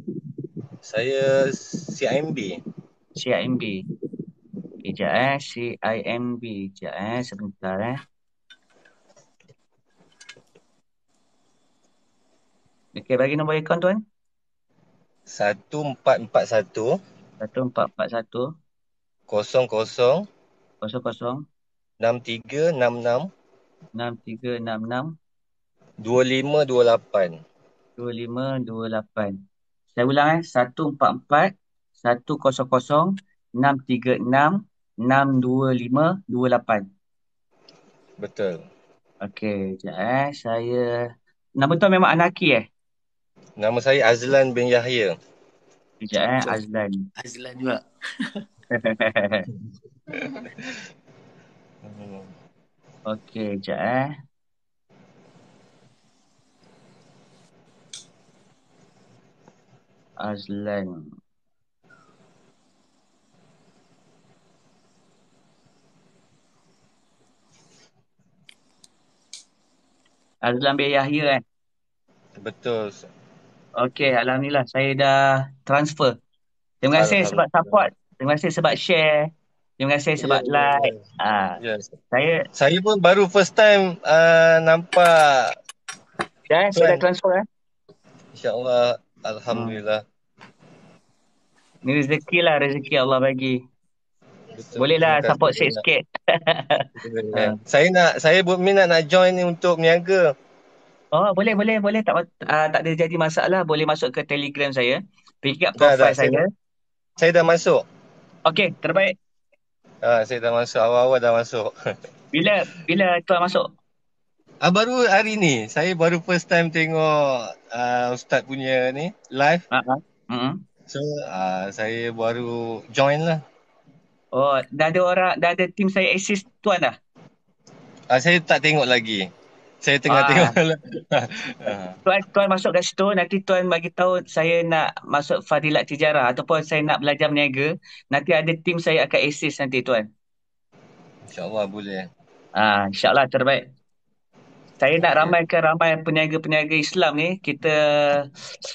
Saya CIMB. CIMB. Sekejap CIMB. Sekejap sebentar Okey, bagi nombor akaun tuan. 1441 1441 00 00 6366 6366 2528. 2528. Saya ulang 144 100 636 62528. Betul. Okey, sekejap saya nama tuan memang Anaki Nama saya Azlan bin Yahya. Sekejap Azlan. Azlan juga. Okey, sekejap Azlan. Azlan bin Yahya Betul. Okey, alhamdulillah saya dah transfer. Terima kasih sebab support. Terima kasih sebab share. Terima kasih sebab like. Yes. Saya pun baru first time nampak. Saya dah transfer InsyaAllah. Alhamdulillah. Ni rezeki Allah bagi. Betul. Bolehlah support sikit. Saya berminat nak join ni untuk berniaga. Oh, boleh. Tak ada jadi masalah. Boleh masuk ke Telegram saya. Pergi kat Dah, profile saya. Saya dah masuk. Okey, terbaik. Saya dah masuk. Awal-awal dah masuk. Bila tuan masuk? Baru hari ni. Saya baru first time tengok Ustaz punya ni live. So, saya baru join lah. Oh, dah ada tim saya assist tuan dah? Saya tak tengok lagi. Saya tengah tengok. Tuan masuk kat situ, nanti tuan bagi tahu saya nak masuk Fadilat Tijarah ataupun saya nak belajar berniaga. Nanti ada tim saya akan assist nanti tuan. InsyaAllah boleh. InsyaAllah terbaik. Saya nak ramai peniaga-peniaga Islam ni, kita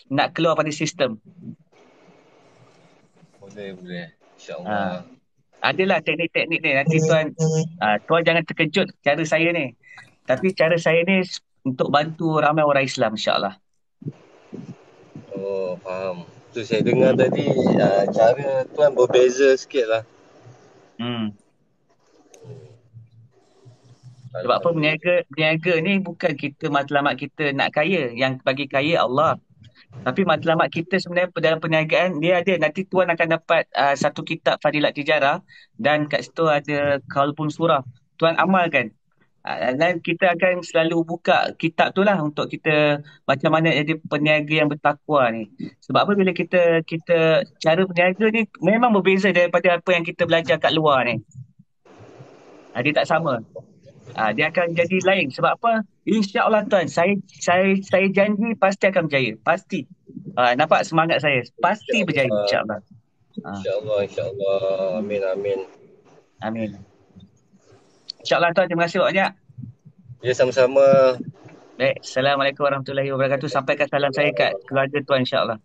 nak keluar pada sistem. Boleh. InsyaAllah. Adalah teknik-teknik ni. Nanti tuan jangan terkejut cara saya ni. Tapi cara saya ni untuk bantu ramai orang Islam, insyaAllah. Oh, faham. Tu saya dengar tadi, cara tuan berbeza sikit lah. Sebab apa berniaga ni bukan kita matlamat kita nak kaya. Yang bagi kaya Allah. Tapi matlamat kita sebenarnya dalam perniagaan, dia ada. Nanti tuan akan dapat satu kitab Fadilat Tijarah. Dan kat situ ada Qalbun Surah. Tuan amalkan. Dan kita akan selalu buka kitab tu lah untuk kita macam mana jadi peniaga yang bertakwa ni. Sebab apa bila kita cara berniaga ni memang berbeza daripada apa yang kita belajar kat luar ni. Dia tak sama. Dia akan jadi lain. Sebab apa? InsyaAllah tuan, saya janji pasti akan berjaya. Pasti. Nampak semangat saya? Pasti berjaya insyaAllah. InsyaAllah. Amin. InsyaAllah tuan, terima kasih banyak. Ya, sama-sama. Baik, Assalamualaikum warahmatullahi wabarakatuh. Sampaikan salam saya kat keluarga tuan insyaAllah.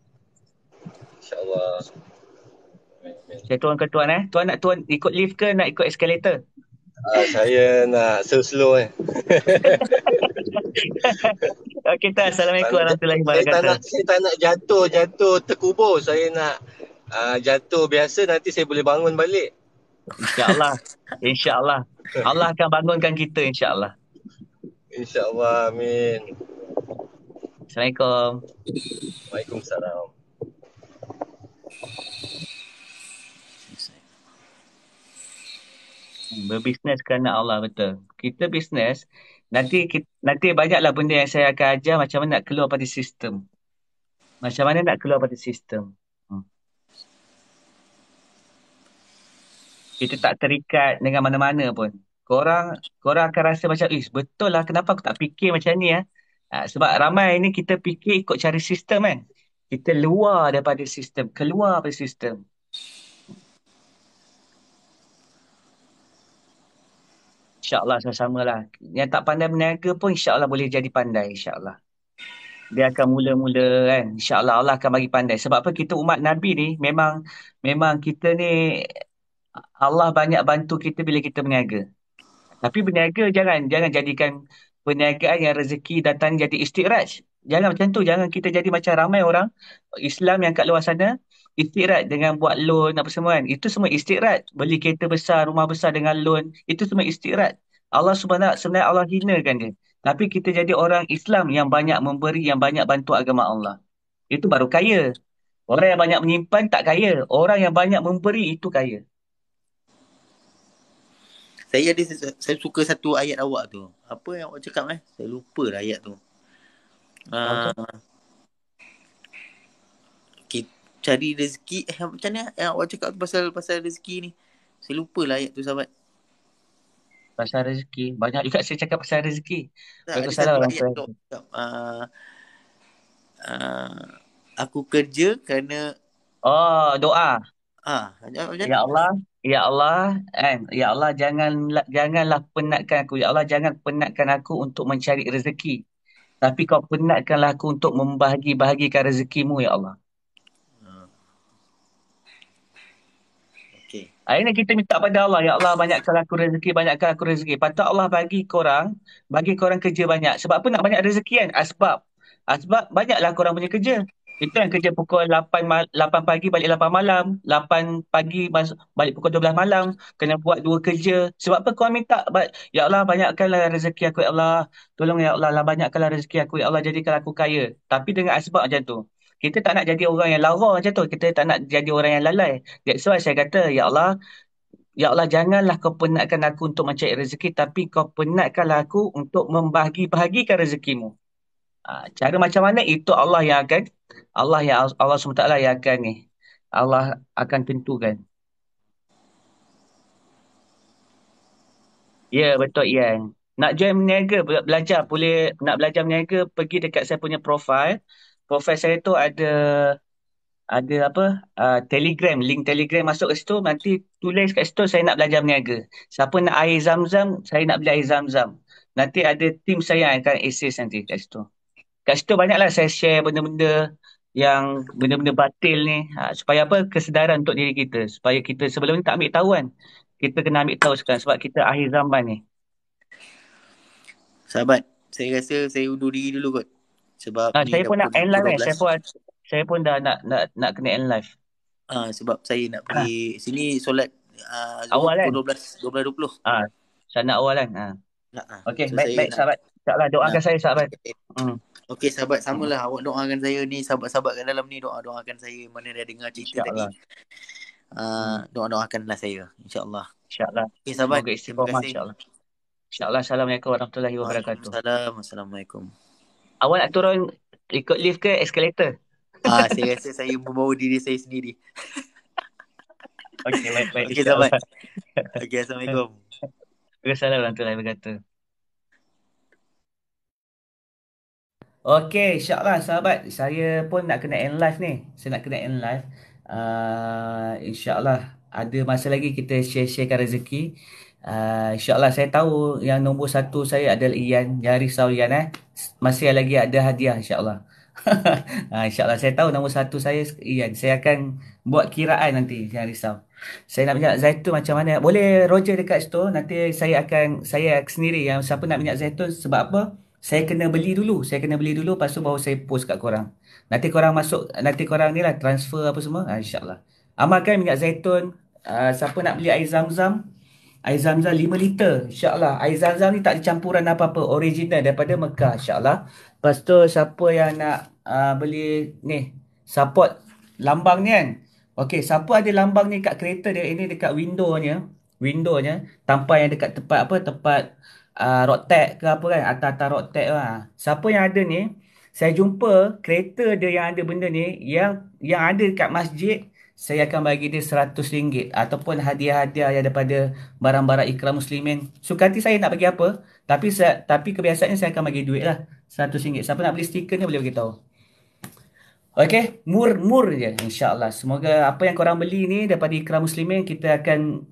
InsyaAllah. Saya turun ke tuan Tuan nak tuan ikut lift ke nak ikut eskalator? Saya nak slow-slow Okey, Tan. Assalamualaikum warahmatullahi saya wabarakatuh. tak nak jatuh terkubur. Saya nak jatuh biasa, nanti saya boleh bangun balik. InsyaAllah. InsyaAllah. Allah akan bangunkan kita, insyaAllah. InsyaAllah, amin. Assalamualaikum. Waalaikumsalam. Berbisnes kerana Allah, betul. Kita bisnes, nanti banyaklah benda yang saya akan ajar macam mana nak keluar pada sistem. Macam mana nak keluar pada sistem. Kita tak terikat dengan mana-mana pun. Korang akan rasa macam, betul lah kenapa aku tak fikir macam ni ya. Sebab ramai ni kita fikir ikut cari sistem kan. Kita luar daripada sistem, keluar daripada sistem. InsyaAllah sama-sama lah. Yang tak pandai berniaga pun insyaAllah boleh jadi pandai, insyaAllah. Dia akan mula-mula kan. InsyaAllah Allah akan bagi pandai. Sebab apa kita umat Nabi ni memang kita ni Allah banyak bantu kita bila kita berniaga. Tapi berniaga jangan jadikan perniagaan yang rezeki datang jadi istiraj. Jangan macam tu. Jangan kita jadi macam ramai orang Islam yang kat luar sana istiraj dengan buat loan apa semua kan. Itu semua istiraj. Beli kereta besar, rumah besar dengan loan. Itu semua istiraj. Allah sebenarnya Allah hinakan dia. Tapi kita jadi orang Islam yang banyak memberi, yang banyak bantu agama Allah. Itu baru kaya. Orang yang banyak menyimpan tak kaya. Orang yang banyak memberi itu kaya. Saya suka satu ayat awak tu. Apa yang awak cakap Saya lupa lah ayat tu. Cari rezeki macam ni yang awak cakap tu pasal rezeki ni. Saya lupa lah ayat tu, sahabat. Pasal rezeki. Banyak juga saya cakap pasal rezeki. Ada satu ayat tu. Aku kerja kerana doa. Ya Allah, ya Allah janganlah penatkan aku. Ya Allah jangan penatkan aku untuk mencari rezeki. Tapi kau penatkanlah aku untuk membahagi-bahagikan rezekimu ya Allah. Okay. Ini kita minta pada Allah, ya Allah banyakkan aku rezeki. Patut Allah bagi korang kerja banyak. Sebab apa nak banyak rezeki kan? Asbab banyaklah korang punya kerja. Itu yang kerja pukul 8 pagi balik 8 malam, 8 pagi balik pukul 12 malam, kena buat 2 kerja. Sebab apa korang minta, ya Allah banyakkanlah rezeki aku ya Allah. Tolong ya Allah banyakkanlah rezeki aku ya Allah, jadikan aku kaya. Tapi dengan asbab macam tu. Kita tak nak jadi orang yang lara macam tu. Kita tak nak jadi orang yang lalai. That's why saya kata, ya Allah janganlah kau penatkan aku untuk mencari rezeki, tapi kau penatkanlah aku untuk membahagi-bahagikan rezekimu. Cara macam mana itu Allah SWT yang akan Allah akan tentukan. Ya, betul Ian. Nak join berniaga, belajar boleh. Nak belajar berniaga, pergi dekat saya punya profile. Profile saya tu ada Telegram, link Telegram, masuk ke situ, nanti tulis kat situ saya nak belajar berniaga. Siapa nak air zam-zam, saya nak beli air zam-zam. Nanti ada tim saya yang akan assist nanti kat situ. Kat situ banyaklah saya share benda-benda batil ni, supaya apa? Kesedaran untuk diri kita, supaya kita sebelum ni tak ambil tahu kan. Kita kena ambil tahu sekarang sebab kita akhir zaman ni. Sahabat, saya rasa saya undur diri dulu kot. Sebab saya pun nak end live. Saya pun dah nak kena end live. Sebab saya nak pergi sini solat awal kan? 12.20. Saya nak awal kan? Okey, baik sahabat. InsyaAllah doakan saya sahabat. Okey sahabat, samalah awak doakan saya ni, sahabat-sahabat kat dalam ni doakan saya mana dia dengar cerita tadi. Doakanlah saya insya-Allah. Okey sahabat, terima kasih. InsyaAllah. Assalamualaikum warahmatullahi wabarakatuh. Assalamualaikum. Awak nak turun ikut lift ke eskalator? Saya rasa saya membawa diri saya sendiri. Okey, baik. Okey sahabat. Okey, Assalamualaikum. Waalaikumsalam warahmatullahi wabarakatuh. Okey, insyaAllah sahabat. Saya pun nak kena end live ni. InsyaAllah ada masa lagi kita share-sharekan rezeki. InsyaAllah saya tahu yang nombor 1 saya adalah Ian. Jangan risau Ian. Masih lagi ada hadiah insyaAllah. InsyaAllah saya tahu nombor satu saya Ian. Saya akan buat kiraan nanti. Jangan risau. Saya nak minyak zaitun macam mana? Boleh Roger dekat situ. Nanti saya sendiri yang siapa nak minyak zaitun sebab apa? Saya kena beli dulu. Lepas tu baru saya post kat korang. Nanti korang masuk, nanti korang ni lah transfer apa semua. InsyaAllah. Amalkan minyak zaitun. Siapa nak beli air zam-zam? Air zam-zam 5 liter. InsyaAllah. Air zam-zam ni tak ada campuran apa-apa. Original daripada Mekah. InsyaAllah. Lepas tu siapa yang nak beli ni support lambang ni kan. Okey, siapa ada lambang ni kat kereta dia, ini dekat windownya tanpa yang dekat tempat road tag ke apa kan, atas road tag lah. Siapa yang ada ni, saya jumpa kereta dia yang ada benda ni, yang ada dekat masjid, saya akan bagi dia RM100 ataupun hadiah-hadiah yang daripada barang-barang Ikram Muslimin. Suka hati saya nak bagi apa, tapi kebiasaannya saya akan bagi duit lah, RM100. Siapa nak beli stiker ni boleh beritahu. Okey, mur je insya-Allah. Semoga apa yang korang beli ni daripada Ikram Muslimin, kita akan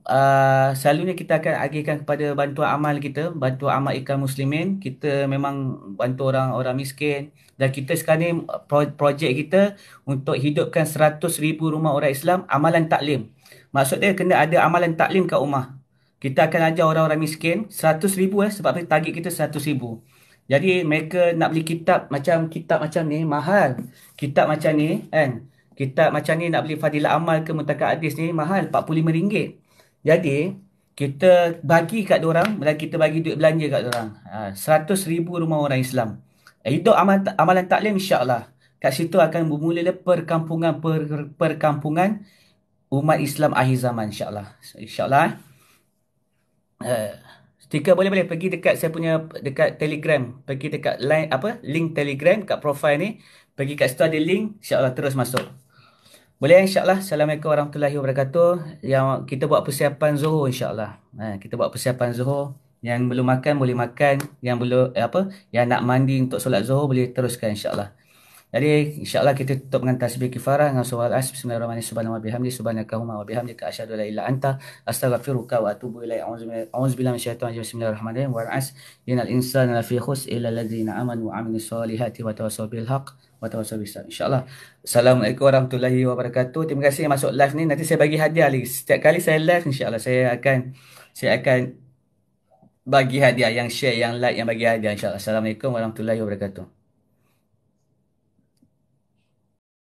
selalunya kita akan agihkan kepada bantuan amal kita, bantuan amal Ikram Muslimin. Kita memang bantu orang-orang miskin, dan kita sekarang ni projek kita untuk hidupkan 100,000 rumah orang Islam amalan taklim. Maksud dia kena ada amalan taklim kat rumah. Kita akan ajar orang-orang miskin 100,000 sebab target kita 100,000. Jadi mereka nak beli kitab macam ni mahal. Kitab macam ni kan. Kitab macam ni nak beli Fadilah Amal ke Mutakat Hadis ni mahal RM45. Jadi kita bagi kat diorang dan kita bagi duit belanja kat diorang. 100,000 rumah orang Islam. Hidup amalan taklim insya-Allah. Kat situ akan bermula perkampungan umat Islam akhir zaman insya-Allah. Insya-Allah. Stiker boleh pergi dekat saya punya dekat Telegram, pergi dekat line link Telegram kat profile ni, pergi kat situ ada link, insya-Allah terus masuk. Boleh insya-Allah. Assalamualaikum warahmatullahi wabarakatuh. Yang kita buat persiapan Zuhur insya-Allah. Kita buat persiapan Zuhur. Yang belum makan boleh makan, yang belum yang nak mandi untuk solat Zuhur boleh teruskan insya-Allah. Jadi insya-Allah kita tutup dengan tasbih kifarah dengan surah Al-Asr. Bismillahirrahmanirrahim. Subhanallahi wa bihamdihi, subhanakallahumma wa bihamdika asyhadu an la ilaha illa anta astaghfiruka wa atubu ilaik. A'udzubillahi minasyaitonir rajim. Bismillahirrahmanirrahim. Wal 'asr innal insana lafi khusr illa allazina amanu wa 'amilus solihati wa tawassaw bil haqq wa tawassaw bis sabr. Insya-Allah. Assalamualaikum warahmatullahi wabarakatuh. Terima kasih yang masuk live ni. Nanti saya bagi hadiah lagi. Setiap kali saya live insya-Allah saya akan bagi hadiah, yang share, yang like, yang bagi hadiah insya-Allah. Assalamualaikum warahmatullahi wabarakatuh.